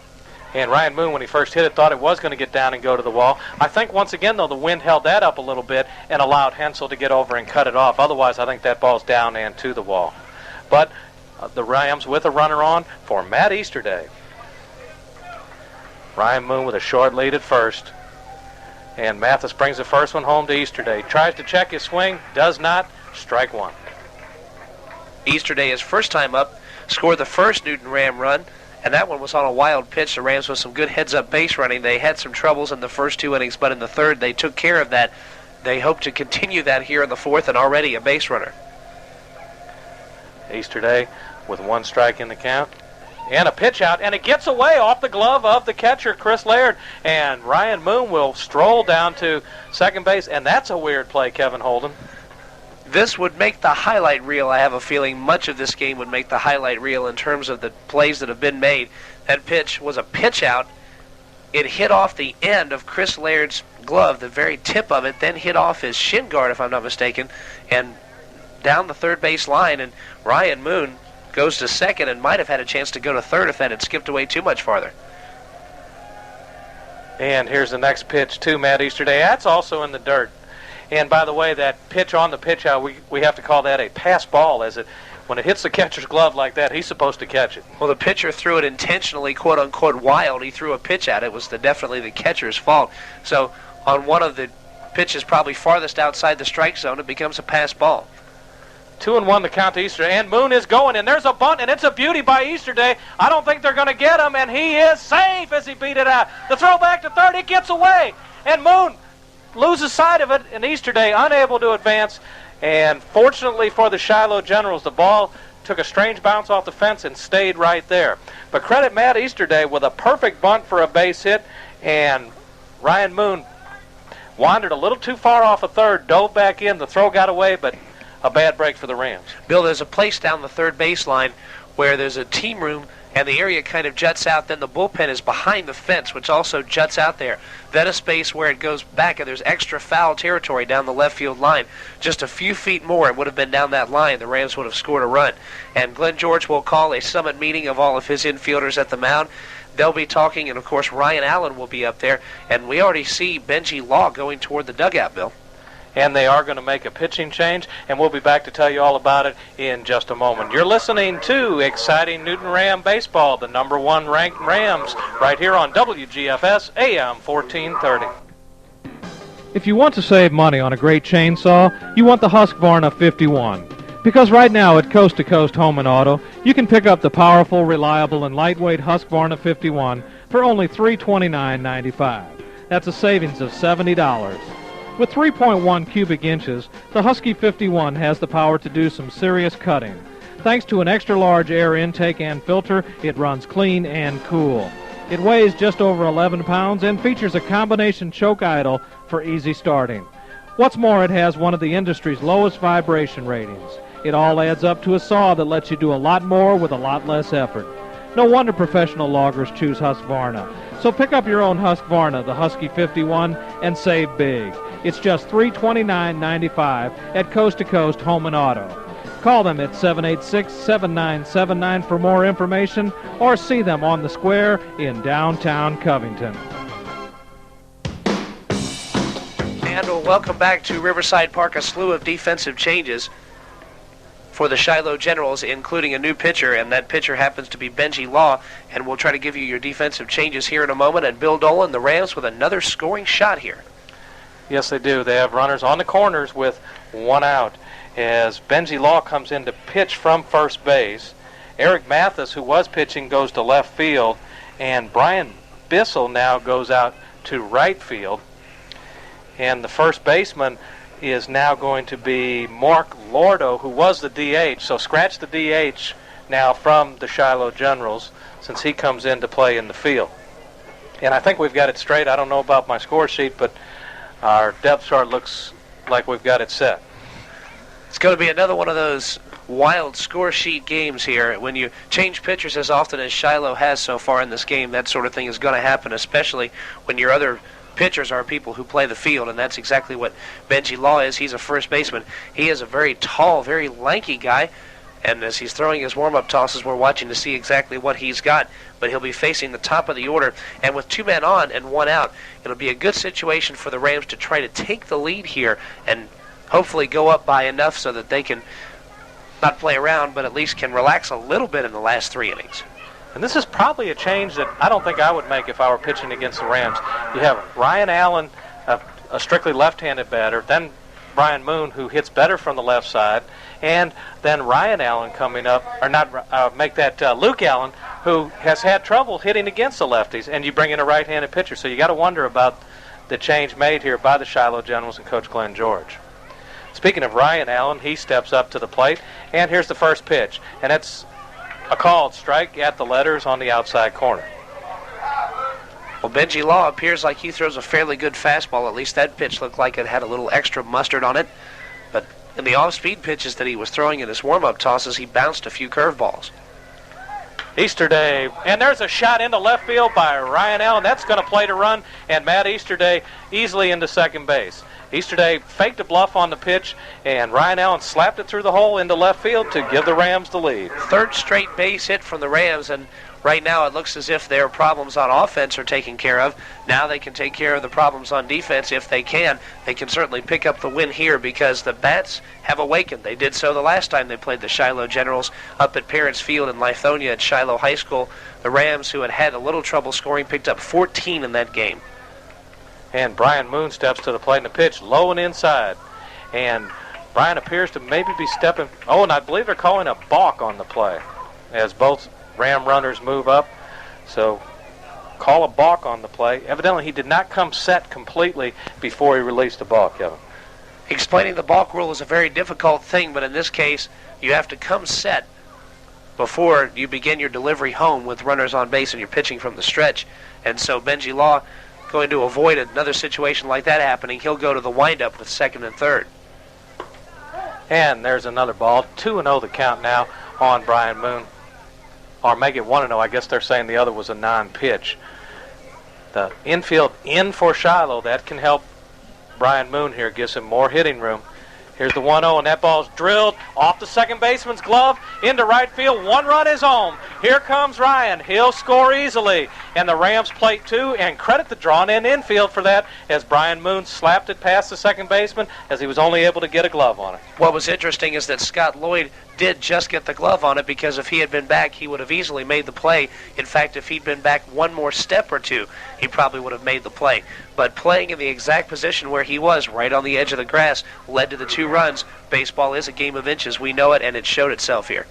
And Ryan Moon, when he first hit it, thought it was going to get down and go to the wall. I think, once again, though, the wind held that up a little bit and allowed Hensel to get over and cut it off. Otherwise, I think that ball's down and to the wall. But the Rams with a runner on for Matt Easterday. Ryan Moon with a short lead at first. And Mathis brings the first one home to Easterday. Tries to check his swing, does not. Strike 1.
Easterday, his first time up, scored the first Newton Ram run. And that one was on a wild pitch. The Rams with some good heads-up base running. They had some troubles in the first 2 innings, but in the 3rd they took care of that. They hope to continue that here in the 4th, and already a base runner.
Easterday with 1 strike in the count. And a pitch out, and it gets away off the glove of the catcher, Chris Laird. And Ryan Moon will stroll down to second base, and that's a weird play, Kevin Holden.
This would make the highlight reel. I have a feeling much of this game would make the highlight reel in terms of the plays that have been made. That pitch was a pitch out. It hit off the end of Chris Laird's glove, the very tip of it, then hit off his shin guard, if I'm not mistaken, and down the third base line. And Ryan Moon goes to second and might have had a chance to go to third if that had skipped away too much farther.
And here's the next pitch to Matt Easterday. That's also in the dirt. And by the way, that pitch on the pitch out, we have to call that a pass ball, as when it hits the catcher's glove like that, he's supposed to catch it.
Well, the pitcher threw it intentionally, quote-unquote, wild. He threw a pitch out. It was definitely the catcher's fault. So on one of the pitches probably farthest outside the strike zone, it becomes a pass ball.
2-1 the count to Easterday, and Moon is going, and there's a bunt, and it's a beauty by Easterday. I don't think they're going to get him, and he is safe as he beat it out. The throw back to third, it gets away, and Moon loses sight of it, and Easterday unable to advance. And fortunately for the Shiloh Generals, the ball took a strange bounce off the fence and stayed right there. But credit Matt Easterday with a perfect bunt for a base hit, and Ryan Moon wandered a little too far off a third, dove back in, the throw got away, but a bad break for the Rams.
Bill, there's a place down the third baseline where there's a team room and the area kind of juts out. Then the bullpen is behind the fence, which also juts out there. Then a space where it goes back, and there's extra foul territory down the left field line. Just a few feet more, it would have been down that line. The Rams would have scored a run. And Glenn George will call a summit meeting of all of his infielders at the mound. They'll be talking, and of course Ryan Allen will be up there. And we already see Benji Law going toward the dugout, Bill.
and they are going to make a pitching change, and we'll be back to tell you all about it in just a moment. You're listening to exciting Newton Ram baseball, the number 1 ranked Rams, right here on WGFS AM 1430.
If you want to save money on a great chainsaw, you want the Husqvarna 51. Because right now at Coast to Coast Home and Auto, you can pick up the powerful, reliable, and lightweight Husqvarna 51 for only $329.95. That's a savings of $70. With 3.1 cubic inches, the Husky 51 has the power to do some serious cutting. Thanks to an extra-large air intake and filter, it runs clean and cool. It weighs just over 11 pounds and features a combination choke idle for easy starting. What's more, it has one of the industry's lowest vibration ratings. It all adds up to a saw that lets you do a lot more with a lot less effort. No wonder professional loggers choose Husqvarna. So pick up your own Husqvarna, the Husky 51, and save big. It's just $329.95 at Coast to Coast Home and Auto. Call them at 786-7979 for more information, or see them on the square in downtown Covington.
And welcome back to Riverside Park. A slew of defensive changes for the Shiloh Generals, including a new pitcher, and that pitcher happens to be Benji Law. And we'll try to give you your defensive changes here in a moment. And Bill Dolan, the Rams, with another scoring shot here.
Yes, they do. They have runners on the corners with 1 out as Benji Law comes in to pitch from first base. Eric Mathis, who was pitching, goes to left field, and Brian Bissell now goes out to right field. And the first baseman is now going to be Mark Lordo, who was the DH. So scratch the DH now from the Shiloh Generals, since he comes in to play in the field. And I think we've got it straight. I don't know about my score sheet, but our depth chart looks like we've got it set.
It's going to be another one of those wild score sheet games here. When you change pitchers as often as Shiloh has so far in this game, that sort of thing is going to happen, especially when your other pitchers are people who play the field, and that's exactly what Benji Law is. He's a first baseman. He is a very tall, very lanky guy, and as he's throwing his warm-up tosses, we're watching to see exactly what he's got. But he'll be facing the top of the order, and with 2 men on and 1 out, it'll be a good situation for the Rams to try to take the lead here and hopefully go up by enough so that they can not play around, but at least can relax a little bit in the last 3 innings.
And this is probably a change that I don't think I would make if I were pitching against the Rams. You have Ryan Allen, a strictly left-handed batter, then Brian Moon, who hits better from the left side, and then Ryan Allen coming up, or not, make that Luke Allen, who has had trouble hitting against the lefties, and you bring in a right-handed pitcher. So you got to wonder about the change made here by the Shiloh Generals and Coach Glenn George. Speaking of Ryan Allen, he steps up to the plate, and here's the first pitch, and it's a called strike at the letters on the outside corner.
Well, Benji Law appears like he throws a fairly good fastball. At least that pitch looked like it had a little extra mustard on it. But in the off-speed pitches that he was throwing in his warm-up tosses, he bounced a few curveballs.
Easterday, and there's a shot into left field by Ryan Allen. That's going to play to run, and Matt Easterday easily into second base. Easterday faked a bluff on the pitch, and Ryan Allen slapped it through the hole into left field to give the Rams the lead.
Third straight base hit from the Rams, and right now it looks as if their problems on offense are taken care of. Now they can take care of the problems on defense if they can. They can certainly pick up the win here because the Bats have awakened. They did so the last time they played the Shiloh Generals up at Parents Field in Lithonia at Shiloh High School. The Rams, who had a little trouble scoring, picked up 14 in that game.
And Brian Moon steps to the plate in the pitch, low and inside. And Brian appears to maybe be stepping. Oh, and I believe they're calling a balk on the play as both Ram runners move up. So call a balk on the play. Evidently, he did not come set completely before he released the ball, Kevin.
Explaining the balk rule is a very difficult thing, but in this case, you have to come set before you begin your delivery home with runners on base and you're pitching from the stretch. And so Benji Law, going to avoid another situation like that happening, he'll go to the windup with second and third.
And there's another ball. 2-0 the count now on Brian Moon. Or make it 1-0. I guess they're saying the other was a non-pitch. The infield in for Shiloh. That can help Brian Moon here. Gives him more hitting room. Here's the 1-0, and that ball's drilled off the second baseman's glove into right field. 1 run is home. Here comes Ryan. He'll score easily. and the Rams plate two, and credit the drawn-in infield for that, as Brian Moon slapped it past the second baseman as he was only able to get a glove on it.
What was interesting is that Scott Lloyd did just get the glove on it, because if he had been back, he would have easily made the play. In fact, if he'd been back one more step or two, he probably would have made the play. But playing in the exact position where he was, right on the edge of the grass, led to the 2 runs. Baseball is a game of inches. We know it, and it showed itself here.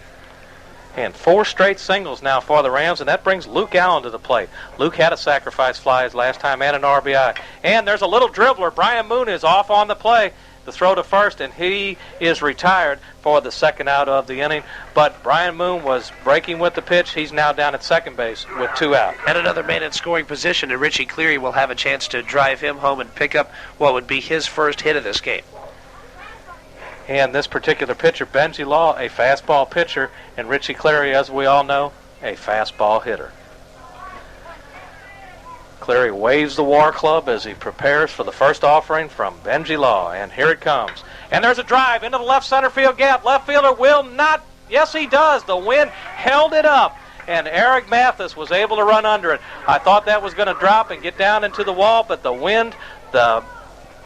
And 4 straight singles now for the Rams, and that brings Luke Allen to the plate. Luke had a sacrifice fly his last time and an RBI. And there's a little dribbler. Brian Moon is off on the play. The throw to first, and he is retired for the second out of the inning. But Brian Moon was breaking with the pitch. He's now down at second base with 2 out.
And another man in scoring position, and Richie Cleary will have a chance to drive him home and pick up what would be his first hit of this game.
And this particular pitcher, Benji Law, a fastball pitcher, and Richie Cleary, as we all know, a fastball hitter. Cleary waves the war club as he prepares for the first offering from Benji Law, and here it comes. And there's a drive into the left center field gap. Left fielder will not, yes he does. The wind held it up, and Eric Mathis was able to run under it. I thought that was going to drop and get down into the wall, but the wind, the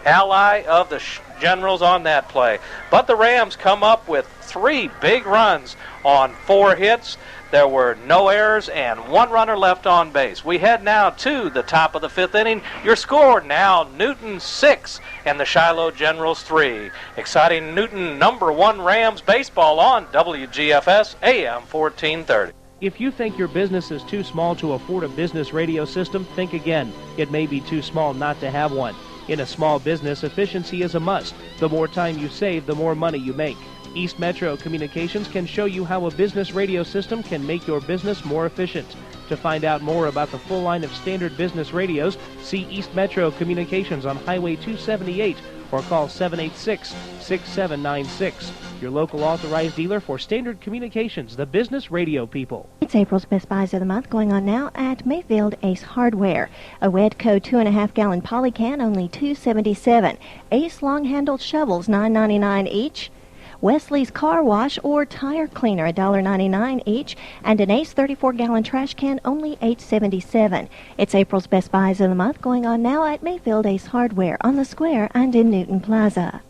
ally of the Generals on that play. But the Rams come up with 3 big runs on 4 hits. There were no errors and 1 runner left on base. We head now to the top of the 5th inning. Your score now, Newton 6 and the Shiloh Generals 3. Exciting Newton #1 Rams baseball on WGFS AM 1430.
If you think your business is too small to afford a business radio system, think again. It may be too small not to have one. In a small business, efficiency is a must. The more time you save, the more money you make. East Metro Communications can show you how a business radio system can make your business more efficient. To find out more about the full line of standard business radios, see East Metro Communications on Highway 278 or call 786-6796. Your local authorized dealer for Standard Communications, the business radio people.
It's April's Best Buys of the Month going on now at Mayfield Ace Hardware. A Wedco 2.5-gallon poly can, only $2.77. Ace long-handled shovels, $9.99 each. Wesley's Car Wash or Tire Cleaner, $1.99 each, and an Ace 34-gallon trash can, only $8.77. It's April's Best Buys of the Month going on now at Mayfield Ace Hardware on the Square and in Newton Plaza.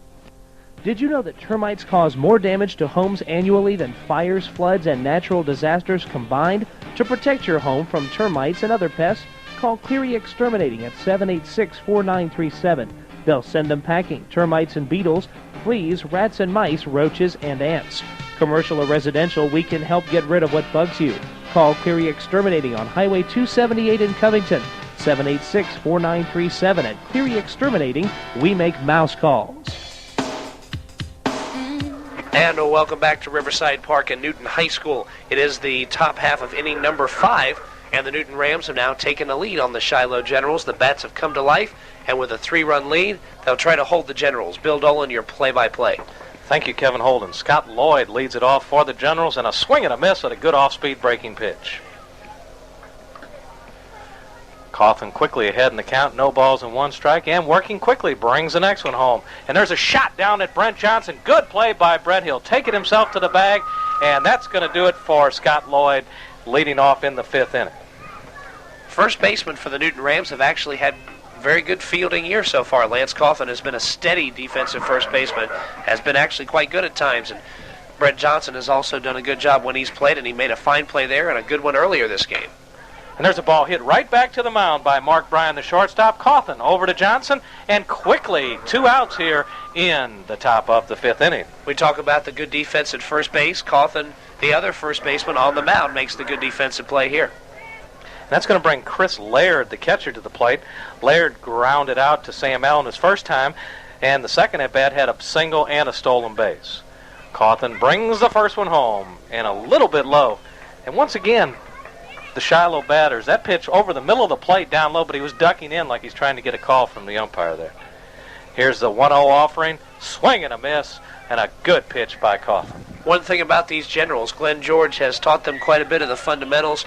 Did you know that termites cause more damage to homes annually than fires, floods, and natural disasters combined? To protect your home from termites and other pests, call Cleary Exterminating at 786-4937. They'll send them packing, termites and beetles, fleas, rats and mice, roaches, and ants. Commercial or residential, we can help get rid of what bugs you. Call Cleary Exterminating on Highway 278 in Covington, 786-4937. At Cleary Exterminating, we make mouse calls.
And welcome back to Riverside Park and Newton High School. It is the top half of inning number 5, and the Newton Rams have now taken the lead on the Shiloh Generals. The bats have come to life, and with a 3-run lead, they'll try to hold the Generals. Bill Dolan, your play-by-play.
Thank you, Kevin Holden. Scott Lloyd leads it off for the Generals, and a swing and a miss at a good off-speed breaking pitch. Coffin quickly ahead in the count, no balls and 1 strike, and working quickly brings the next one home. And there's a shot down at Brent Johnson. Good play by Brent. He'll take it himself to the bag, and that's going to do it for Scott Lloyd, leading off in the 5th inning.
First baseman for the Newton Rams have actually had very good fielding year so far. Lance Coffin has been a steady defensive first baseman, has been actually quite good at times, and Brent Johnson has also done a good job when he's played, and he made a fine play there and a good one earlier this game.
And there's a ball hit right back to the mound by Mark Bryan, the shortstop. Coffin over to Johnson, and quickly 2 outs here in the top of the 5th inning.
We talk about the good defense at first base. Coffin, the other first baseman on the mound, makes the good defensive play here.
And that's going to bring Chris Laird, the catcher, to the plate. Laird grounded out to Sam Allen his first time, and the second at-bat had a single and a stolen base. Coffin brings the first one home, and a little bit low. And once again, the Shiloh batters, that pitch over the middle of the plate down low, but he was ducking in like he's trying to get a call from the umpire there. Here's the 1-0 offering, swing and a miss, and a good pitch by Coffin.
One thing about these Generals, Glenn George has taught them quite a bit of the fundamentals,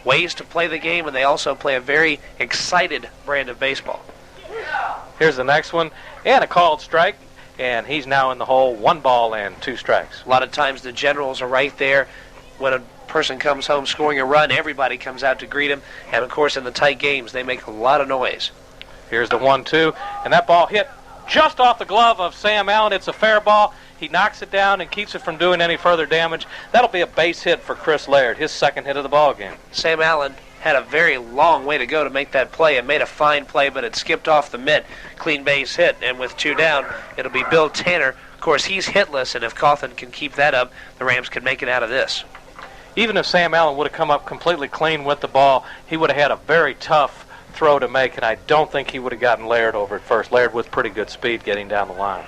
ways to play the game, and they also play a very excited brand of baseball.
Here's the next one, and a called strike, and he's now in the hole, 1 ball and 2 strikes.
A lot of times the Generals are right there when a person comes home scoring a run, everybody comes out to greet him. And, of course, in the tight games, they make a lot of noise.
Here's the 1-2, and that ball hit just off the glove of Sam Allen. It's a fair ball. He knocks it down and keeps it from doing any further damage. That'll be a base hit for Chris Laird, his second hit of the ball game.
Sam Allen had a very long way to go to make that play and made a fine play, but it skipped off the mitt. Clean base hit, and with 2 down, it'll be Bill Tanner. Of course, he's hitless, and if Cawthon can keep that up, the Rams can make it out of this.
Even if Sam Allen would have come up completely clean with the ball, he would have had a very tough throw to make, and I don't think he would have gotten Laird over at first. Laird with pretty good speed getting down the line.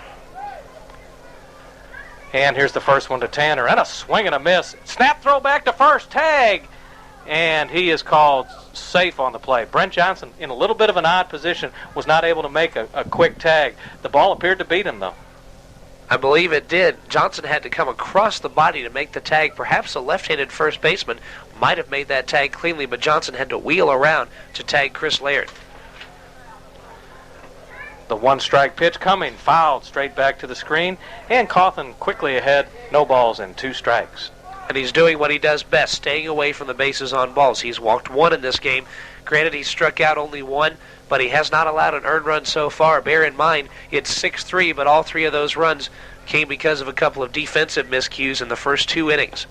And here's the first one to Tanner, and a swing and a miss. Snap throw back to first, tag, and he is called safe on the play. Brent Johnson, in a little bit of an odd position, was not able to make a quick tag. The ball appeared to beat him, though.
I believe it did. Johnson had to come across the body to make the tag. Perhaps a left-handed first baseman might have made that tag cleanly, but Johnson had to wheel around to tag Chris Laird.
The 1-strike pitch coming, fouled straight back to the screen, and Cawthon quickly ahead, no balls and 2 strikes.
And he's doing what he does best, staying away from the bases on balls. He's walked 1 in this game. Granted, he struck out only 1, but he has not allowed an earned run so far. Bear in mind, it's 6-3, but all 3 of those runs came because of a couple of defensive miscues in the first 2 innings.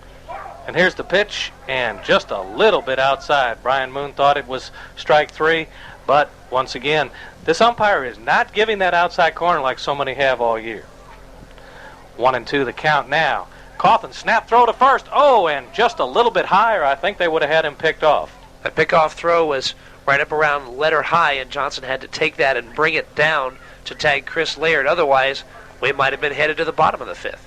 And here's the pitch, and just a little bit outside. Brian Moon thought it was strike 3, but once again, this umpire is not giving that outside corner like so many have all year. 1-2 the count now. Cawthon snap throw to first. Oh, and just a little bit higher. I think they would have had him picked off.
The pickoff throw was right up around letter high, and Johnson had to take that and bring it down to tag Chris Laird. Otherwise, we might have been headed to the bottom of the 5th.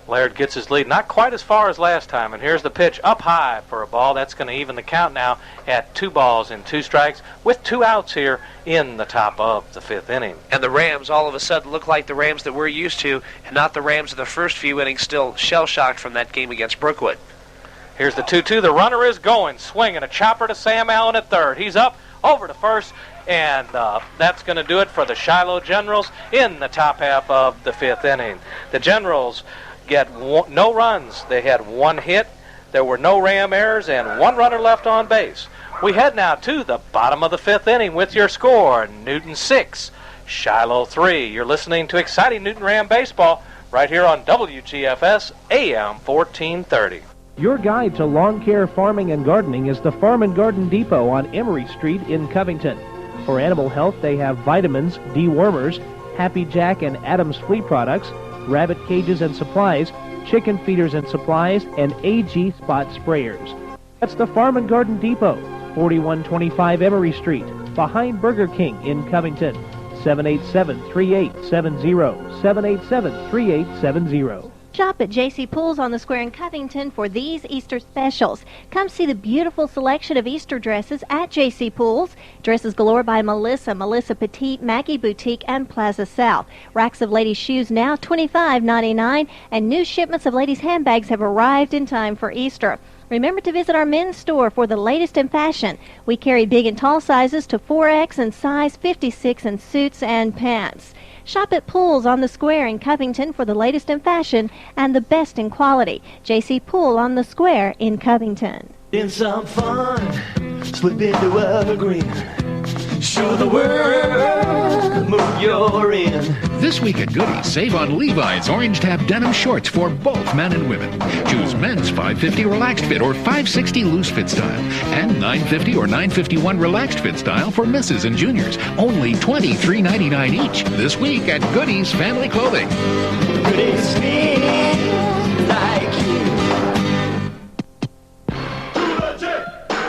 Laird gets his lead, not quite as far as last time, and here's the pitch up high for a ball. That's going to even the count now at 2 balls and 2 strikes with 2 outs here in the top of the 5th inning.
And the Rams all of a sudden look like the Rams that we're used to, and not the Rams of the first few innings, still shell-shocked from that game against Brookwood.
Here's the 2-2. The runner is going, swinging a chopper to Sam Allen at third. He's up over to first, and that's going to do it for the Shiloh Generals in the top half of the 5th inning. The Generals get no runs. They had 1 hit. There were no Ram errors and 1 runner left on base. We head now to the bottom of the 5th inning with your score. Newton 6, Shiloh 3. You're listening to exciting Newton Ram baseball right here on WGFS AM 1430.
Your guide to lawn care, farming, and gardening is the Farm and Garden Depot on Emory Street in Covington. For animal health, they have vitamins, dewormers, Happy Jack and Adams flea products, rabbit cages and supplies, chicken feeders and supplies, and AG spot sprayers. That's the Farm and Garden Depot, 4125 Emory Street, behind Burger King in Covington. 787-3870, 787-3870.
Shop at J.C. Pools on the Square in Covington for these Easter specials. Come see the beautiful selection of Easter dresses at J.C. Pools. Dresses galore by Melissa, Melissa Petite, Maggie Boutique, and Plaza South. Racks of ladies' shoes now $25.99, and new shipments of ladies' handbags have arrived in time for Easter. Remember to visit our men's store for the latest in fashion. We carry big and tall sizes to 4X and size 56 in suits and pants. Shop at Pools on the Square in Covington for the latest in fashion and the best in quality. J.C. Pool on the Square in Covington.
In some fun, slip into evergreen. Show the world the mood you're in.
This week at Goodies, save on Levi's Orange Tab denim shorts for both men and women. Choose men's $5.50 relaxed fit or $5.60 loose fit style, and $9.50 or $9.51 relaxed fit style for misses and juniors. Only $23.99 each. This week at Goodies Family Clothing.
Goodies feel like you.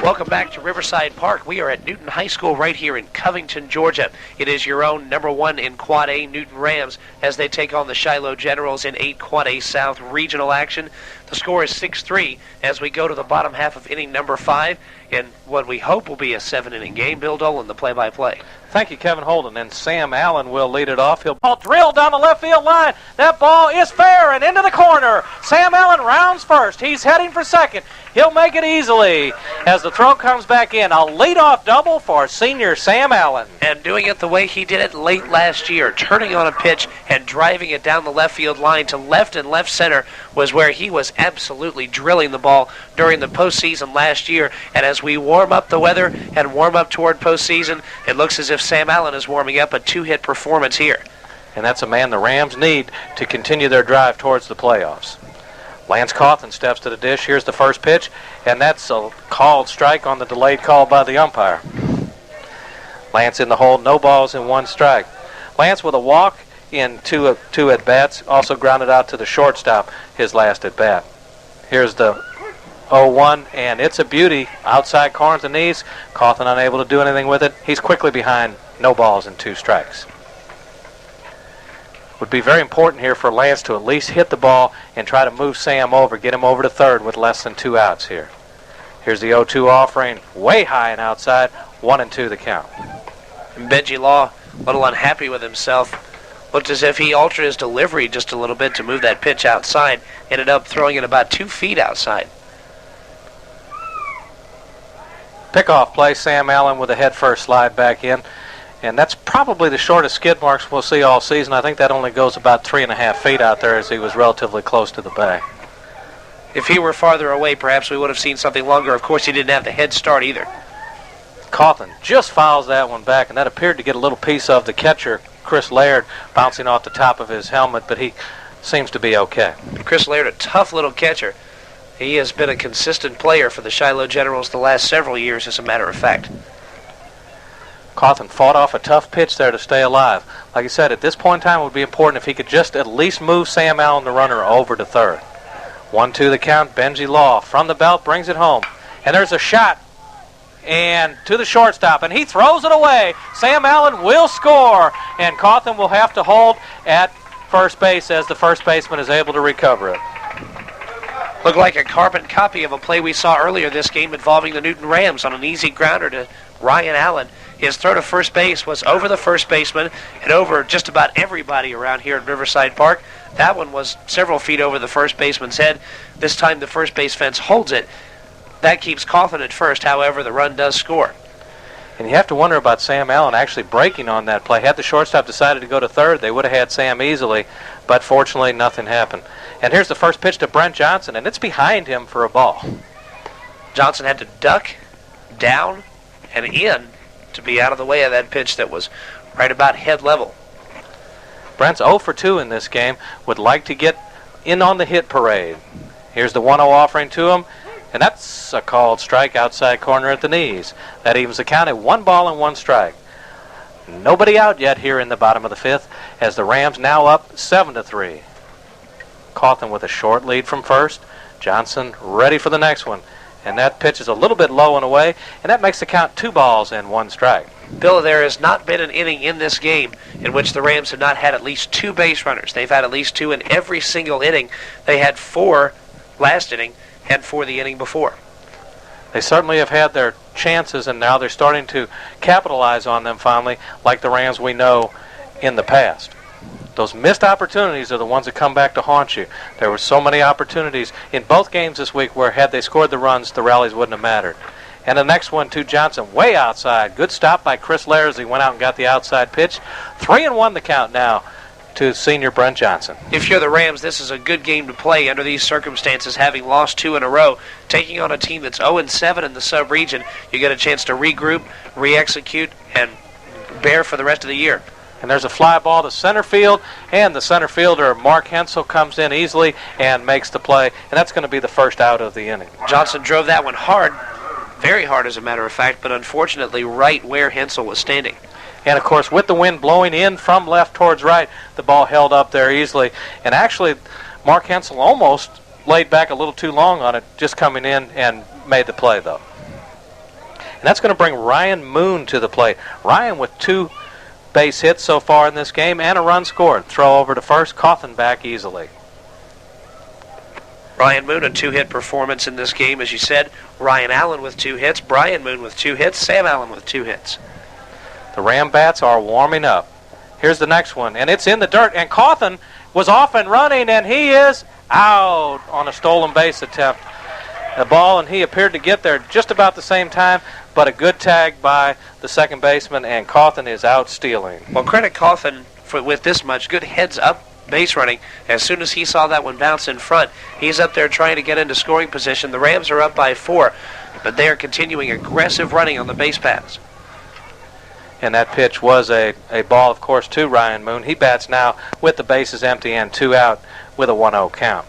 Welcome back to Riverside Park. We are at Newton High School right here in Covington, Georgia. It is your own number 1 in Quad A Newton Rams as they take on the Shiloh Generals in 8 Quad A South regional action. The score is 6-3 as we go to the bottom half of inning number 5 in what we hope will be a 7-inning game. Bill Dolan, the play-by-play.
Thank you, Kevin Holden. And Sam Allen will lead it off. He'll ball drilled down the left field line. That ball is fair and into the corner. Sam Allen rounds first. He's heading for second. He'll make it easily as the throw comes back in. A leadoff double for senior Sam Allen.
And doing it the way he did it late last year, turning on a pitch and driving it down the left field line to left and left center was where he was absolutely drilling the ball during the postseason last year. And as we warm up the weather and warm up toward postseason, it looks as if Sam Allen is warming up a 2-hit performance here.
And that's a man the Rams need to continue their drive towards the playoffs. Lance Cawthon steps to the dish. Here's the first pitch, and that's a called strike on the delayed call by the umpire. Lance in the hole, no balls and 1 strike. Lance with a walk in two at-bats, also grounded out to the shortstop his last at-bat. Here's the 0-1, and it's a beauty. Outside corners and knees. Cawthon unable to do anything with it. He's quickly behind, no balls and 2 strikes. Would be very important here for Lance to at least hit the ball and try to move Sam over, get him over to third with less than 2 outs here. Here's the 0-2 offering, way high and outside, 1-2 the count.
And Benji Law, a little unhappy with himself. Looked as if he altered his delivery just a little bit to move that pitch outside. Ended up throwing it about 2 feet outside.
Pickoff play, Sam Allen with a head-first slide back in. And that's probably the shortest skid marks we'll see all season. I think that only goes about 3.5 feet out there as he was relatively close to the bag.
If he were farther away, perhaps we would have seen something longer. Of course, he didn't have the head start either.
Cawthon just fouls that one back, and that appeared to get a little piece of the catcher, Chris Laird, bouncing off the top of his helmet, but he seems to be okay.
Chris Laird, a tough little catcher. He has been a consistent player for the Shiloh Generals the last several years, as a matter of fact.
Cawthon fought off a tough pitch there to stay alive. Like I said, at this point in time it would be important if he could just at least move Sam Allen, the runner, over to third. 1-2 the count. Benji Law from the belt brings it home. And there's a shot. And to the shortstop, and he throws it away. Sam Allen will score, and Cawthon will have to hold at first base as the first baseman is able to recover it.
Looked like a carbon copy of a play we saw earlier this game involving the Newton Rams on an easy grounder to Ryan Allen. His throw to first base was over the first baseman and over just about everybody around here at Riverside Park. That one was several feet over the first baseman's head. This time the first base fence holds it. That keeps Cawthon at first. However, the run does score.
And you have to wonder about Sam Allen actually breaking on that play. Had the shortstop decided to go to third, they would have had Sam easily, but fortunately nothing happened. And here's the first pitch to Brent Johnson, and it's behind him for a ball.
Johnson had to duck, down, and in to be out of the way of that pitch that was right about head level.
Brent's 0 for 2 in this game, would like to get in on the hit parade. Here's the 1-0 offering to him, and that's a called strike outside corner at the knees. That evens the count at 1 ball and 1 strike. Nobody out yet here in the bottom of the 5th as the Rams now up 7-3. Cawthon with a short lead from first. Johnson ready for the next one. And that pitch is a little bit low and away, and that makes the count 2 balls and 1 strike.
Bill, there has not been an inning in this game in which the Rams have not had at least 2 base runners. They've had at least 2 in every single inning. They had 4 last inning and 4 the inning before.
They certainly have had their chances, and now they're starting to capitalize on them finally, like the Rams we know in the past. Those missed opportunities are the ones that come back to haunt you. There were so many opportunities in both games this week where had they scored the runs, the rallies wouldn't have mattered. And the next one to Johnson, way outside. Good stop by Chris Laird as he went out and got the outside pitch. 3-1 the count now to senior Brent Johnson.
If you're the Rams, this is a good game to play under these circumstances, having lost 2 in a row. Taking on a team that's 0-7 in the sub-region, you get a chance to regroup, re-execute, and bear for the rest of the year.
And there's a fly ball to center field, and the center fielder, Mark Hensel, comes in easily and makes the play, and that's going to be the first out of the inning.
Johnson drove that one hard, very hard as a matter of fact, but unfortunately right where Hensel was standing.
And, of course, with the wind blowing in from left towards right, the ball held up there easily. And actually, Mark Hensel almost laid back a little too long on it, just coming in and made the play, though. And that's going to bring Ryan Moon to the plate. Ryan with 2 base hits so far in this game and a run scored. Throw over to first, Cawthon back easily.
Ryan Moon, a 2-hit performance in this game, as you said. Ryan Allen with 2 hits, Brian Moon with 2 hits, Sam Allen with 2 hits.
The Ram bats are warming up. Here's the next one, and it's in the dirt, and Cawthon was off and running, and he is out on a stolen base attempt. The ball, and he appeared to get there just about the same time, but a good tag by the second baseman, and Cawthon is out stealing.
Well, credit Cawthon with this much. Good heads-up base running. As soon as he saw that one bounce in front, he's up there trying to get into scoring position. The Rams are up by 4, but they are continuing aggressive running on the base paths.
And that pitch was a ball, of course, to Ryan Moon. He bats now with the bases empty and 2 out with a 1-0 count.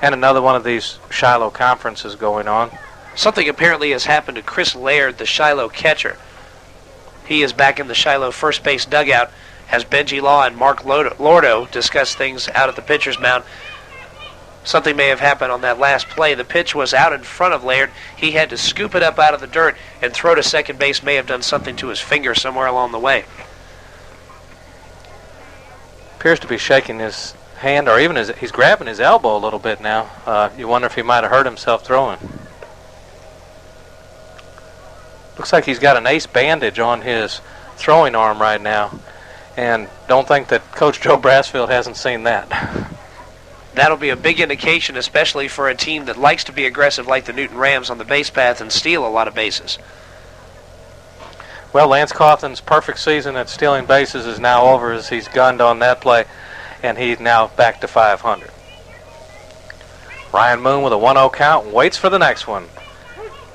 And another one of these Shiloh conferences going on.
Something apparently has happened to Chris Laird, the Shiloh catcher. He is back in the Shiloh first base dugout as Benji Law and Mark Lordo discuss things out at the pitcher's mound. Something may have happened on that last play. The pitch was out in front of Laird. He had to scoop it up out of the dirt and throw to second base. May have done something to his finger somewhere along the way.
Appears to be shaking his hand, or even he's grabbing his elbow a little bit now. You wonder if he might have hurt himself throwing. Looks like he's got an ace bandage on his throwing arm right now. And don't think that Coach Joe Brassfield hasn't seen that.
That'll be a big indication, especially for a team that likes to be aggressive like the Newton Rams on the base path and steal a lot of bases.
Well, Lance Cawthon's perfect season at stealing bases is now over as he's gunned on that play, and he's now back to 500. Ryan Moon with a 1-0 count and waits for the next one.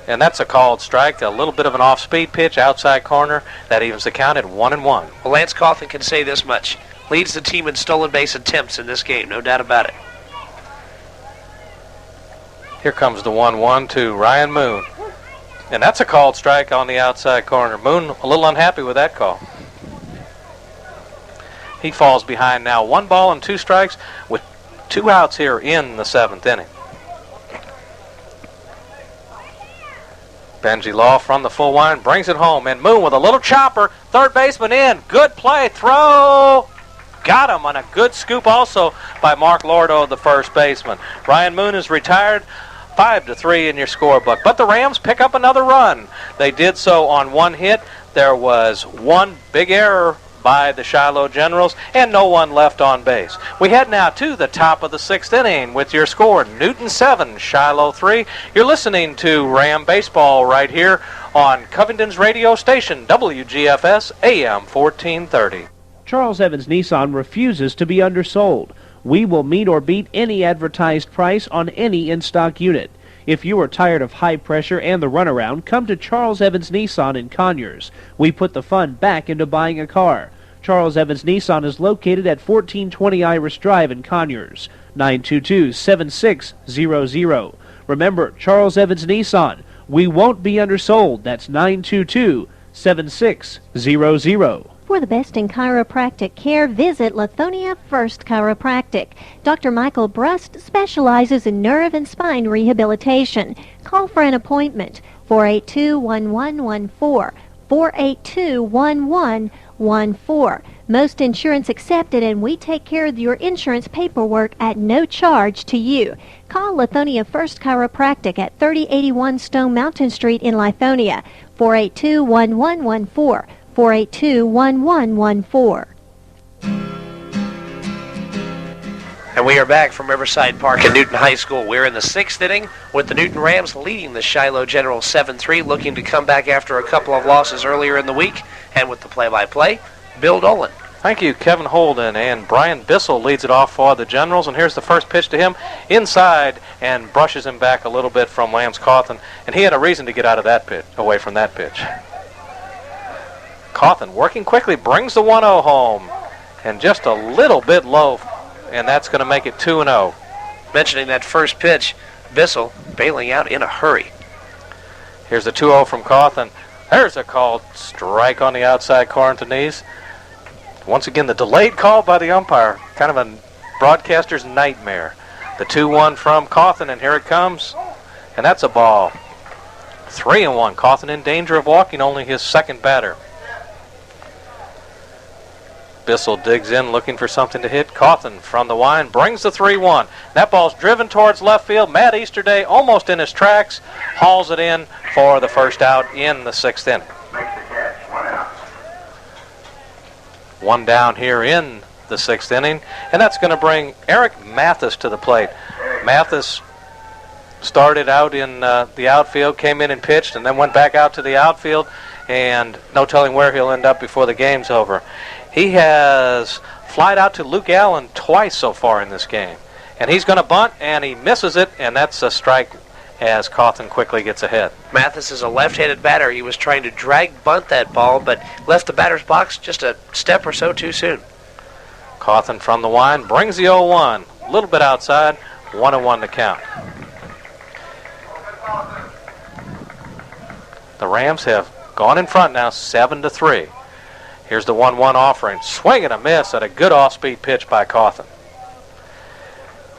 And that's a called strike, a little bit of an off-speed pitch, outside corner. That evens the count at 1-1.
Well, Lance Cawthon can say this much. Leads the team in stolen base attempts in this game, no doubt about it.
Here comes the 1-1 to Ryan Moon. And that's a called strike on the outside corner. Moon a little unhappy with that call. He falls behind now. 1 ball and 2 strikes with 2 outs here in the 7th inning. Benji Law from the full wind brings it home. And Moon with a little chopper. Third baseman in. Good play. Throw. Got him on a good scoop also by Mark Lordo, the first baseman. Ryan Moon is retired. 5-3 in your scorebook. But the Rams pick up another run. They did so on 1 hit. There was 1 big error by the Shiloh Generals and no one left on base. We head now to the top of the 6th inning with your score, Newton 7, Shiloh 3. You're listening to Ram Baseball right here on Covington's radio station, WGFS AM 1430.
Charles Evans Nissan refuses to be undersold. We will meet or beat any advertised price on any in-stock unit. If you are tired of high pressure and the runaround, come to Charles Evans Nissan in Conyers. We put the fun back into buying a car. Charles Evans Nissan is located at 1420 Iris Drive in Conyers, 922-7600. Remember, Charles Evans Nissan. We won't be undersold. That's 922-7600.
For the best in chiropractic care, visit Lithonia First Chiropractic. Dr. Michael Brust specializes in nerve and spine rehabilitation. Call for an appointment, 482-1114, 482-1114. Most insurance accepted, and we take care of your insurance paperwork at no charge to you. Call Lithonia First Chiropractic at 3081 Stone Mountain Street in Lithonia, 482-1114. 482-1114.
And we are back from Riverside Park at Newton High School. We're in the 6th inning with the Newton Rams leading the Shiloh Generals 7-3, looking to come back after a couple of losses earlier in the week. And with the play-by-play, Bill Dolan.
Thank you, Kevin Holden. And Brian Bissell leads it off for the Generals. And here's the first pitch to him inside and brushes him back a little bit from Lance Cawthon. And he had a reason to get out of that pitch, away from that pitch. Cawthon working quickly, brings the 1-0 home, and just a little bit low, and that's going to make it 2-0.
Mentioning that first pitch, Bissell bailing out in a hurry.
Here's the 2-0 from Cawthon. There's a called strike on the outside corner to knees. Once again, the delayed call by the umpire, kind of a broadcaster's nightmare. The 2-1 from Cawthon, and here it comes, and that's a ball. 3-1. Cawthon in danger of walking, only his second batter. Bissell digs in looking for something to hit. Cawthon from the wind brings the 3-1. That ball's driven towards left field. Matt Easterday almost in his tracks. Hauls it in for the first out in the 6th inning. 1 down here in the 6th inning. And that's going to bring Eric Mathis to the plate. Mathis started out in the outfield, came in and pitched, and then went back out to the outfield. and no telling where he'll end up before the game's over. He has flied out to Luke Allen twice so far in this game. And he's going to bunt, and he misses it, and that's a strike as Cawthon quickly gets ahead.
Mathis is a left-handed batter. He was trying to drag bunt that ball, but left the batter's box just a step or so too soon.
Cawthon from the line brings the 0-1. A little bit outside, 1-1 to count. The Rams have gone in front now, 7-3. Here's the 1-1 offering. Swing and a miss at a good off-speed pitch by Cawthon.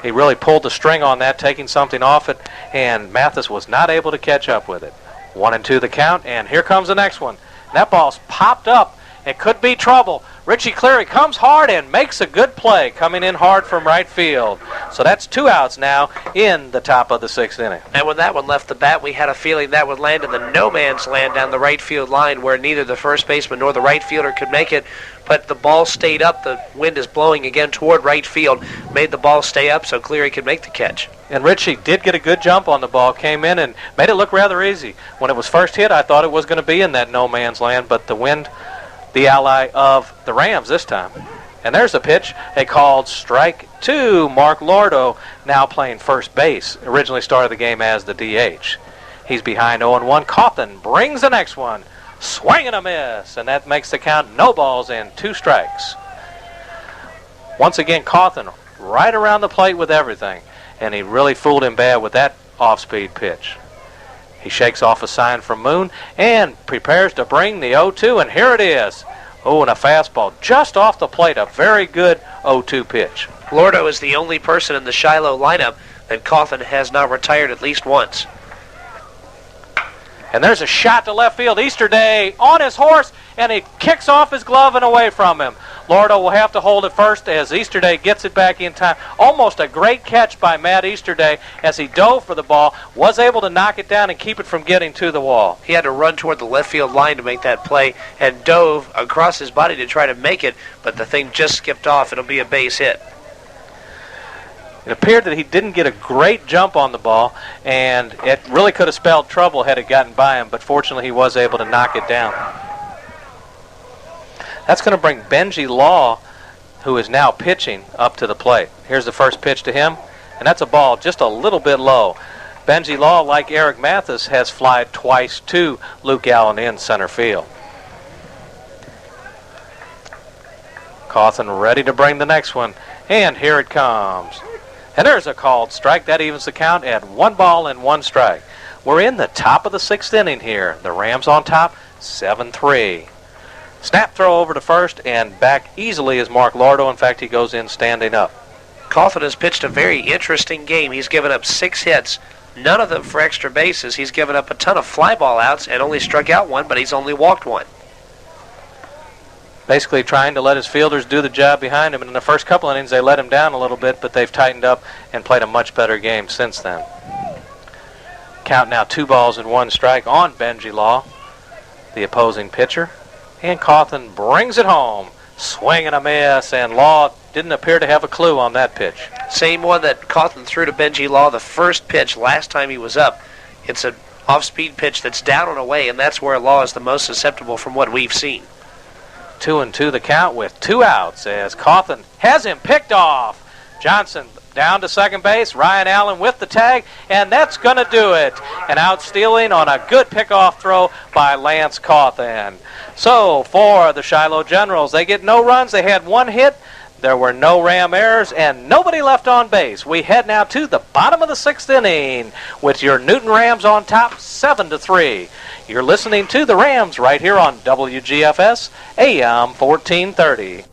He really pulled the string on that, taking something off it, and Mathis was not able to catch up with it. 1-2 the count, and here comes the next one. That ball's popped up. It could be trouble. Richie Cleary comes hard and makes a good play, coming in hard from right field. So that's 2 outs now in the top of the 6th inning.
And when that one left the bat, we had a feeling that would land in the no-man's land down the right field line where neither the first baseman nor the right fielder could make it. But the ball stayed up. The wind is blowing again toward right field. Made the ball stay up so Cleary could make the catch.
And Richie did get a good jump on the ball, came in and made it look rather easy. When it was first hit, I thought it was going to be in that no-man's land, but the wind, the ally of the Rams this time. And there's a pitch, a called strike 2. Mark Lordo now playing first base. Originally started the game as the DH. He's behind 0-1. Cawthon brings the next one. Swing and a miss, and that makes the count no balls and 2 strikes. Once again, Cawthon right around the plate with everything, and he really fooled him bad with that off-speed pitch. He shakes off a sign from Moon and prepares to bring the 0-2, and here it is. Oh, and a fastball just off the plate, a very good 0-2 pitch.
Lordo is the only person in the Shiloh lineup that Cawthon has not retired at least once.
And there's a shot to left field. Easterday on his horse, and he kicks off his glove and away from him. Lordo will have to hold it first as Easterday gets it back in time. Almost a great catch by Matt Easterday as he dove for the ball, was able to knock it down and keep it from getting to the wall.
He had to run toward the left field line to make that play and dove across his body to try to make it, but the thing just skipped off. It'll be a base hit.
It appeared that he didn't get a great jump on the ball, and it really could have spelled trouble had it gotten by him, but fortunately he was able to knock it down. That's going to bring Benji Law, who is now pitching, up to the plate. Here's the first pitch to him, and that's a ball just a little bit low. Benji Law, like Eric Mathis, has flied twice to Luke Allen in center field. Cawthon ready to bring the next one, and here it comes. And there's a called strike. That evens the count at 1 ball and 1 strike. We're in the top of the 6th inning here. The Rams on top, 7-3. Snap throw over to first and back easily is Mark Lordo. In fact, he goes in standing up.
Cawthon has pitched a very interesting game. He's given up 6 hits, none of them for extra bases. He's given up a ton of fly ball outs and only struck out 1, but he's only walked 1.
Basically trying to let his fielders do the job behind him. And in the first couple innings, they let him down a little bit, but they've tightened up and played a much better game since then. Count now 2 balls and 1 strike on Benji Law, the opposing pitcher. And Cawthon brings it home. Swing and a miss, and Law didn't appear to have a clue on that pitch.
Same one that Cawthon threw to Benji Law the first pitch last time he was up. It's an off-speed pitch that's down and away, and that's where Law is the most susceptible from what we've seen.
2-2 the count with 2 outs as Cawthon has him picked off. Johnson down to second base. Ryan Allen with the tag, and that's going to do it. An out stealing on a good pickoff throw by Lance Cawthon. So for the Shiloh Generals, they get no runs. They had 1 hit. There were no Ram errors and nobody left on base. We head now to the bottom of the 6th inning with your Newton Rams on top, 7-3. You're listening to the Rams right here on WGFS AM 1430.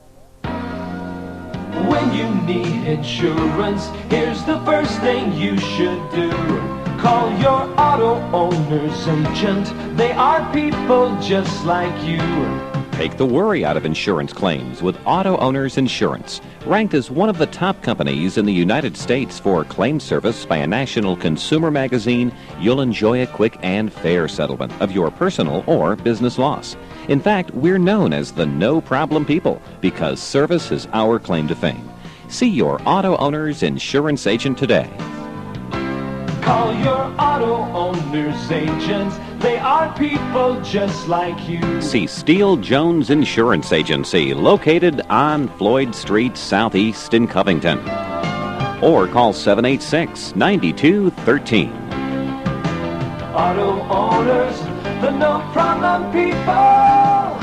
When you need insurance, here's the first thing you should do. Call your auto owner's agent. They are people just like you.
Take the worry out of insurance claims with Auto Owners Insurance. Ranked as one of the top companies in the United States for claim service by a national consumer magazine, you'll enjoy a quick and fair settlement of your personal or business loss. In fact, we're known as the no-problem people because service is our claim to fame. See your Auto Owners Insurance agent today.
Call your auto owner's agent. They are people just like you.
See Steele Jones Insurance Agency, located on Floyd Street Southeast in Covington. Or call 786-9213.
Auto owners, the no problem people.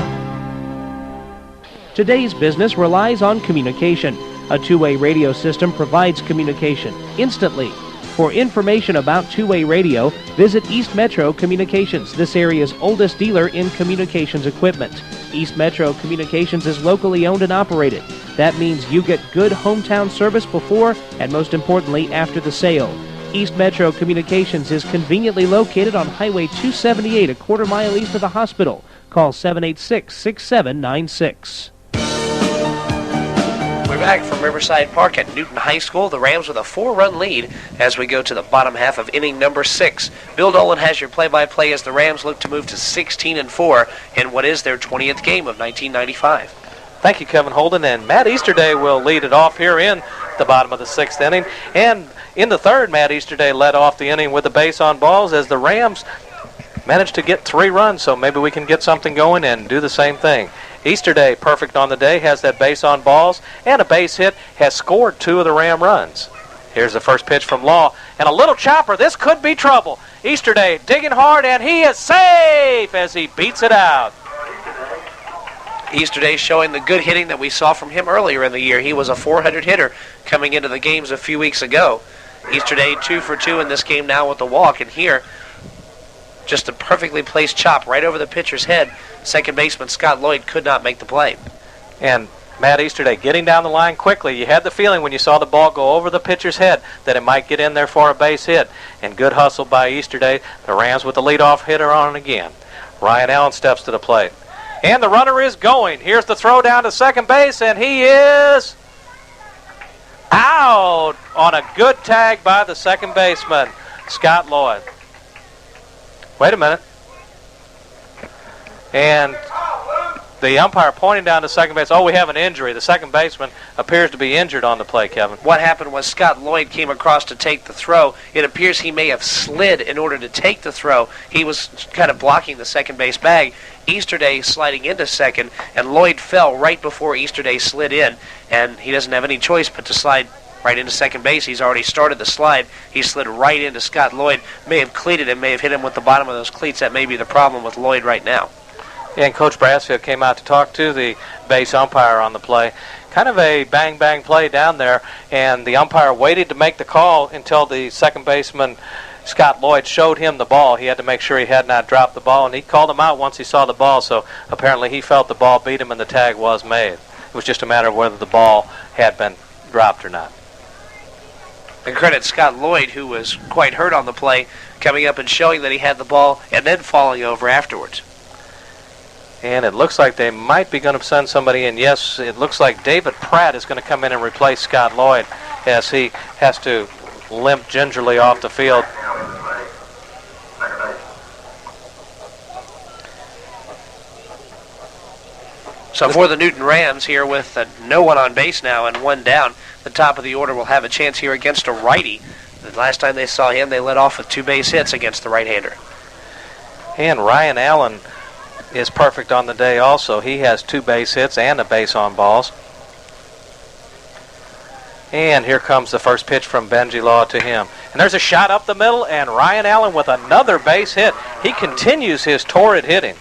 Today's business relies on communication. A two-way radio system provides communication instantly. For information about two-way radio, visit East Metro Communications, this area's oldest dealer in communications equipment. East Metro Communications is locally owned and operated. That means you get good hometown service before and, most importantly, after the sale. East Metro Communications is conveniently located on Highway 278, a quarter mile east of the hospital. Call 786-6796.
We're back from Riverside Park at Newton High School. The Rams with a 4-run lead as we go to the bottom half of inning number 6. Bill Dolan has your play-by-play as the Rams look to move to 16-4 in what is their 20th game of 1995.
Thank you, Kevin Holden. And Matt Easterday will lead it off here in the bottom of the 6th inning. And in the 3rd, Matt Easterday led off the inning with the base on balls as the Rams managed to get 3 runs. So maybe we can get something going and do the same thing. Easterday, perfect on the day, has that base on balls and a base hit, has scored 2 of the Ram runs. Here's the first pitch from Law, and a little chopper. This could be trouble. Easterday digging hard, and he is safe as he beats it out.
Easterday showing the good hitting that we saw from him earlier in the year. He was a 400 hitter coming into the games a few weeks ago. Easterday 2 for 2 in this game now with the walk, and here just a perfectly placed chop right over the pitcher's head. Second baseman Scott Lloyd could not make the play.
And Matt Easterday getting down the line quickly. You had the feeling when you saw the ball go over the pitcher's head that it might get in there for a base hit. And good hustle by Easterday. The Rams with the leadoff hitter on again. Ryan Allen steps to the plate. And the runner is going. Here's the throw down to second base, and he is out on a good tag by the second baseman, Scott Lloyd. Wait a minute. And the umpire pointing down to second base. Oh, we have an injury. The second baseman appears to be injured on the play, Kevin.
What happened was Scott Lloyd came across to take the throw. It appears he may have slid in order to take the throw. He was kind of blocking the second base bag. Easterday sliding into second, and Lloyd fell right before Easterday slid in. And he doesn't have any choice but to slide right into second base. He's already started the slide. He slid right into Scott Lloyd. May have cleated him, may have hit him with the bottom of those cleats. That may be the problem with Lloyd right now.
And Coach Brassfield came out to talk to the base umpire on the play. Kind of a bang-bang play down there, and the umpire waited to make the call until the second baseman, Scott Lloyd, showed him the ball. He had to make sure he had not dropped the ball, and he called him out once he saw the ball, so apparently he felt the ball beat him and the tag was made. It was just a matter of whether the ball had been dropped or not.
And credit Scott Lloyd, who was quite hurt on the play, coming up and showing that he had the ball and then falling over afterwards.
And it looks like they might be going to send somebody in. Yes, it looks like David Pratt is going to come in and replace Scott Lloyd as he has to limp gingerly off the field.
So for the Newton Rams here with no one on base now and one down, the top of the order will have a chance here against a righty. The last time they saw him, they led off with 2 base hits against the right-hander.
And Ryan Allen is perfect on the day also. He has 2 base hits and a base on balls. And here comes the first pitch from Benji Law to him. And there's a shot up the middle, and Ryan Allen with another base hit. He continues his torrid hitting.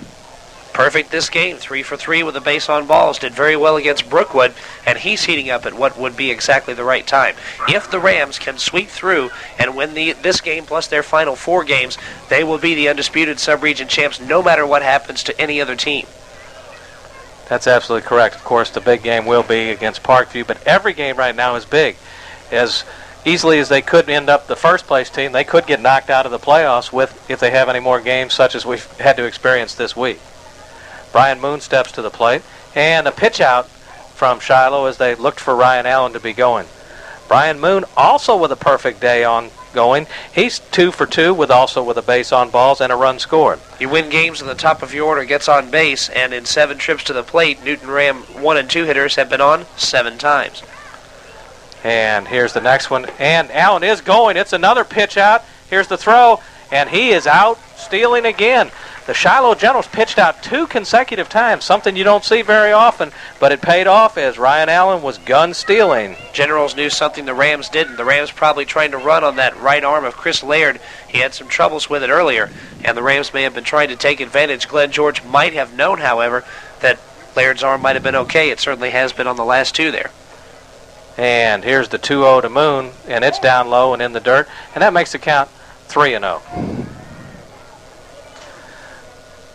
Perfect this game, 3 for 3 with a base on balls. Did very well against Brookwood, and he's heating up at what would be exactly the right time. If the Rams can sweep through and win this game plus their final 4 games, they will be the undisputed sub-region champs no matter what happens to any other team.
That's absolutely correct. Of course, the big game will be against Parkview, but every game right now is big. As easily as they could end up the first-place team, they could get knocked out of the playoffs if they have any more games such as we've had to experience this week. Brian Moon steps to the plate, and a pitch out from Shiloh as they looked for Ryan Allen to be going. Brian Moon also with a perfect day on going. He's 2 for 2 with a base on balls and a run scored.
You win games when the top of your order gets on base, and in 7 trips to the plate, Newton Ram 1 and 2 hitters have been on 7 times.
And here's the next one, and Allen is going. It's another pitch out. Here's the throw, and he is out stealing again. The Shiloh Generals pitched out 2 consecutive times, something you don't see very often, but it paid off as Ryan Allen was gun stealing.
Generals knew something the Rams didn't. The Rams probably trying to run on that right arm of Chris Laird. He had some troubles with it earlier, and the Rams may have been trying to take advantage. Glenn George might have known, however, that Laird's arm might have been okay. It certainly has been on the last 2 there.
And here's the 2-0 to Moon, and it's down low and in the dirt, and that makes the count 3-0.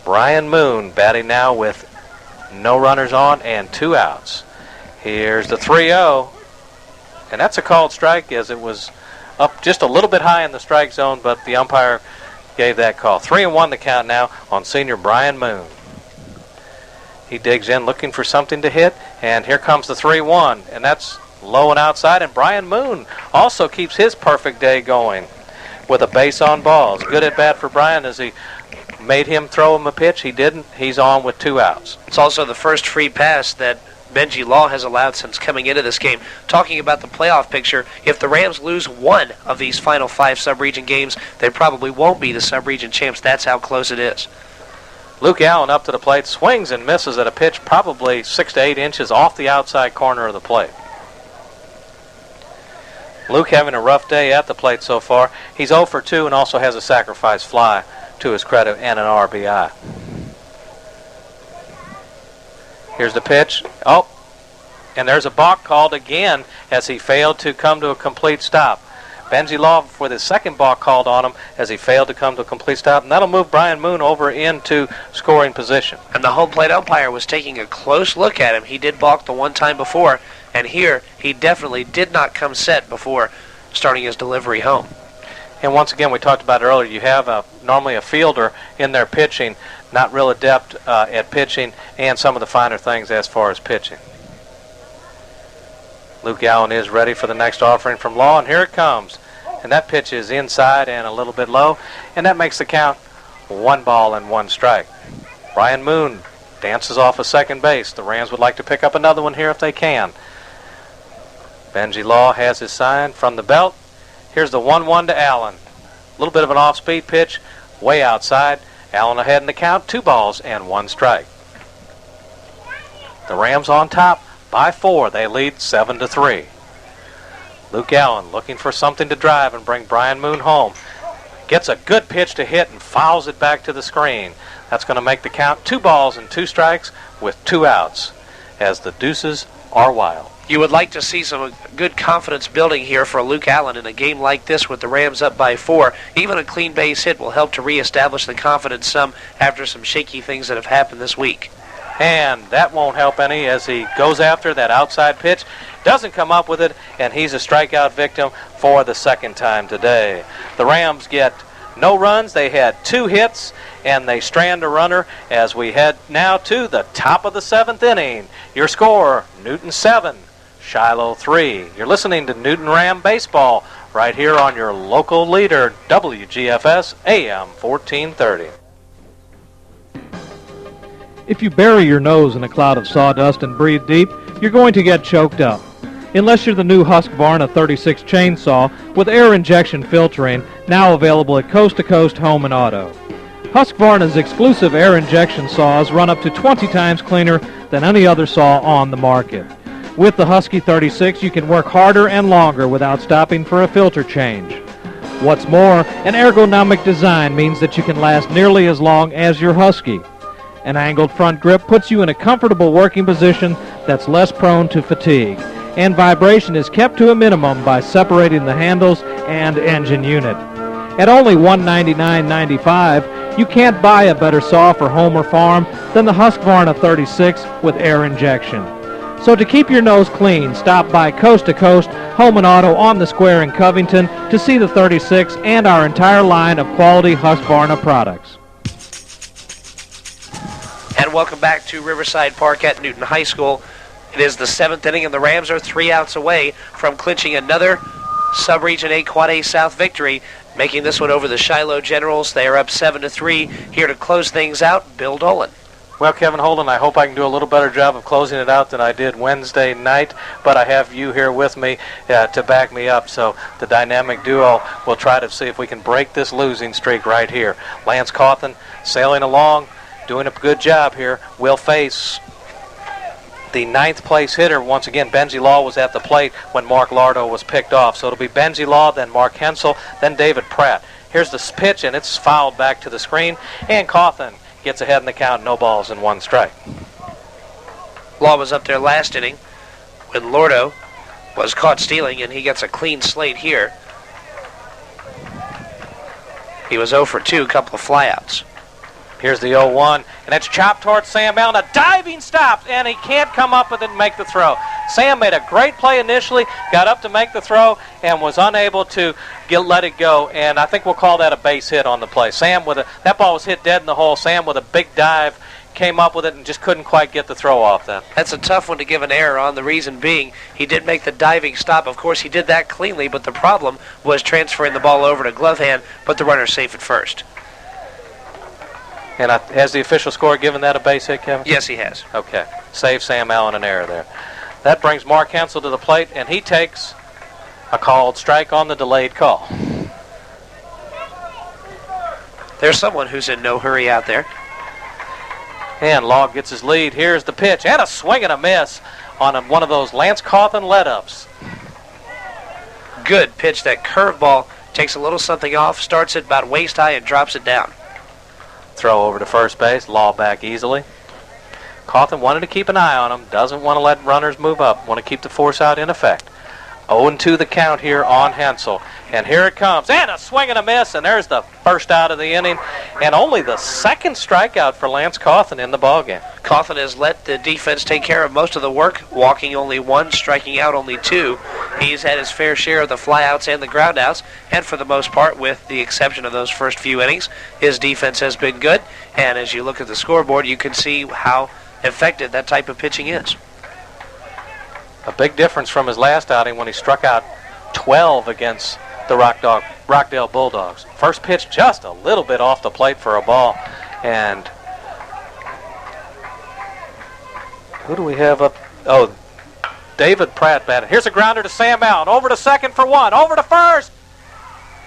Brian Moon batting now with no runners on and 2 outs. Here's the 3-0, and that's a called strike as it was up just a little bit high in the strike zone, but the umpire gave that call. 3-1 the count now on senior Brian Moon. He digs in looking for something to hit, and here comes the 3-1, and that's low and outside, and Brian Moon also keeps his perfect day going with a base on balls. Good at bat for Brian as he made him throw him a pitch. He didn't. He's on with 2 outs.
It's also the first free pass that Benji Law has allowed since coming into this game. Talking about the playoff picture, if the Rams lose one of these final 5 sub-region games, they probably won't be the sub-region champs. That's how close it is.
Luke Allen up to the plate, swings and misses at a pitch probably 6 to 8 inches off the outside corner of the plate. Luke having a rough day at the plate so far. He's 0 for 2 and also has a sacrifice fly to his credit and an RBI. Here's the pitch. Oh, and there's a balk called again as he failed to come to a complete stop. Benji Law with his second balk called on him as he failed to come to a complete stop, and that'll move Brian Moon over into scoring position.
And the home plate umpire was taking a close look at him. He did balk the one time before, and here he definitely did not come set before starting his delivery home.
And once again, we talked about it earlier, you have normally a fielder in there pitching, not real adept at pitching, and some of the finer things as far as pitching. Luke Allen is ready for the next offering from Law, and here it comes. And that pitch is inside and a little bit low, and that makes the count 1 ball and 1 strike. Brian Moon dances off of second base. The Rams would like to pick up another one here if they can. Benji Law has his sign from the belt. Here's the 1-1 to Allen. A little bit of an off-speed pitch, way outside. Allen ahead in the count, 2 balls and 1 strike. The Rams on top by 4. They lead 7-3. Luke Allen looking for something to drive and bring Brian Moon home. Gets a good pitch to hit and fouls it back to the screen. That's going to make the count 2 balls and 2 strikes with 2 outs as the deuces are wild.
You would like to see some good confidence building here for Luke Allen in a game like this with the Rams up by 4. Even a clean base hit will help to reestablish the confidence some after some shaky things that have happened this week.
And that won't help any as he goes after that outside pitch. Doesn't come up with it, and he's a strikeout victim for the second time today. The Rams get no runs. They had 2 hits, and they strand a runner as we head now to the top of the 7th inning. Your score, Newton 7, Shiloh 3. You're listening to Newton Ram Baseball right here on your local leader, WGFS AM 1430.
If you bury your nose in a cloud of sawdust and breathe deep, you're going to get choked up. Unless you're the new Husqvarna 36 chainsaw with air injection filtering, now available at Coast to Coast Home and Auto. Husqvarna's exclusive air injection saws run up to 20 times cleaner than any other saw on the market. With the Husky 36, you can work harder and longer without stopping for a filter change. What's more, an ergonomic design means that you can last nearly as long as your Husky. An angled front grip puts you in a comfortable working position that's less prone to fatigue, and vibration is kept to a minimum by separating the handles and engine unit. At only $199.95, you can't buy a better saw for home or farm than the Husqvarna 36 with air injection. So to keep your nose clean, stop by Coast to Coast Home and Auto on the Square in Covington to see the 36 and our entire line of quality Husqvarna products.
And welcome back to Riverside Park at Newton High School. It is the 7th inning, and the Rams are 3 outs away from clinching another Sub-Region A Quad A South victory, making this one over the Shiloh Generals. They are up 7-3. Here to close things out, Bill Dolan.
Well, Kevin Holden, I hope I can do a little better job of closing it out than I did Wednesday night, but I have you here with me to back me up, so the dynamic duo will try to see if we can break this losing streak right here. Lance Cawthon sailing along, doing a good job here. Will face the 9th place hitter. Once again, Benzie Law was at the plate when Mark Lardo was picked off, so it'll be Benzie Law, then Mark Hensel, then David Pratt. Here's the pitch, and it's fouled back to the screen, and Cawthon gets ahead in the count, no balls and 1 strike.
Law was up there last inning when Lordo was caught stealing, and he gets a clean slate here. He was 0 for 2, couple of flyouts.
Here's the 0-1, and it's chopped towards Sam Allen. A diving stop, and he can't come up with it and make the throw. Sam made a great play initially, got up to make the throw, and was unable to let it go, and I think we'll call that a base hit on the play. Sam that ball was hit dead in the hole. Sam with a big dive came up with it and just couldn't quite get the throw off that.
That's a tough one to give an error on, the reason being he did make the diving stop. Of course, he did that cleanly, but the problem was transferring the ball over to glove hand, but the runner's safe at first.
And has the official score given that a base hit, Kevin?
Yes, he has.
Okay. Save Sam Allen an error there. That brings Mark Hensel to the plate, and he takes a called strike on the delayed call.
There's someone who's in no hurry out there.
And Law gets his lead. Here's the pitch, and a swing and a miss on one of those Lance Cawthon let-ups.
Good pitch. That curveball takes a little something off, starts it about waist high, and drops it down.
Throw over to first base. Law back easily. Cawthon wanted to keep an eye on him. Doesn't want to let runners move up. Want to keep the force out in effect. 0-2 the count here on Hensel. And here it comes. And a swing and a miss. And there's the first out of the inning. And only the 2nd strikeout for Lance Cawthon in the ballgame.
Cawthon has let the defense take care of most of the work, walking only 1, striking out only 2. He's had his fair share of the flyouts and the groundouts, and for the most part, with the exception of those first few innings, his defense has been good. And as you look at the scoreboard, you can see how effective that type of pitching is.
A big difference from his last outing when he struck out 12 against the Rockdale Bulldogs. First pitch just a little bit off the plate for a ball. And who do we have up? Oh, David Pratt batted. Here's a grounder to Sam Allen. Over to second for 1. Over to first.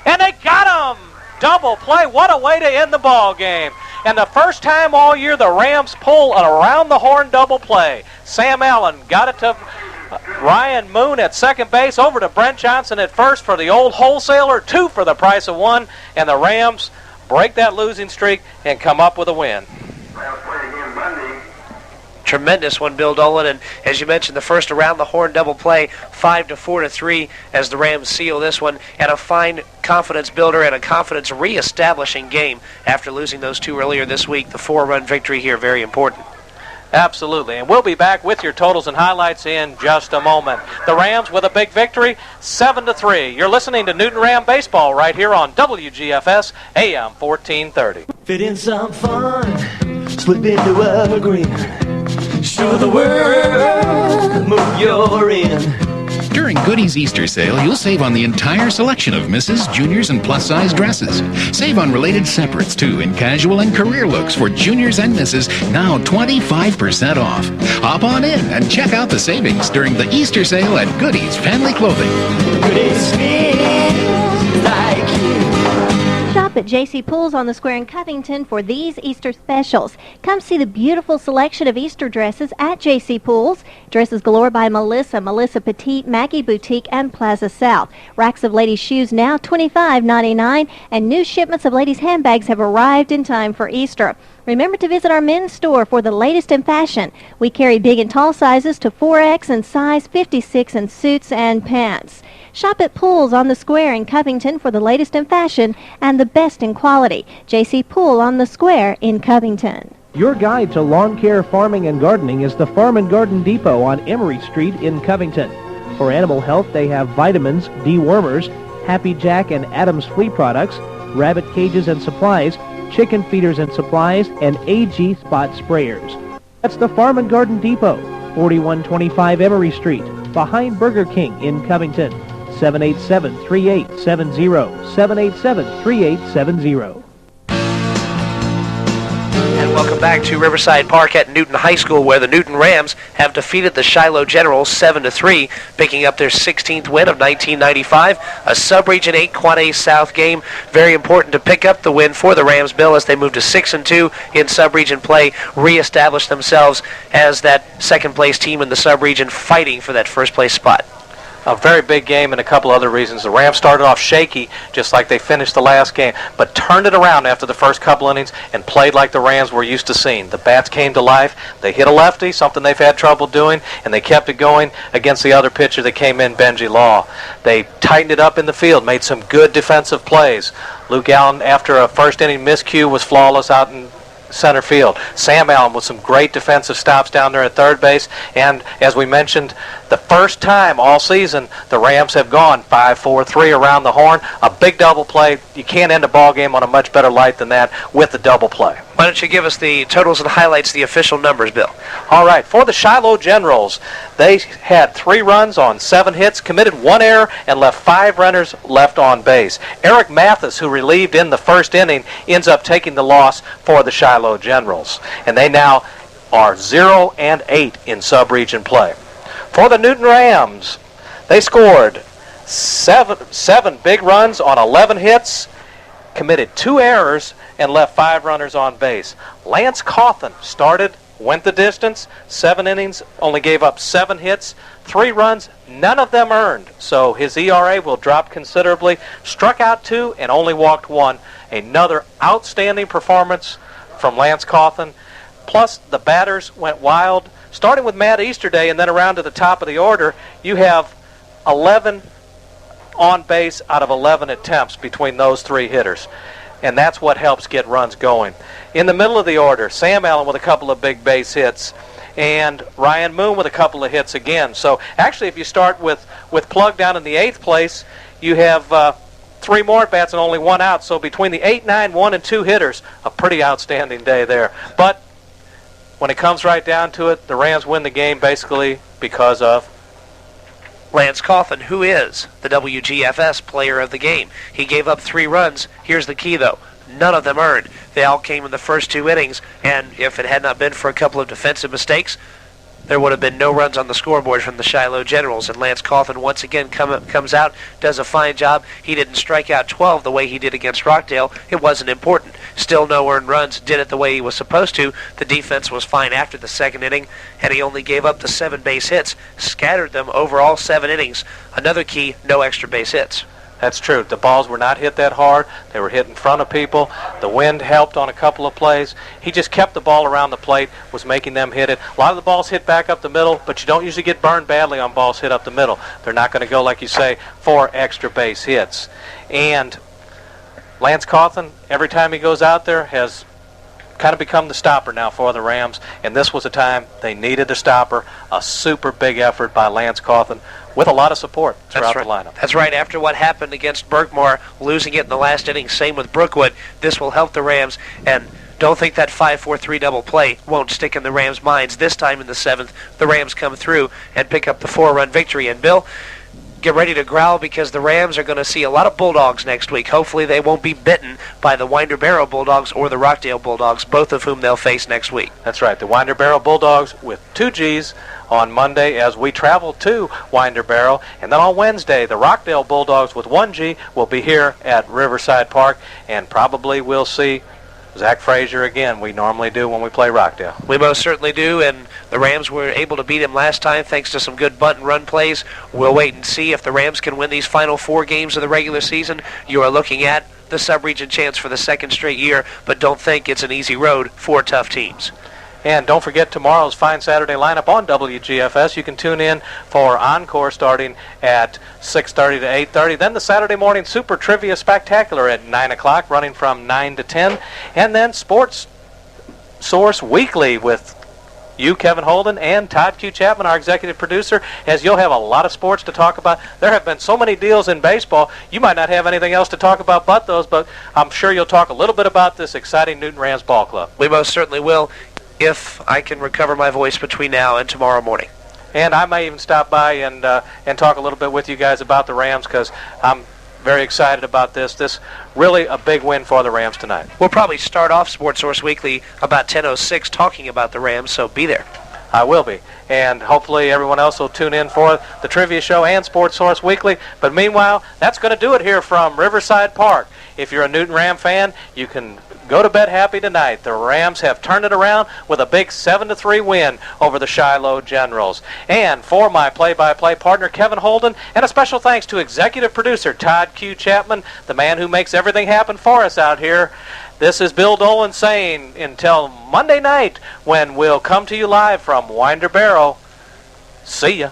And they got him! Double play. What a way to end the ball game. And the first time all year the Rams pull an around-the-horn double play. Sam Allen got it to Ryan Moon at second base, over to Brent Johnson at first for the old wholesaler, 2 for the price of 1, and the Rams break that losing streak and come up with a win.
Tremendous one, Bill Dolan, and as you mentioned, the first around-the-horn double play, 5-4-3 as the Rams seal this one, and a fine confidence builder and a confidence re-establishing game after losing those 2 earlier this week. The 4-run victory here, very important.
Absolutely, and we'll be back with your totals and highlights in just a moment. The Rams with a big victory, 7-3. You're listening to Newton Ram Baseball right here on WGFS AM 1430.
Fit in some fun, slip into agreement. Show the world, move you're in.
During Goodies Easter sale, you'll save on the entire selection of misses, juniors, and plus-size dresses. Save on related separates, too, in casual and career looks for juniors and misses, now 25% off. Hop on in and check out the savings during the Easter sale at Goodies Family Clothing.
Goodies feels like you.
Shop at J.C. Pools on the Square in Covington for these Easter specials. Come see the beautiful selection of Easter dresses at J.C. Pools. Dresses galore by Melissa, Melissa Petite, Maggie Boutique, and Plaza South. Racks of ladies' shoes now $25.99, and new shipments of ladies' handbags have arrived in time for Easter. Remember to visit our men's store for the latest in fashion. We carry big and tall sizes to 4X and size 56 in suits and pants. Shop at Pools on the Square in Covington for the latest in fashion and the best in quality. J.C. Pool on the Square in Covington.
Your guide to lawn care, farming, and gardening is the Farm and Garden Depot on Emory Street in Covington. For animal health, they have vitamins, dewormers, Happy Jack and Adams flea products, rabbit cages and supplies, chicken feeders and supplies, and AG spot sprayers. That's the Farm and Garden Depot, 4125 Emory Street, behind Burger King in Covington. 787-3870, 787-3870.
And
Welcome back to Riverside Park at Newton High School, where the Newton Rams have defeated the Shiloh Generals 7-3, picking up their 16th win of 1995. A Sub-Region 8 Quad A South game. Very important to pick up the win for the Rams, Bill, as they move to 6-2 in Sub-Region play, reestablish themselves as that second-place team in the Sub-Region, fighting for that first-place spot.
A very big game and a couple other reasons. The Rams started off shaky, just like they finished the last game, but turned it around after the first couple innings and played like the Rams were used to seeing. The bats came to life. They hit a lefty, something they've had trouble doing, and they kept it going against the other pitcher that came in, Benji Law. They tightened it up in the field, made some good defensive plays. Luke Allen, after a first inning miscue, was flawless out in center field. Sam Allen with some great defensive stops down there at third base, and as we mentioned, the first time all season the Rams have gone 5-4-3 around the horn. A big double play. You can't end a ball game on a much better light than that with the double play.
Why don't you give us the totals and highlights, the official numbers, Bill?
All right, for the Shiloh Generals, they had 3 runs on 7 hits, committed 1 error, and left 5 runners left on base. Eric Mathis, who relieved in the first inning, ends up taking the loss for the Shiloh Generals. And they now are 0-8 in sub-region play. For the Newton Rams, they scored 7 big runs on 11 hits, committed 2 errors, and left 5 runners on base. Lance Cawthon started, went the distance, 7 innings, only gave up 7 hits, 3 runs, none of them earned. So his ERA will drop considerably. Struck out 2 and only walked 1. Another outstanding performance from Lance Cawthon. Plus, the batters went wild. Starting with Matt Easterday and then around to the top of the order, you have 11 on base out of 11 attempts between those 3 hitters. And that's what helps get runs going. In the middle of the order, Sam Allen with a couple of big base hits, and Ryan Moon with a couple of hits again. So actually, if you start with Plug down in the 8th place, you have 3 more at-bats and only 1 out. So between the 8, 9, 1, and 2 hitters, a pretty outstanding day there. But when it comes right down to it, the Rams win the game basically because of
Lance Cawthon, who is the WGFS player of the game. He gave up 3 runs. Here's the key, though. None of them earned. They all came in the first 2 innings, and if it had not been for a couple of defensive mistakes, there would have been no runs on the scoreboard from the Shiloh Generals. And Lance Cawthon once again comes out, does a fine job. He didn't strike out 12 the way he did against Rockdale. It wasn't important. Still no earned runs. Did it the way he was supposed to. The defense was fine after the 2nd inning, and he only gave up the 7 base hits, scattered them over all 7 innings. Another key, no extra base hits.
That's true. The balls were not hit that hard. They were hit in front of people. The wind helped on a couple of plays. He just kept the ball around the plate, was making them hit it. A lot of the balls hit back up the middle, but you don't usually get burned badly on balls hit up the middle. They're not going to go, like you say, for extra base hits. And Lance Cawthon, every time he goes out there, has kind of become the stopper now for the Rams. And this was a time they needed a stopper. A super big effort by Lance Cawthon, with a lot of support throughout the lineup.
That's right. After what happened against Berkmar, losing it in the last inning, same with Brookwood, this will help the Rams. And don't think that 5-4-3 double play won't stick in the Rams' minds. This time in the 7th, the Rams come through and pick up the 4-run victory. And Bill, get ready to growl, because the Rams are going to see a lot of Bulldogs next week. Hopefully they won't be bitten by the Winder Barrow Bulldogs or the Rockdale Bulldogs, both of whom they'll face next week.
That's right. The Winder Barrow Bulldogs with 2 Gs on Monday as we travel to Winder Barrow. And then on Wednesday, the Rockdale Bulldogs with 1 G will be here at Riverside Park, and probably we'll see Zach Frazier again. We normally do when we play Rockdale.
We most certainly do, and the Rams were able to beat him last time thanks to some good bunt and run plays. We'll wait and see if the Rams can win these final 4 games of the regular season. You are looking at the sub-region chance for the 2nd straight year, but don't think it's an easy road for tough teams.
And don't forget tomorrow's fine Saturday lineup on WGFS. You can tune in for Encore starting at 6:30 to 8:30. Then the Saturday morning Super Trivia Spectacular at 9 o'clock, running from 9 to 10. And then Sports Source Weekly with you, Kevin Holden, and Todd Q. Chapman, our executive producer, as you'll have a lot of sports to talk about. There have been so many deals in baseball, you might not have anything else to talk about but those, but I'm sure you'll talk a little bit about this exciting Newton Rams ball club.
We most certainly will, if I can recover my voice between now and tomorrow morning.
And I may even stop by and talk a little bit with you guys about the Rams, because I'm very excited about this. This really a big win for the Rams tonight.
We'll probably start off Sports Source Weekly about 10:06 talking about the Rams, so be there.
I will be. And hopefully everyone else will tune in for the Trivia Show and Sports Source Weekly. But meanwhile, that's going to do it here from Riverside Park. If you're a Newton Ram fan, you can go to bed happy tonight. The Rams have turned it around with a big 7-3 win over the Shiloh Generals. And for my play-by-play partner, Kevin Holden, and a special thanks to executive producer Todd Q. Chapman, the man who makes everything happen for us out here. This is Bill Dolan saying until Monday night when we'll come to you live from Winder Barrow. See ya.